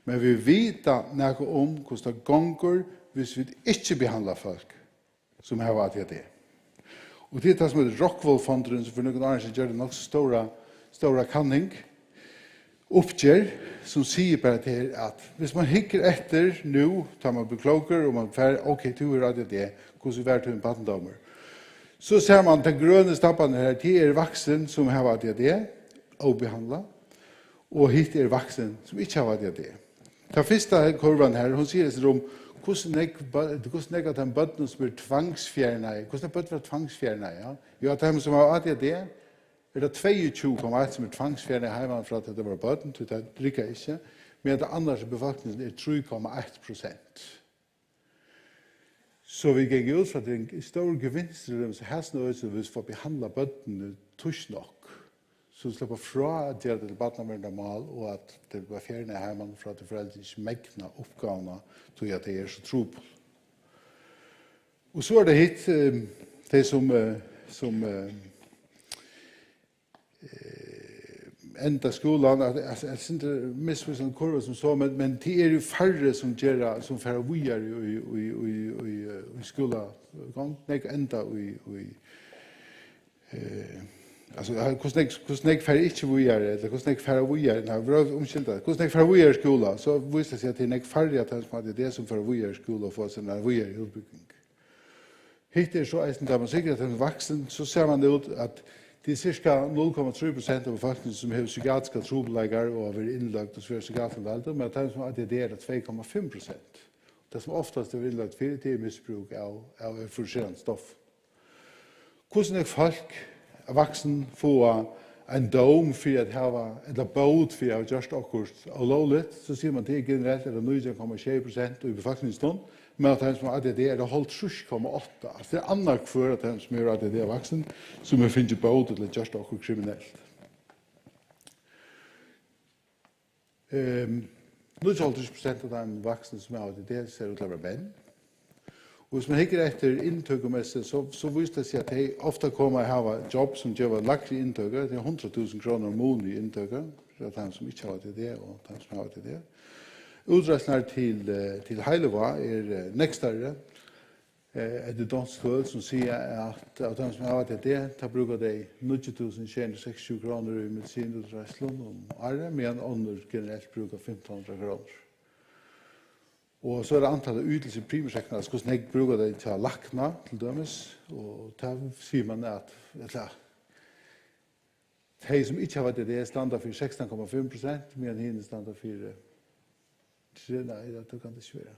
Men vi vet noe om hvordan det ganger hvis vi ikke behandler folk som har ADHD. Og det er det som heter Rockwool-fonden, som for noen år siden gjør det nok stora kanning, oppgjør, som sier bare til at hvis man hikker etter nå, tar man blir kloker, og man får, ok, du er ADHD, hvordan er det en barndommer? Så ser man den grønne stampen her, det vaksen som har ADHD, obehandlet, og hit vaksen som ikke har ADHD. Den første kurven her, hun sier det om hvordan jeg at den bøtten som tvangsfjernet, hvordan bøtten var tvangsfjernet, ja? Jo, at de som har ADHD, det 22,1 som tvangsfjernet hjemme fra at det var bøtten, det drikker ikke, men det andre befolkningen 3,1%. Så vi gikk ut fra at det er stor gevinst til dem, så her snøy hvis vi får behandla bøttene tusk nok, så slipper fra at gjøre det til badnaværende mal, og at det blir fjerne hjemme fra at foreldre ikke megna oppgavene til at det er så tro på. Og så det hit, det som enda skolan, jeg synes det er misvisende kurva som så, men det er jo færre som gjør, som færre vujer i skolan, nek enda altså, hvordan jeg færre ikke vujer, eller hvordan jeg færre vujer, nei, hvordan jeg færre vujer i skolan, så viser det seg at det er nek færre at det er det som færre vujer i skolan, og få seg en vujer i utbygging. Hitt er så eisen, da man sikkert at den vaksen, så ser man det ut at det er cirka 0,3% av befolkningen som har psykiatriske trobeleggere og har vært innlagt og svært psykiatrisk veldig, men det som ADD er 2,5%. Det som oftast er innlagt for det er misbruk av forstyrrende stoff. Hvordan er folk vaksen få en dom for at ha, eller båt for at ha gjort akkurat og lovligt, så sier man det generelt er det 9,6% i befolkningsstånd, men at de som har ADD er det holdt 7,8. Altså det er annet for at de som har ADD er vaksen, som har finnet båt eller gjort akkurat kriminellt. 90% av de voksne som har ADD ser ut til å være menn. Og hvis man hikker etter inntøkemessig, så viser det seg at de ofte kommer å ha jobb som gjør lagre inntøker. Det er 100.000 kroner om måneden i inntøker, for de som ikke har ADD og de som har ADD. Utreisene til Heileva er nekstare. Det danskøl som sier at av de som har ADD, da bruker de 90.660 kroner i medisinutreislen om året, men andre generelt bruker 1.500 kroner. Og så er det antallet ytelser i primærsektoren, altså hvordan jeg bruker det til å lakna, til dømes, og da sier man at de som ikke har vært det, standard for 16,5%, men henne standard for 3, nei, det kan det ikke være.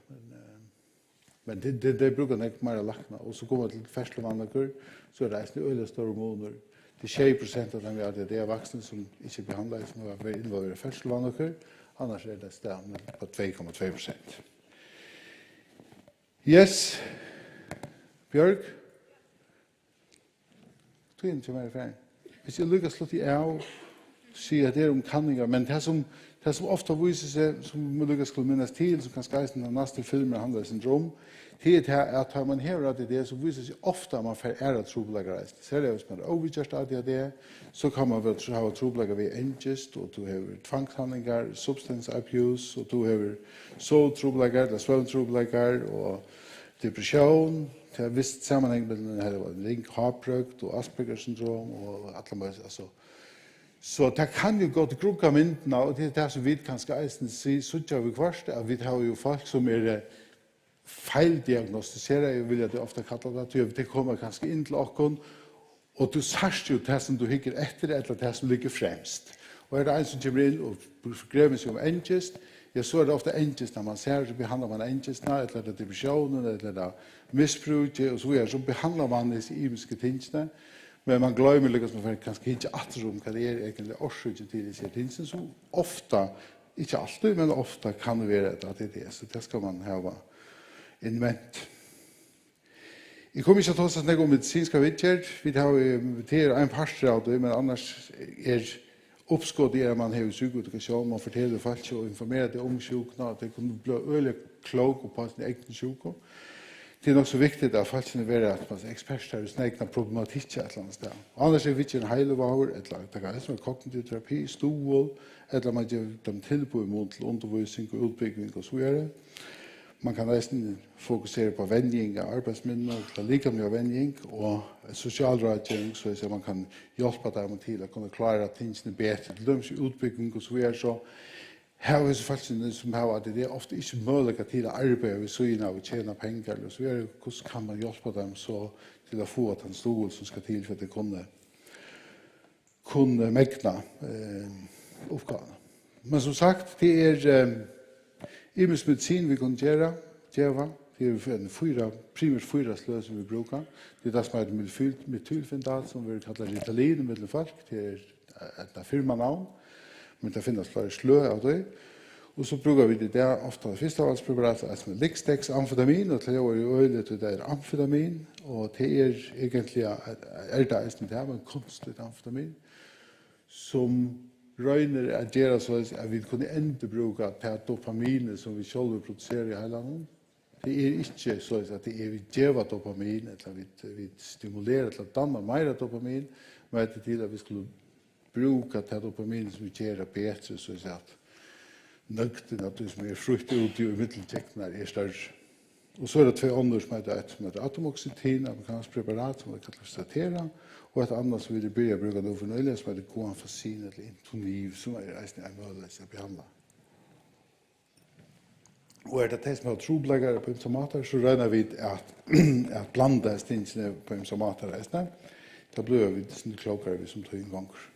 Men det bruker jeg mer å lakna, og så kommer til ferslevannaker, så er det en øyelig større måneder. Det er 20% av dem vi har det er voksne som ikke behandler, som har vært involveret i ferslevannaker, annars er det stedet på 2,2%. Yes. Bjørk? Du er ikke mer ferdig. Hvis jeg lykkes slått i av, sier at det er kanninger, men det som ofte viser seg, som vi lykkes skulle minnes til, som kan skaisen av neste filmer handler syndrom, det er at man hever ADD, så viser seg ofte at man får ære trobeleggere. Særlig hvis man er overgjørst ADD, så kan man vel ha trobeleggere ved angst, og du har tvangshandlinger, substance abuse, og du har så trobeleggere, eller svøvn trobeleggere, og depression, det har visst sammenheng med den ring harprøkt, og Asperger syndrom, og alle måter, altså. Så det kan jo gå til krukka myndene, og det er det som vi kan eisen si, så ikke har vi kvart, at vi har jo folk som er feildiagnostisere, jeg vil at det ofte kaller det, det kommer kanskje inn til okken, og du sørst jo det som du hikker etter, eller det som ligger fremst. Og er det en som kommer inn og grever seg om angst, ja, så er det ofte angst når man ser, så behandler man angstene, eller det depressionen, eller det misbruket, og så videre, så behandler man disse imiske tingene, men man glemmer liksom at man kanskje ikke atter om hva det er egentlig årsøkje til disse tingene, som ofte, ikke alltid, men ofte kan det være at det er det, så det skal man ha invent. Jeg kommer ikke til å ta seg om medisinske vidtjer. Vi har en parster av det, men annars er oppskått i at man har sykehusdukasjon, man forteller folk og informerer det om sykene, at det kunne bli øyelig klok på sin egen syke. Det er nok så viktig at folk kjenner være at man er eksperter i sin egen problematikk et eller annet sted. Annars er vi ikke en heilevauer, et eller annet, det kan være kognitiv terapi, stål, eller man gjør dem tilbud mot til undervisning og utbygging og så videre. Man kan nesten fokusere på vending av arbeidsmiddene, til likamlig vending, og sosialrådgjøring, så man kan hjelpe dem til å kunne klare tingene bedre, til dem som utbygging og så videre. Så her er så faktisk som har at det er ofte ikke mulig til å arbeide ved siden av å tjene penger, og så videre. Hvordan kan man hjelpe dem så til å få den stol som skal til for at det kunne megna oppgavene. Men som sagt, det imisk medisin vi kan gjøre. Det er primært 4 sløy som vi bruker. Det det som metylfentat, som vi kaller Ritalin mellom folk. Det et firmanavn, men det finnes flere sløy av det. Og så bruker vi det ofte førstevalgspreparater som Lixtex, amfetamin, og det er jo øyelig til det amfetamin, og det egentlig det eisen det men konstigt amfetamin, som røyner at gjøre så at vi kunne enda bruke det dopaminet som vi selv produserer i hele landet. Det ikke så at det vi gjør dopamin, eller vi stimulerer til at danne mer dopamin, men det til at vi skulle bruke det dopamin som vi gjør bedre, så at nøgten at det som frukt ut i middeltekten større. Og så det 2 andre som heter atomoxetin, amerikansk preparat som vi kaller Statera, og et annet som vi begynner å bruke nå for nøylig, som heter guanfacin eller Intoniv, som eisen en mulighet til å behandle. Og det som har trobleggere på imsomater, så regner vi at blande stinsene på imsomater eisen. Da blir vi sånn klokere vi som tar inn ganger.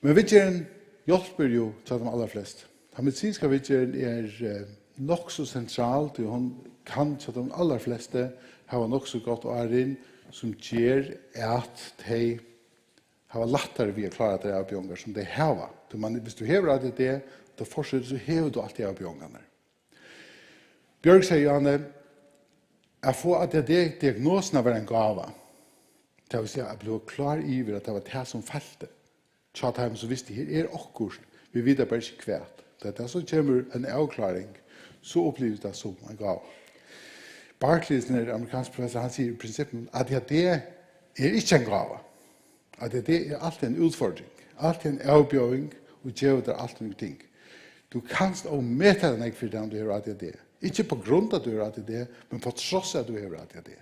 Men vidtjeren hjelper jo til de aller fleste. Den medisinske vidtjeren nok så sentralt, og hun kan til de aller fleste ha nok så godt inn som gjør at de har lettere ved å klare det avbjørnger som de har. Hvis du hever alltid det, da fortsetter så hever du alltid avbjørngene. Bjørg sier Janne, jeg får at det diagnosen var en gave. Det vil si at jeg ble klar i at det var det som felte. Tjatheim så visste her akkurat, vi vet bare ikke kvært. Det så kommer en avklaring, så oppleves det som en gave. Barclays, den amerikanske professor, han sier i prinsippet at det ikke en gave. At det alltid en utfordring, alltid en avbjøring, og gjør det alltid noen ting. Du kan også møte den for den du har ADHD. Ikke på grunn av at du har ADHD, men på tross av at du har ADHD.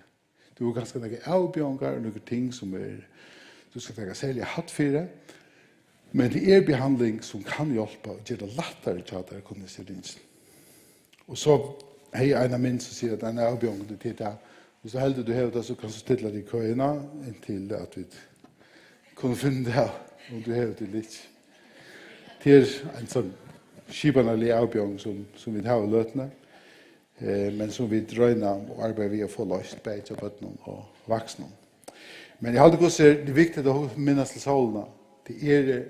Du har ganske noen avbjøringer, noen ting som du skal tenke særlig hatt for det. Men det behandling som kan hjelpe og gjøre det lettere til at det kunne se rinsen. Og så har jeg en av min som sier at den avbjørende til det. Hvis du heldig du har det, så kan du stille deg i køyene inntil at vi kunne finne det om du har det litt. Det en sånn skipanelig avbjørning som vi har i løtene, men som vi drøyner og arbeider vi å få løst på etter bøttene og vaksne. Men jeg hadde også det er viktig å minnes til solene. Det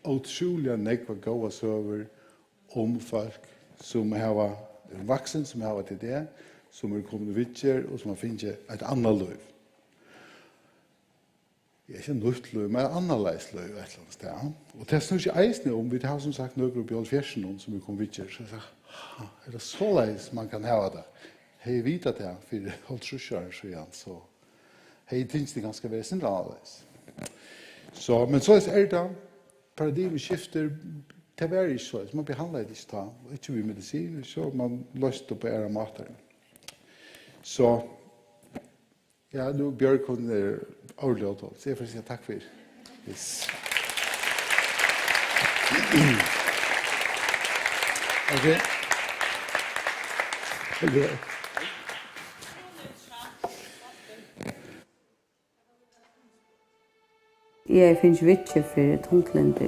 utrolig nekva gode søver om folk som har vaksen, som har til det, som kommet vidtjer, og som har finnet et annet liv. Det ikke nytt liv, men et annerledes liv et eller annet sted. Og det snur ikke eisende om, vi har som sagt nøkker opp i Alfjersen, som kommet vidtjer, så jeg sa, det så leis man kan ha det? Jeg vet at det for holdt trusjere, så jeg synes det ganske vesentlig annerledes. Så, men så det, paradigmet skifter til hver ikke så. Man behandler det ikke da, ikke ved medisin, så man løste på ære mater. Så, ja, nu Bjørk hun ordentlig avtalt, så jeg får si takk for. Yes. Okay. Okay. Jeg finnes vittje for tunglende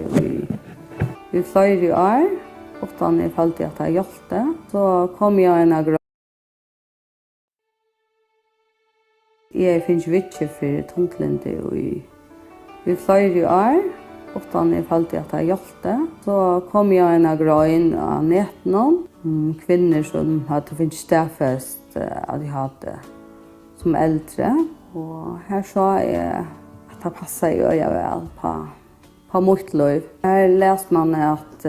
i flere år, og da jeg falt i at jeg hjelpte, så kom jeg en av grad. Jeg finnes vittje for tunglende i flere år, og da jeg falt i at jeg hjelpte, så kom jeg en av grad inn av netten kvinner som hadde finnet stedfest at de hadde som eldre, og her så det passar ju väl på mitt liv. Här läste man att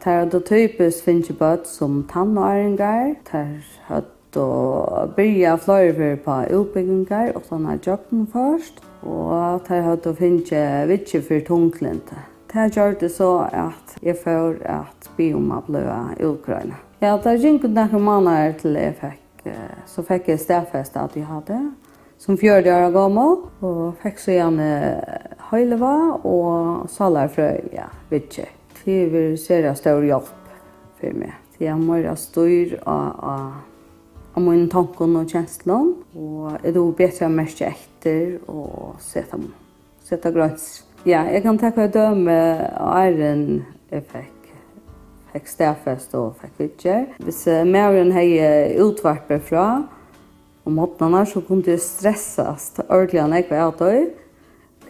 här då typiskt finns ju böt som tannåringar. Här hade börja flöjver på utbyggingar och sådana jocken först. Och här hade finns ju vitche för tungklinte. Det gör det så att jag får att be om att bli utgröna. Ja, det gick några månader till jag fick jag stäffest att jag hade. Som 4 år gammel, og fikk så gjerne høyleva og salarfrøy, ja, vitje. Det vil se stor hjelp for meg. Det mer styr av av min tanken og kjenslene, og er det bedre å merke etter og sette grøns. Ja, jeg kan takke døme æren jeg fikk stedfest og fikk vidtjer. Hvis Maren har utvarpet fra om måtene, så kunne det stressast ordentlig enn jeg var av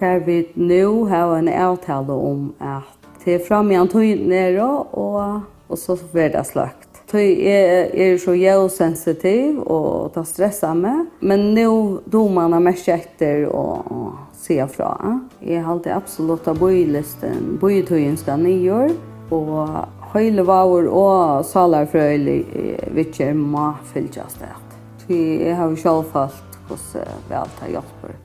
Her vi nu har en avtale om at det er frem igjen tog nere og så blir det sløkt. Jeg er så geosensitiv og tar stressa meg, men nu domarna mest etter å se fra. Jeg har alltid absolutt av bøylisten, bøyetøyen skal nyår, og høyle varer og salarfrøylig vittjer må fylgjast det. Jeg har jo selv falt hvordan vi alt har hjelper.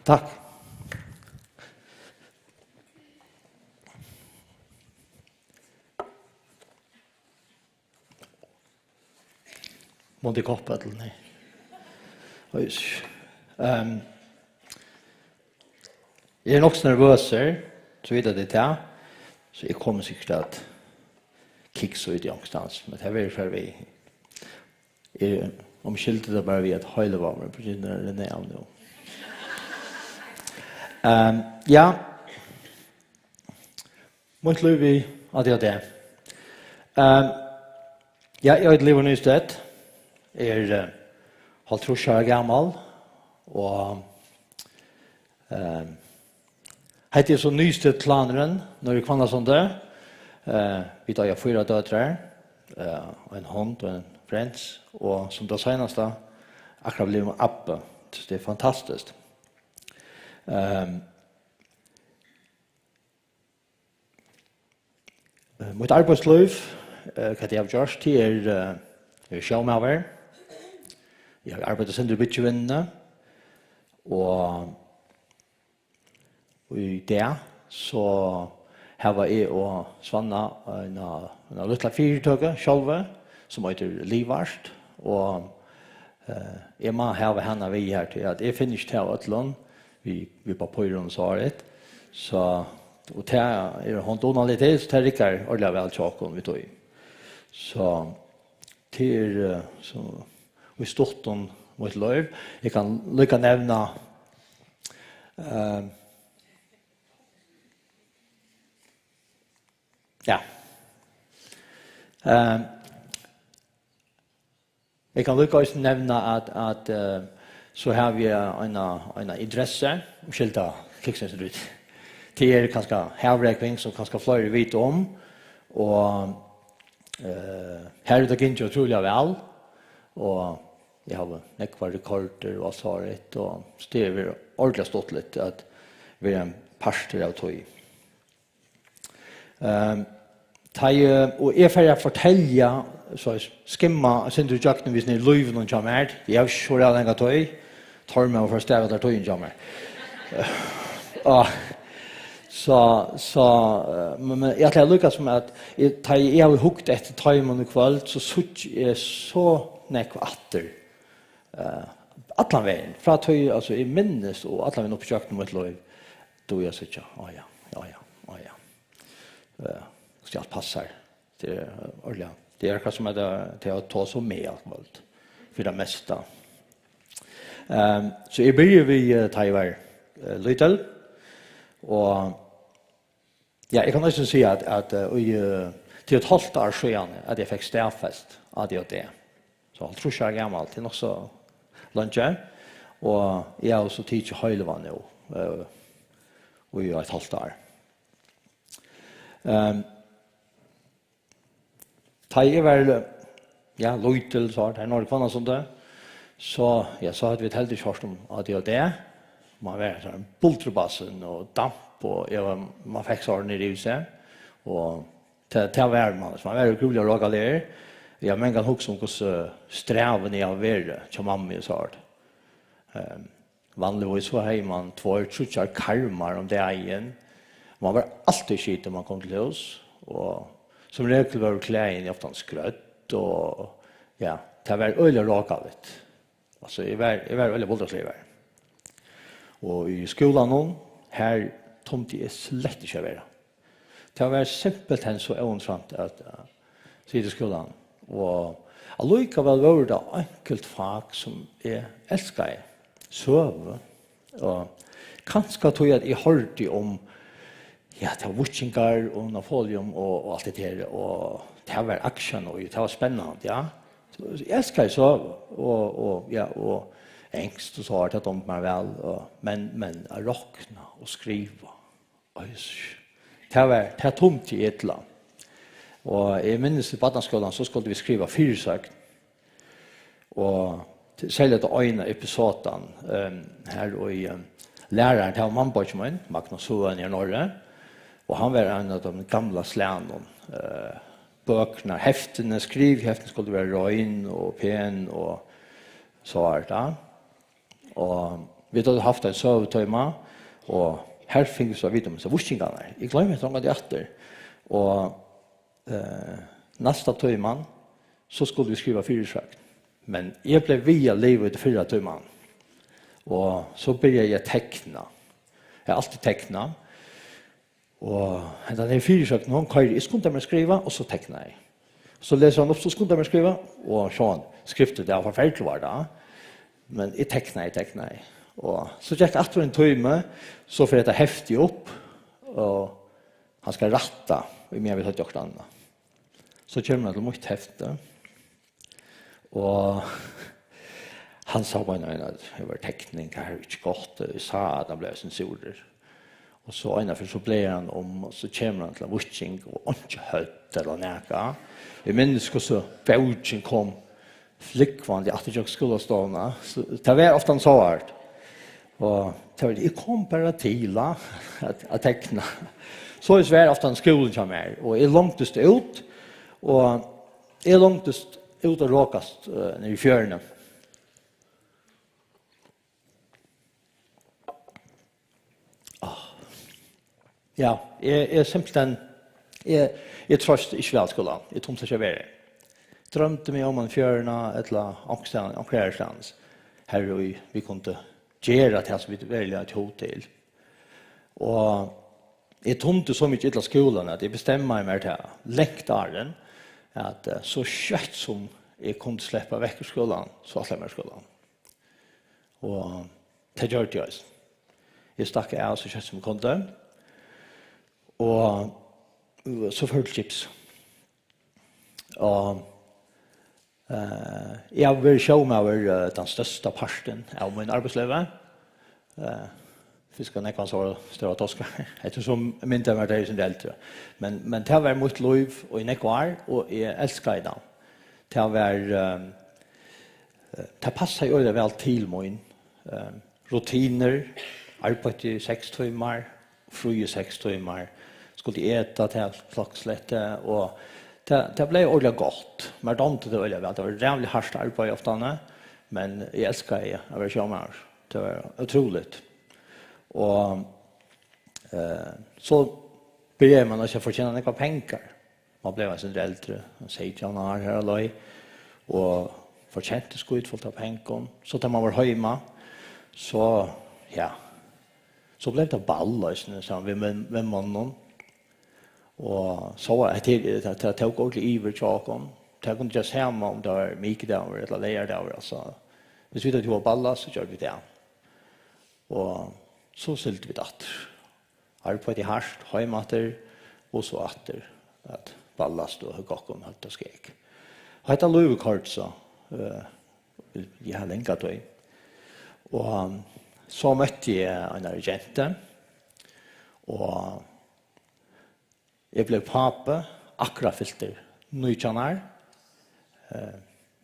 Takk. Måtte ikke hoppe til, nei. Jeg er nok så nervøs her, så vidt det er, så jeg kommer sikkert til at kikse ut i angstans, men det er veldig før vi omskyldet det bare vi at høylevarmer på grunn av det ned nå. Ja, mot liv i ADHD. Ja, jeg er Liv Nystedt. Jeg er 50 år gammel, og heter så Nystedt-klaneren, når jeg kvannet sånn det. Vi tar 4 døtre, og en hund og en frens, og som det seneste, akkurat blir med appe. Det er fantastisk. Mitt arbeidsliv, hva jeg har gjort, er sjåmaver. Jeg har arbeidet sender bytjevinnene, og i det så har jeg og Svanna en lille fyrtøke selv, som heter Livart, og jeg må ha henne vi her til at jeg finner ikke til at land, vi på pøyren svaret, så og det er hun donar litt til, så det rikker ordentlig vel tjokken vi tog i. Så det så vi stått om mot løv. Jeg kan lykke nevne ja. Jeg kan lykke også nevne at så har vi en interesse om skilta kiksinstitutt. Det er kanskje hervrekning som kanskje flere vet om, og her er det ikke utrolig vel, og jeg har nekva rekorder og svaret, og det er ordentlig stått litt at vi er en parster av tog. Og jeg får fortelle, så skimma, synes du jakken hvis ni er løyven og kommer, jeg har ikke så reall enn tog, tar meg og forstår at tog kommer. Men jeg har lykkes med at jeg har hukt etter timen og kveld, så sutt jeg så nekva atter. Atlanveien, fra tøy, altså i minnes og atlanveien opp i kjøkken mot løy, då jeg sier, ja. Så alt passer. Det er ordentlig. Det er akkurat som at jeg tar så med alt kveld, for det meste. Så jeg begynner vi Taiwan Lytel, og ja, jeg kan også si at til et halvt år siden at jeg fikk stedfest ADHD. Så jeg tror ikke jeg er gammel, det er nok så lunsje, og jeg har også tid til høylevann nå, og jeg har et halvt år. Da jeg var Lytel, så det er Norge kvannet sånt det, så hadde vi et heldig kjørst om ADHD. Man var sånn bultrebassen og damp, og man fikk sånn i huset. Og til hver man var utrolig å lage det. Jeg har mange ganger hukket om hvordan streven jeg har vært til mamma og sånn. Vanligvis så har man 2-3 karmer om det egen. Man var alltid skit om man kom til hus, og som regel var klæden i ofte skrøtt, og ja, det var øyelig råkallet. Altså, jeg var veldig voldsliv. Og i skolen her tomte jeg slett ikke å være. Det var simpelthen så åndsframt at si til skolen. Og allikevel var det enkelt fag som jeg elsket. Søve. Og kanskje tog jeg at jeg hørte om ja, det var Wutchingar og Napoleon og alt det der, og det var action, og det var spennende, ja. Jeg elsker så, og engst og så har det om meg vel, men å råkne og skrive, det var tomt i et land. Og jeg minnes i Badnaskolen så skulle vi skrive 4 søkn, og særlig til øyne episoden her og i læreren til mannborgsmann, Magnus Hoen i Norge, og han var en av de gamle slærene, bøkene, heftene, skrivheftene skulle være røyn og pen og så var det. Og vi hadde haft en søvetøyma, og her fikk vi så vidt om disse vursingene. Jeg glemmer ikke noe etter. Og neste tøyman, så skulle vi skrive 4 søkn. Men jeg ble via livet til 4 tøyman. Og så begynte jeg tekna. Jeg har alltid tekna. Og den her 4 søkene, hun kører i skunder med skriva, og så tekner jeg. Så leser han opp, så skunder med skriva, og sånn, skriftet det var forferdelig var det. Men jeg tekner. Og så gikk jeg etter en tøyme, så får jeg det heftig opp, og han skal ratta, og jeg vil ha gjort annet. Så kommer han til mot hefte, og han sa på en at det var tekning, det er ikke godt, jeg sa at han ble sensorer. Og så innenfor så ble han om, og så kommer han til en vutsing, og ikke høtt eller nækka. Jeg minnes hvordan vutsing kom flikkvanlig at jeg skulle stående. Det var ofte han så hørt. Og jeg kom bare til at tekne. Så er det ofte han skolen som er, og jeg langtest ut, og jeg langtest ut og råkast nede i fjørene. Ja, jeg simpelthen, jeg trøst ikke vel skolen, jeg tomte ikke være. Drømte meg om en fjørene, et eller annet omklærerslands, her vi kunne gjøre det som vi ville ha tog til. Og jeg tomte så mye til skolen at jeg bestemmer meg til lektaren, at så kjøtt som jeg kunne slippe vekk i skolen, så slippe meg i skolen. Og det gjør det også. Jeg stakk av så kjøtt som jeg kunne. Og så følte chips. Og jeg vil sjå meg over den største parten av min arbeidsliv. Fiskar nekvann så større tosker. Jeg tror som mindre var det som eldre. Men det var mot liv og i nekvar, og jeg elsker det. Det var det passer jo vel til min rutiner, arbeid i 6 timer, fri i 6 timer, skulle äta till klockslette och det blev ordentligt gott. Men det var ordentligt väl. Det var jävligt hårt arbete ofta, men jag älskar det. Jag var tjommar. Det var otroligt. Och så började man att förtjäna några pengar. Man blev en äldre, 16 år här och och förtjänte skuld fullt av pengar. Så när man var hemma så ja. Så blev det ballar så vi med mannen. Og så var det tog ordentlig iver tjåken. Det kunne ikke se om det var mykdager eller leierdager. Altså, hvis vi var balla, så gjør vi det. Og så sylte vi det atter. Arbeid i hardt, høymatter, og så atter. At ballast og høygokken hadde og skrek. Og dette lå kort så. Jeg har lenge tøy. Og så møtte jeg en agente. Og jeg ble pape, akkurat filter, 19 år.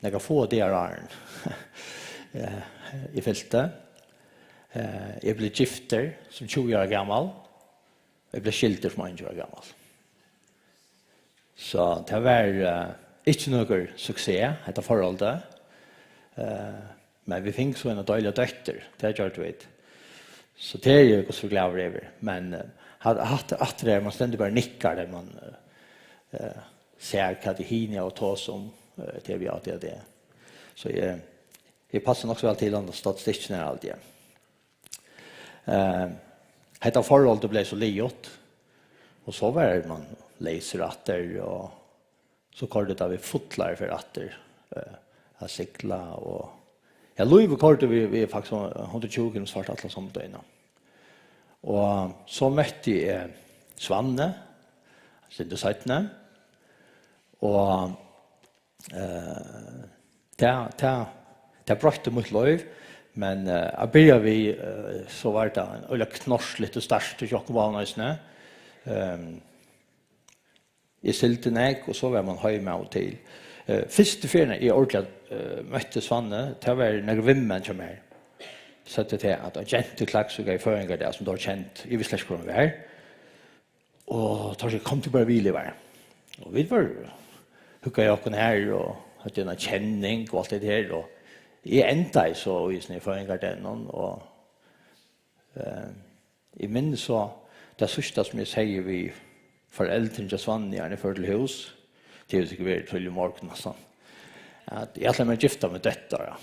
Jeg få det åren i filter. Jeg ble gifter som 20 år gammel. Jeg ble skilter som 21 år gammel. Så det var ikke noe suksess, dette forholdet. Men vi fikk så en døylig døtter, det gjør du vet. Så det er jo ikke så glad over. Men att det man ständigt bara nickar där man ser vad det hinner och tar som till vi att det. Så jag passar också väl till andra statistiken allt det. Hetta forhold det blev så liot. Och så var man läser atter och så kallade det vi fotlar för atter att cykla och jag lov kallade vi faktiskt 120 km svart alla som då innan. Och så mötte jag Svanne Sinde Sætne och det brøtte mot lov men jag började vi så var det en eller knorsligt och starkt och Jakob Avnøysne I Siltenäck och så var man hemma och till första ferien I ordentligt mötte Svanne det var några vimmen som är så att det att agent klaxuga I föringar där som då känt I visst skulle vara och tar sig kom till bara vila var och vi var hur jag kan här och att en känning och allt det här och I ända så I snö föringar den och I minns så det sista som jag säger vi föräldern till Svanne är för till hus det är säkert väldigt till morgon nästan att jag ätlar mig gifta med detta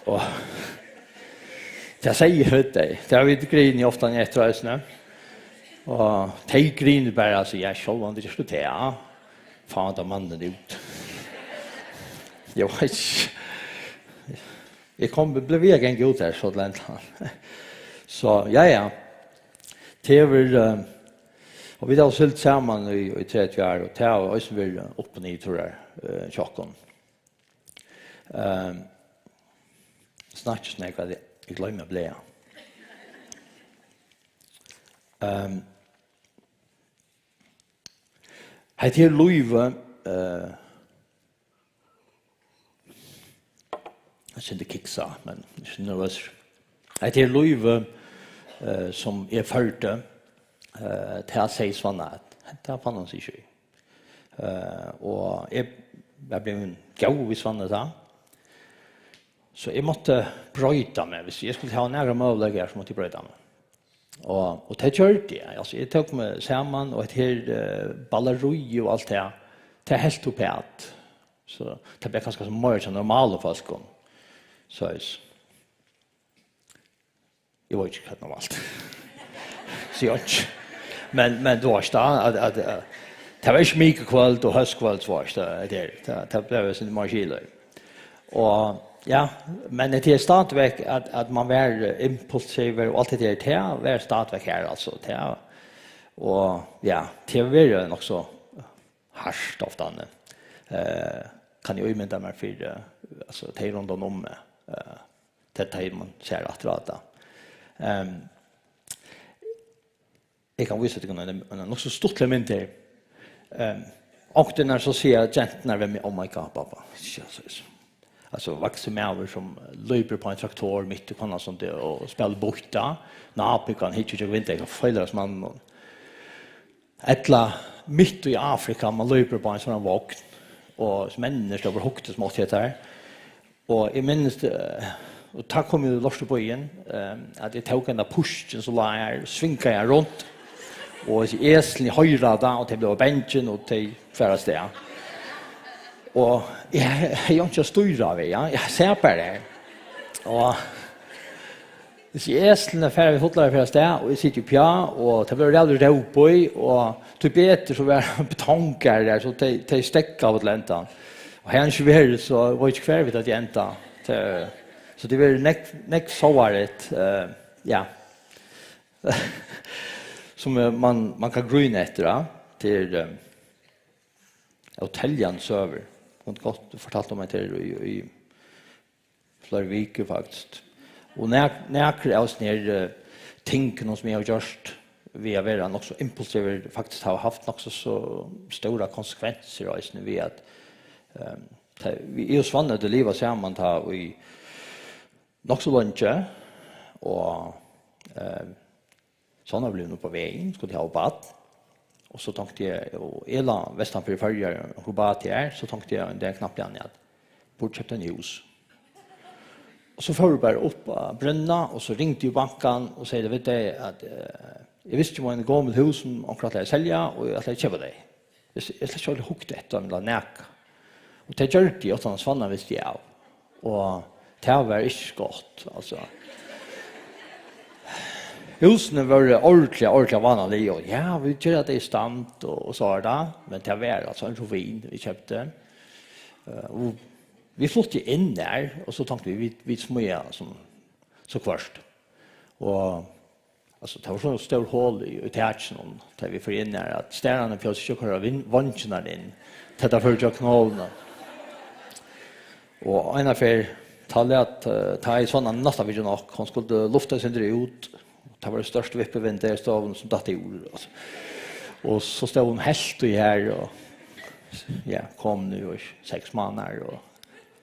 och jag säger det har vi grin ofta när jag tror snö och tej grin bara alltså jag själv om det just det ja fan där mannen ut jag vet jag kom blev jag en god där så långt så ja det var och vi har sult samman I 30 år och det har också varit upp och ner tror jag chocken snart snägga jag glömmer bli heter Louise jag kände kicksa men det var heter Louise som förde till att säga Svanne det fann han sig ju och jag blev en gåv I Svanne då så jag måste bryta mig hvis jag skulle ha några möjligheter så måste jag bryta mig och det gjorde jag alltså jag tog mig samman och ett helt balleroi och allt det till helt upp att så det blev ganska som mer som normalt fast kom så jag vet inte normalt så jag men då var det att det var inte mycket kvalt och höstkvalt var det blev sin margil och ja men det är startväck att man var impulsiv och allt det där var startväck här alltså det och ja det var också harskt ofta kan jag ju mynda mig för alltså det runt om det här man ser att rata jag kan visa till en också stort element där och den är så ser gentarna vem oh my god pappa alltså vuxna människor som löper på en traktor mitt I kanna sånt och spelar borta när kan hit ju inte kan följas man ettla mitt I Afrika man löper på en sån vagn och människor över högt smått heter och I minst och tack kom ju lost på igen att det tog en push så la svinka jag runt och äslen höjra där och det blev bänken och det färdas där och jag inte styra vi jag ser på det och det äslen färd vi fotlar färdas där och jag sitter på och det blir aldrig ro på och typ bättre så var betankar där så det stäcka av läntan och här så vi så var inte kvar vid att jänta så det var next så var det ja som man kan gruna efter till hotelljan server och gott fortalt om det I flera veckor faktiskt och när oss ner tänken som jag har gjort vi har varit också impulsiv faktiskt har haft också så stora konsekvenser just nu vi att vi är Svanne det livet samman ta och I också lunch och såna blev nu på vägen skulle jag ha bad och så tänkte jag och Ela västan för förra och hur bad jag så tänkte jag det knappt igen att bort köpte en hus Och så får vi bara upp bränna och så ringde ju banken och säger vet du att jag visste ju vad en gammal hus som akkurat lär sälja och jag lär köpa det. Jag skulle köra hukt detta med näka. Och det gör det att han svanna visste jag av. Och det var inte gott alltså. Husen var ordentligt vanliga och ja, vi gör det i stand och så där, men det var alltså en rovin vi köpte. Och vi flyttade in där och så tänkte vi smöja som så kvart. Och alltså det var så stor hål i tätchen där vi får in där att stjärnorna plötsligt köra vantarna in. Det för jag knallna. Och en affär talade ta i såna nästa video nog hon skulle lufta sig ut. Det var det största vippevind där staven som datt ur alltså. Och så stod hon helt i här och ja, kom nu och 6 månader och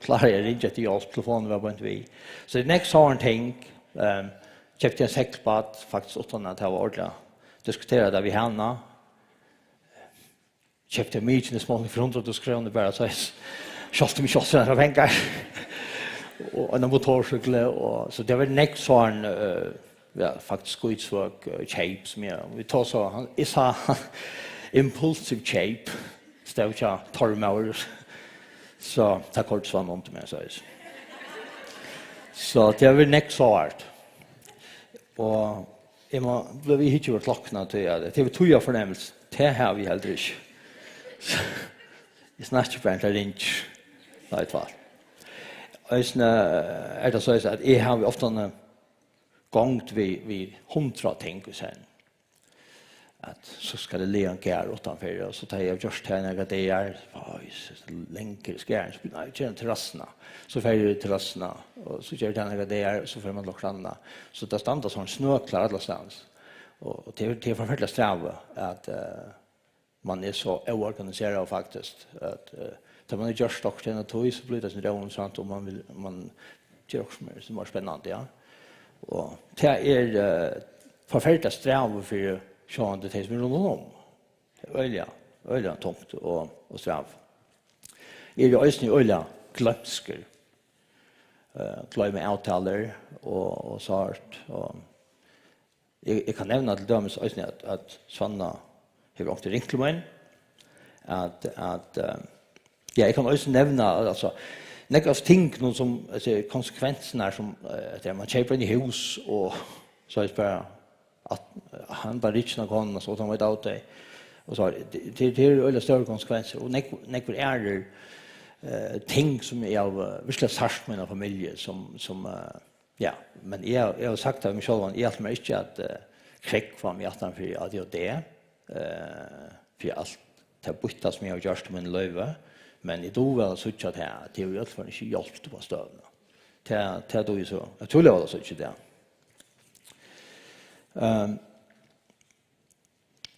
klarar jag inte att jag telefonen var på inte vi. Så det nästa har en tänk köpte en säckbad faktiskt utan att det var ordentligt diskuterade vi henne. Köpte mycket i små för 100 kronor bara så köpte mig så några pengar. Och en motorcykel och så det var nästa har en ja, faktiskt skitsvåk shape som vi tar så han är impulsive shape stävja torrmauer så ta kort svann om till mig så det var next art och Emma blev vi hit ju klockna till det var toja förnämelse det här vi helt rik it's not too bad lynch nej fall är det så att jag har ofta gångt vi 100 ting sen att så ska det le en gär utanför och så tar jag just här några dagar längre skär nej till terrasserna så får jag terrasserna och så gör det några dagar så får man locka så det stannar sån snöklar allstans och det är förfärligt sträva att man är så oorganiserad faktiskt att när man gör stocken och toys så blir det så där sånt om man gör också mer som är spännande ja. Och det är förfärligt sträv för sjön det är som runt om. Öliga tungt och sträv. Är det ösning öliga glömsker. Glömmer avtaler och sort och jag kan nämna till dömes ösning att Svanna har också ringt till mig att ja, jag kan också nämna alltså några ting som alltså konsekvenserna som att man köper in i hus och så är det bara att han bara richna går så att man vet åt det och så det är öliga större konsekvenser och några är ting som är av verkligen särskilt med en familj som ja men jag har sagt av mig själv jag har inte att kräck från mig att han för att det för allt det bytta som jag har gjort med en löve men i då var så att det är ju för inte hjälpt på stövna. Det då ju så. Jag tror det var så inte det.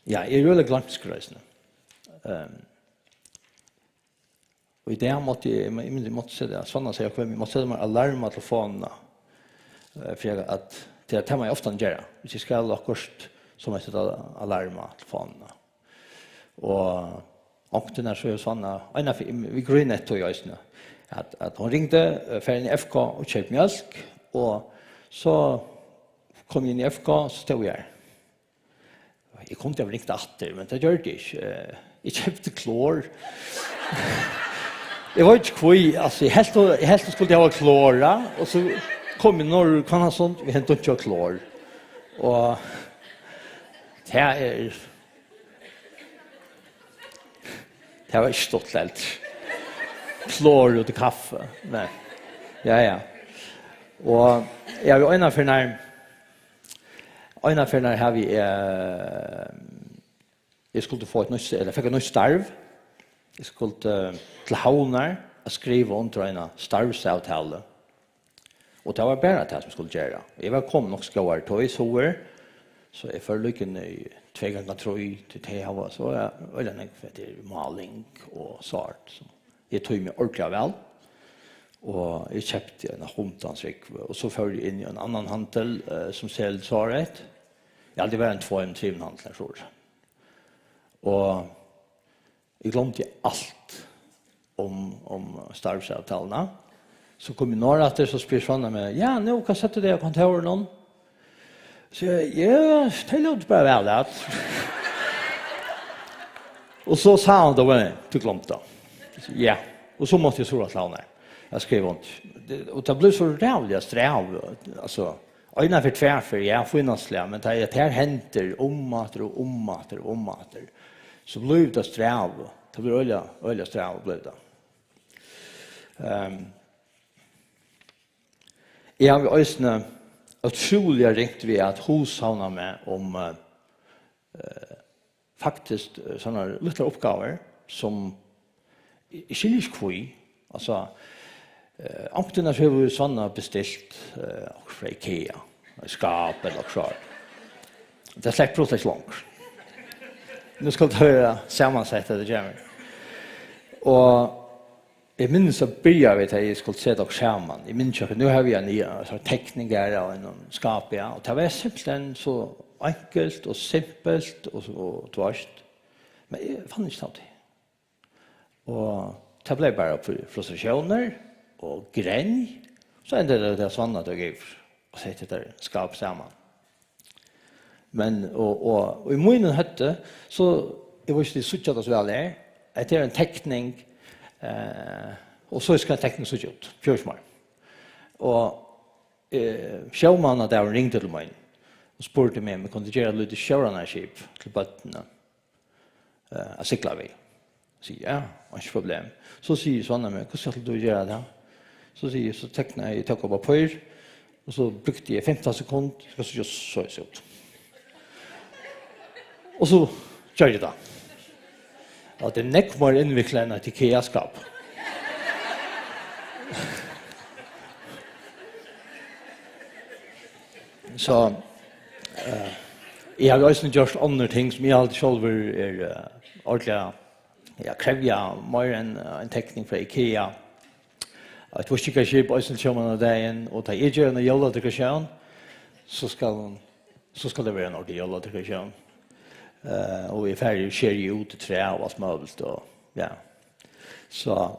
Ja, är ju väldigt glanskräsna. Och i det måste se det. Såna säger jag vi måste sätta mig alarma telefonerna. För att det tar mig ofta en gärna. Vi ska alla kort som jag sätter alarma telefonerna. Och den här så är Svanna vi går in ett och jag att hon ringde för en FK och köpte mjölk och så kom jag in i FK så stod jag. Jag kunde inte ringt åter men det gjorde det inte. Jag köpte klor. Jag var inte kvar alltså helt skulle jag ha klora och så kom jag norr kan ha sånt vi hämtade inte klor. Och det är det var inte stått helt. Klor och kaffe. Nej. Ja. Och jag var ena för när har vi jag skulle få ett nytt eller fick ett nytt starv. Jag skulle till Havnar att skriva under en starvsavtal. Och det var bara det som skulle göra. Jag var kom nog ska vara toyshower så jag får lyckan i 2 gånger 3 till det var så jag eller en för det maling och sort som jag tog mig ordentligt väl. Och jag köpte en homtansrik och så för jag in i en annan handel som säljer svaret. Jag hade varit en 2-3 handel så. Och jag glömde allt om starvsavtalarna. Så kom vi några efter så spyr såna med, ja, nu kan sätta det i kontoret någon. Så ja, det låter bara väl att. Och så sa han då, du glömde då. Ja, och så måste jag sora slauna. Jag skrev ont. Och det blev så rävliga sträv. Alltså, öjna för tvärför, ja, finansliga, men det här händer omater. Så blev det sträv. Det blev öliga sträv blev det. Jag har ösna otroliga ringt vi att hoshavna med om faktiskt sådana lite uppgifter som skiljer alltså ankterna har ju sådana beställt från IKEA, skap eller så. Det släpper process långt. Nu ska det höra sammansätta det jämmer. Och jag minns att börja vet jag skulle se dock skärman. Jag minns att nu har vi en så teckningar av en skap ja och det var simpelt så enkelt och simpelt och tvärst. Men jag fann inte det. Och det blev bara frustrationer och gräng. Så ändrade det sådana det gav och sätta det skap samman. Men och i munnen hette så det var ju så att det väl är att det är en teckning och så ska teckningen se ut. Fjörsmar. Och showmannen där ringde till mig och spurte mig om jag kunde göra lite showrunnership till bötterna. Att cykla vi. Så ja, inte problem. Så säger sådana med, hur ska du göra det? Så säger så tecknar jag tog på papper och så brukte jag 15 sekunder ska så just så ut. Och så gör jag det. Och det näck mer invecklat än ett IKEA-skap. Så jag har också gjort andra ting som jag alltid själv är ordentligt jag kräver mer en teckning från IKEA. Att vi skickar skip och sen kör man av dagen och tar gör en jävla dekoration så ska det vara en ordentlig jävla dekoration. Och vi är färdiga sker ju ut i trä och allt möjligt och ja. Så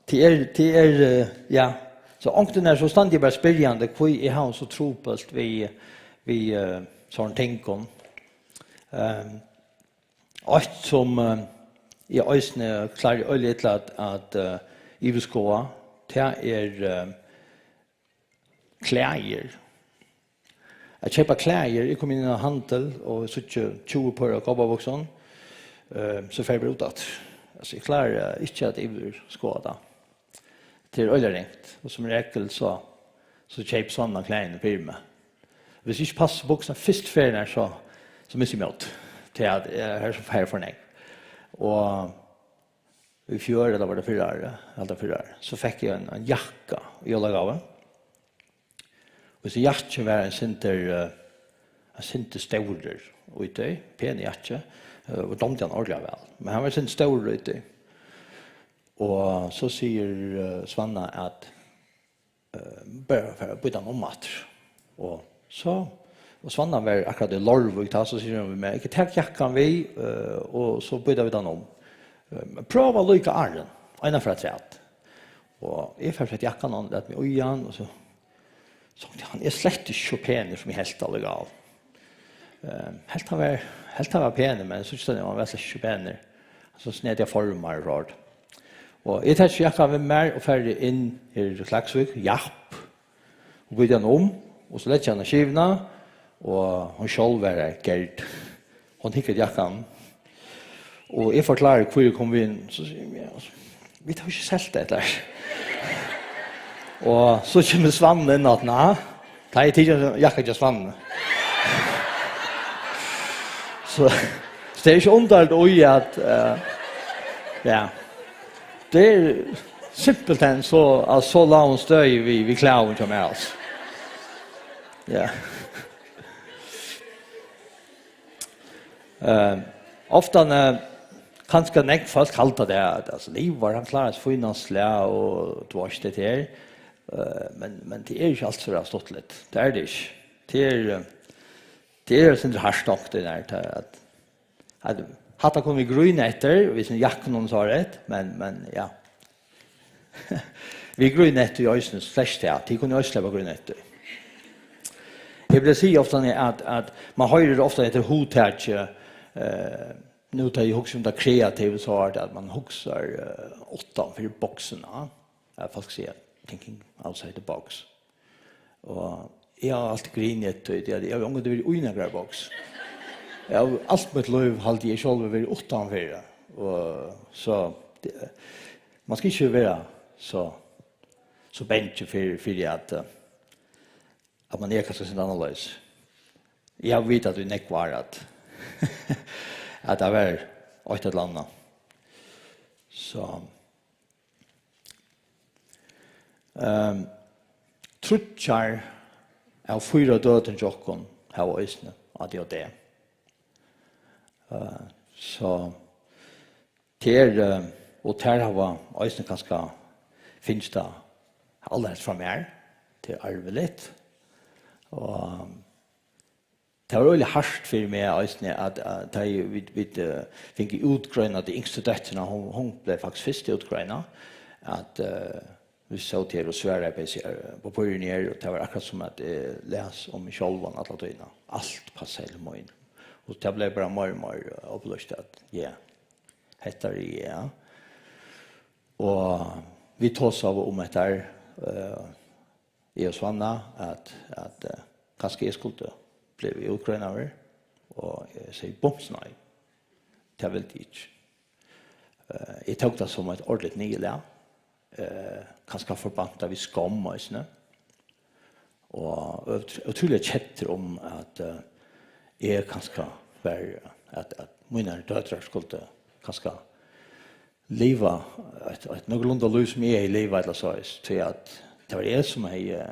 det är ja så ångten är så ständigt bara spyrjande hur är han så tropast vi sån tänkom. Och som jag ösne klar öligt att Iveskoa det är kläder. Att köpa kläder, jag kom in i en handel och så 20 par av kabelboxen så får jag ut att alltså jag klarar inte att Iveskoa till ölleringt och som regel så köper sådana kläder på mig. Hvis ikke passer buksen først ferien så misser jeg meg ut til at jeg er så færre for meg. Og i fjør, eller var det 4 år, så fikk jeg en jakka i Ålagave. Og så jakken var en sinte staurer ute, pen jakke, og domte han ordentlig vel. Men han var sinte staurer ute. Og så sier Svanna at bare for å bytte han om mat. Og Svanna var akkurat i Lorvik, så sier han med, ikke takk jakkan vi, og så bytte vi den om. Prøv å lykke Arlen, ena for at rett. Og jeg fikk at jakkan han lett meg ujan, og så han er slett ikke så pen som jeg helt allegal. Helt han var pen, men så synes jeg han var slett ikke pen. Så sned jeg former og rart. Og jeg tar ikke jakkan med mer og ferdig inn i Klagsvik, japp, og bytte han om, og så lette han skivna, og hun selv var Gerd. Hun hikket jakkan. Og jeg forklarer hvor jeg kom inn, så sier jeg, vi tar ikke selv det der. Og så kommer Svanne inn at, nei, det er tidligere jakka ikke Svanne. Så det er ikke underligt å gjøre at, ja, det er simpelt enn så la hun støy vi klarer ikke med oss. Ja. Ofta kanske nek folk kallar det alltså liv var han klarar sig finansliga och tvårs det här. Men det är ju allt så stått lite. Det är det inte. Det är sånt här stock det där att hata kommer grön efter vi sen jacken och så rätt men ja. Vi grønnet i øysene flest det, de kunne også leve grønnet. Jeg vil si ofte at man hører ofte etter hovedtærtje, nu tar jeg også om det kreative, så er det at man hukser utenfor boksene. Folk sier, thinking outside the box. Og jeg har alltid grinet til det, jeg har unge det vil uinnegrere boks. Jeg har alt mitt liv halte jeg selv vil utenfor. Og så, man skal ikke være så bent for at man kanskje sin annerledes. Jeg vet at du nekk var at det var et eller annet. Så trutjar av 4 døden jokken her var øsne av det og det. Så og ter har øsne kanskje finnes det allerede fra mer til arveligt. Og det var veldig hardt for meg øsne at vi fikk utgrønne de yngste døtterne, hun ble faktisk først utgrønne, at vi så til å svære på pøyren her, og det var akkurat som at jeg leser om kjolven alle døgnet. Alt passet hele måten. Og det ble bare mer og mer oppløst at ja, heter det ja. Og vi tog oss av om etter i oss vannet at kanskje jeg skulle bli utgrønner, og jeg sier bomsnøy. Det vil det ikke. Jeg tok det som et ordentlig nye kanskje forbanta vi skam og utrolig kjetter om at jeg kanskje var at mine døtre skulle kanskje leva et noenlunde liv som jeg i livet eller så til at det var jeg som jeg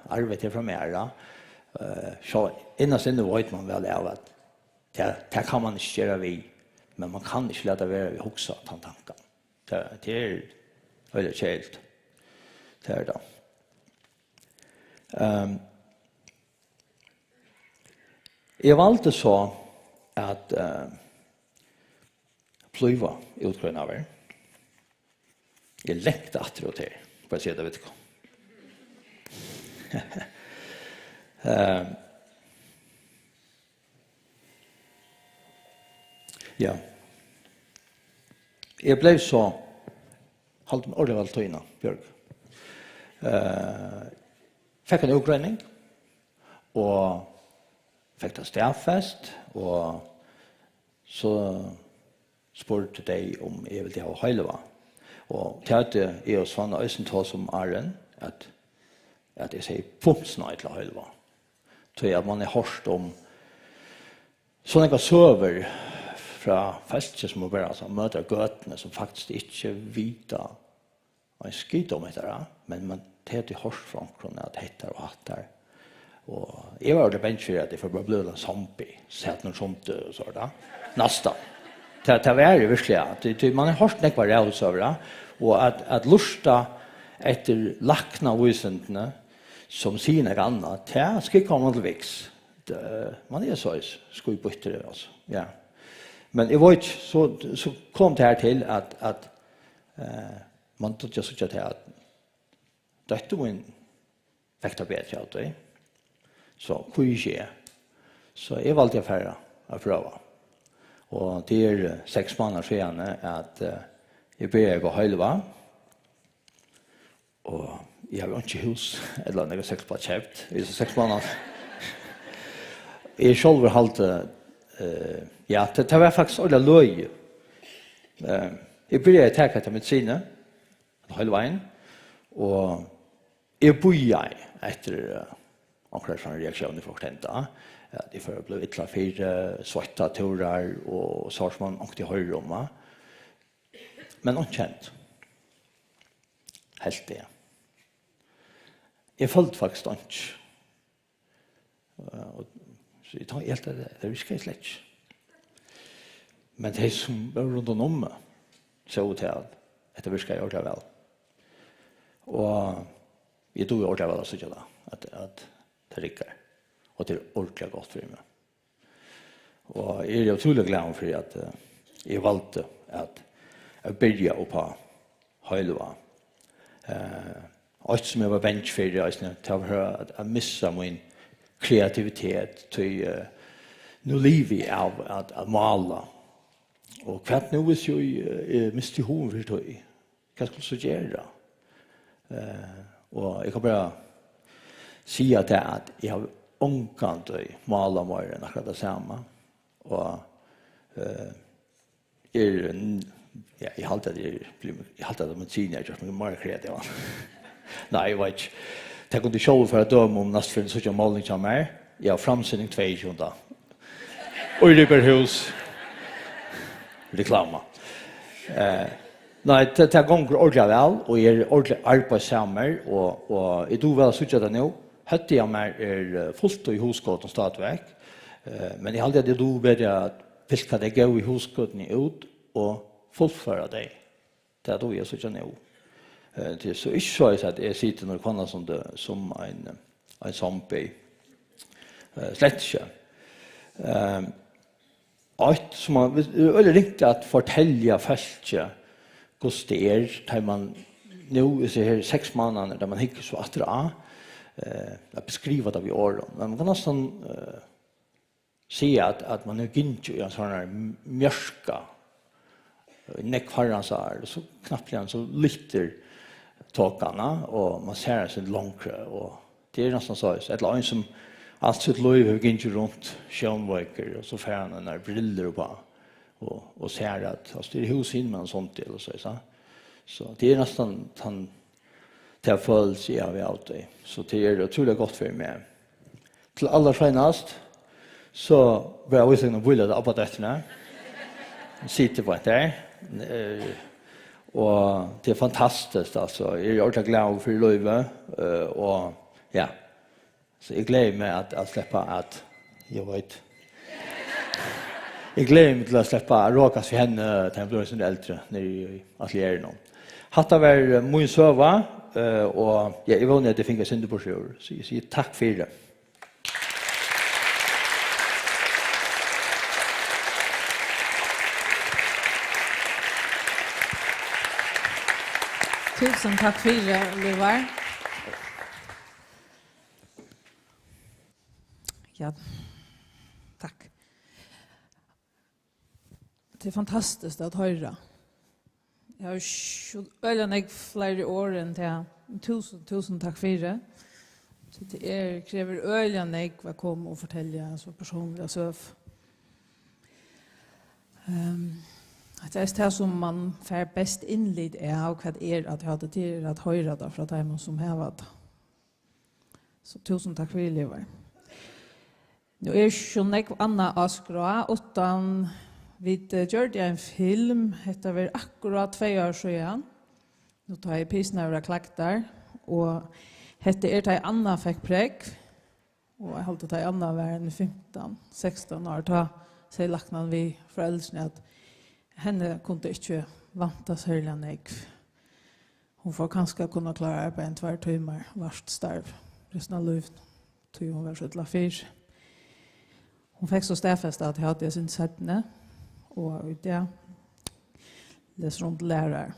arvet til fra meg så innast inne vet man vel av at det kan man ikke gjøre vi men man kan ikke lade være vi hoksa tanken det veldig kjelt. Det da. Jeg valgte så at pløyva utgrønne av Jeg lekte atter og til, bare si det, vet ikke. Ja. Jeg ble så halvt med ordentlig tøyna, Bjørg. Fikk en utgrønning, og fikk det stedfest, og så spurte de om jeg ville ha høyleva. Og til jeg og Svanne Øysentå som Arjen, at jeg sier pumpsnøy til høyleva. Så at man hørt om sånne jeg søver fra feltet som bare altså, møter gøtene som faktisk ikke vita en skit om etter, men man tete hørt fra omkron at hettar og hattar. Og jeg var det benskjøret at jeg får bare bli en zombie, sett noe sånt og så da. Nästa. Det var det virkelig, at man har hørt nekvar rævs over det, og at lusta etter lakna visentene som sier noe annet, det skal ikke komme til viks. Man så skal vi bytte det, altså. Ja. Men jeg vet, så kom det her til at man tog ikke sånn til at dette min fikk det bedre av det. Så hva skjer? Så jeg valgte affære å prøve. Og det 6 måneder siden at jeg ber gå høyleva. Og jeg har jo ikke hus, eller når jeg 6 på kjøpt, i 6 måneder. Jeg selv har hatt ja, det var faktisk ordentlig løy. Jeg begynte å ta til medisine, hele veien, og jeg bøyer etter akkurat sånne reaksjoner for kjente. De får bli ytla 4 svarta turer, og så har man åkt i høyre om. Men kjent. Helt det. Jeg følte faktisk ikke. Så jeg tar helt det virker jeg slett ikke. Men det som var rundt om så til at det virker jeg gjør det vel. Og jeg tror jeg gjør det vel også ikke da, at det rikker. Og det ordentlig godt for meg. Og jeg er utrolig glad for at jeg valgte at jeg begynte på høyleva. Och som jag var bench för det till att missa min kreativitet till nu lever av att måla. Och kvart nu är ju miste hon för det. Vad ska så göra? Och jag kan bara säga att jag har ångkant att måla mer än akkurat det samma. Och jag halte det med tiden, jag är mer kreativ. Nej, jag vet inte. Jag kunde själv för att döma om nästa film så jag målning som är. Jag har framsynning 22. Och Ribberhus. Reklama. Nej, det går ordentligt väl och är ordentligt arbetssammer och är du väl så att nu hade jag mer fullt i huskåten stadigväck. Men jag hade det då började att fiska det gå i huskåten ut och fullföra det. Det är då jag så att nu. Det är så inte så att jag sitter några kvanna som en zombie. Slett inte. Att som man är riktigt att fortälja fältje hur det där man nu är så här 6 månader där man hickar så att beskriva det vi år. Men man kan nästan se att man är inte i en sån här mjörska neckfarransar så knappt så lyfter tåkarna och man ser sig långre och det är nästan så ett lag som allt sitt liv har gått runt sjönväker och så färna när briller på och ser att det är hus in med en sånt del och så det är nästan han till följelse av allt det så det är otroligt gott för mig till alla skönast så var jag visst en bulle där på detta sitter på det och det är fantastiskt alltså jag är ordentligt glad för livet och ja så jag gläder mig att släppa att jag vet jag gläder mig till att släppa råkas för henne till jag blir sån äldre när i atelieren. Hatta var min söva och jag vill att det finns synd på sig så jag säger tack för det. Tusen tack för det, Livar. Ja, tack. Det är fantastiskt att höra. Jag har öljat flera år än det. Tusen tack för det. Så det kräver öljat vad kom och fortälja så personliga söv. Det är det som man får bäst inlid av vad att ha det till att höra det från dem som har varit. Så tusen tack för det, Livar. Nu är det inte Anna Askra, utan vi gjorde en film, det var akkurat 2 år sedan. Nu tar jag prisna över klaktar, och det det Anna fick prägg, och jag hållit det Anna var en 15-16 år, då säger laknan vi föräldrarna att henne kunde inte vanta särskilt mycket. Hon får kanske kunna klara arbeta 2 timmar vart starv resten av livet, tror hon var så till 4. Hon fick så stäffast att jag hade sin sättne och det läser runt lärare.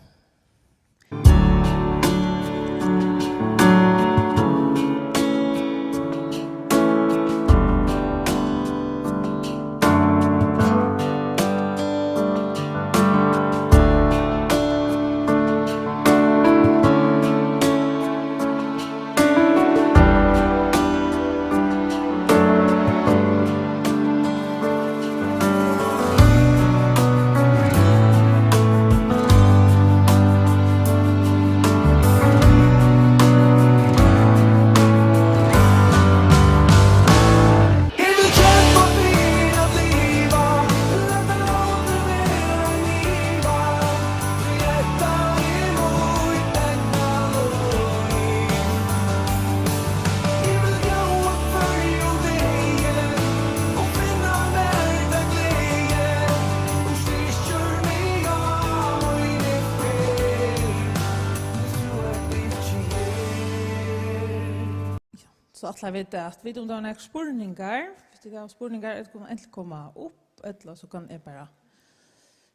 Så att vet att vi om det har några spurningar, hvis det har spurningar att kommer äntligen komma upp, eller så kan jag bara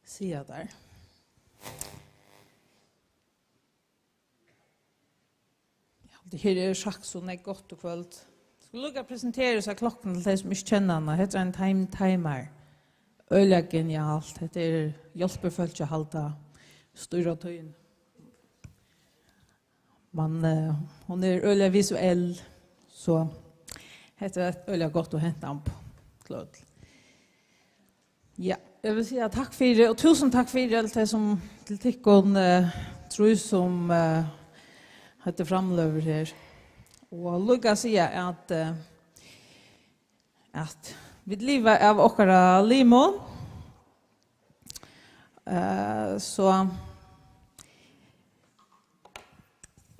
se där. Det här är sagt så när gott och kväll. Skulle lukka presentera sig klockan till de som inte känner henne. Det är en timer. Öliga genialt. Det är hjälper folk att hålla styra tøyen. Hon är öliga visuell. Så det är öliga gott att hämta om på klart. Ja, jag vill säga tack för det och tusen tack för det till som till tickon tror som hade framlöver här. Och lugga säga att vi lever av åkara limon. Så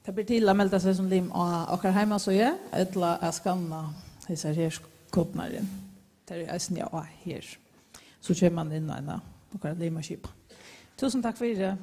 det blir till att melda sig som lim och hemma så är eller att skanna dessa här kodnaren. Det är alltså ja här. Så kör man in och åkara limaskip. Tusen tack för det.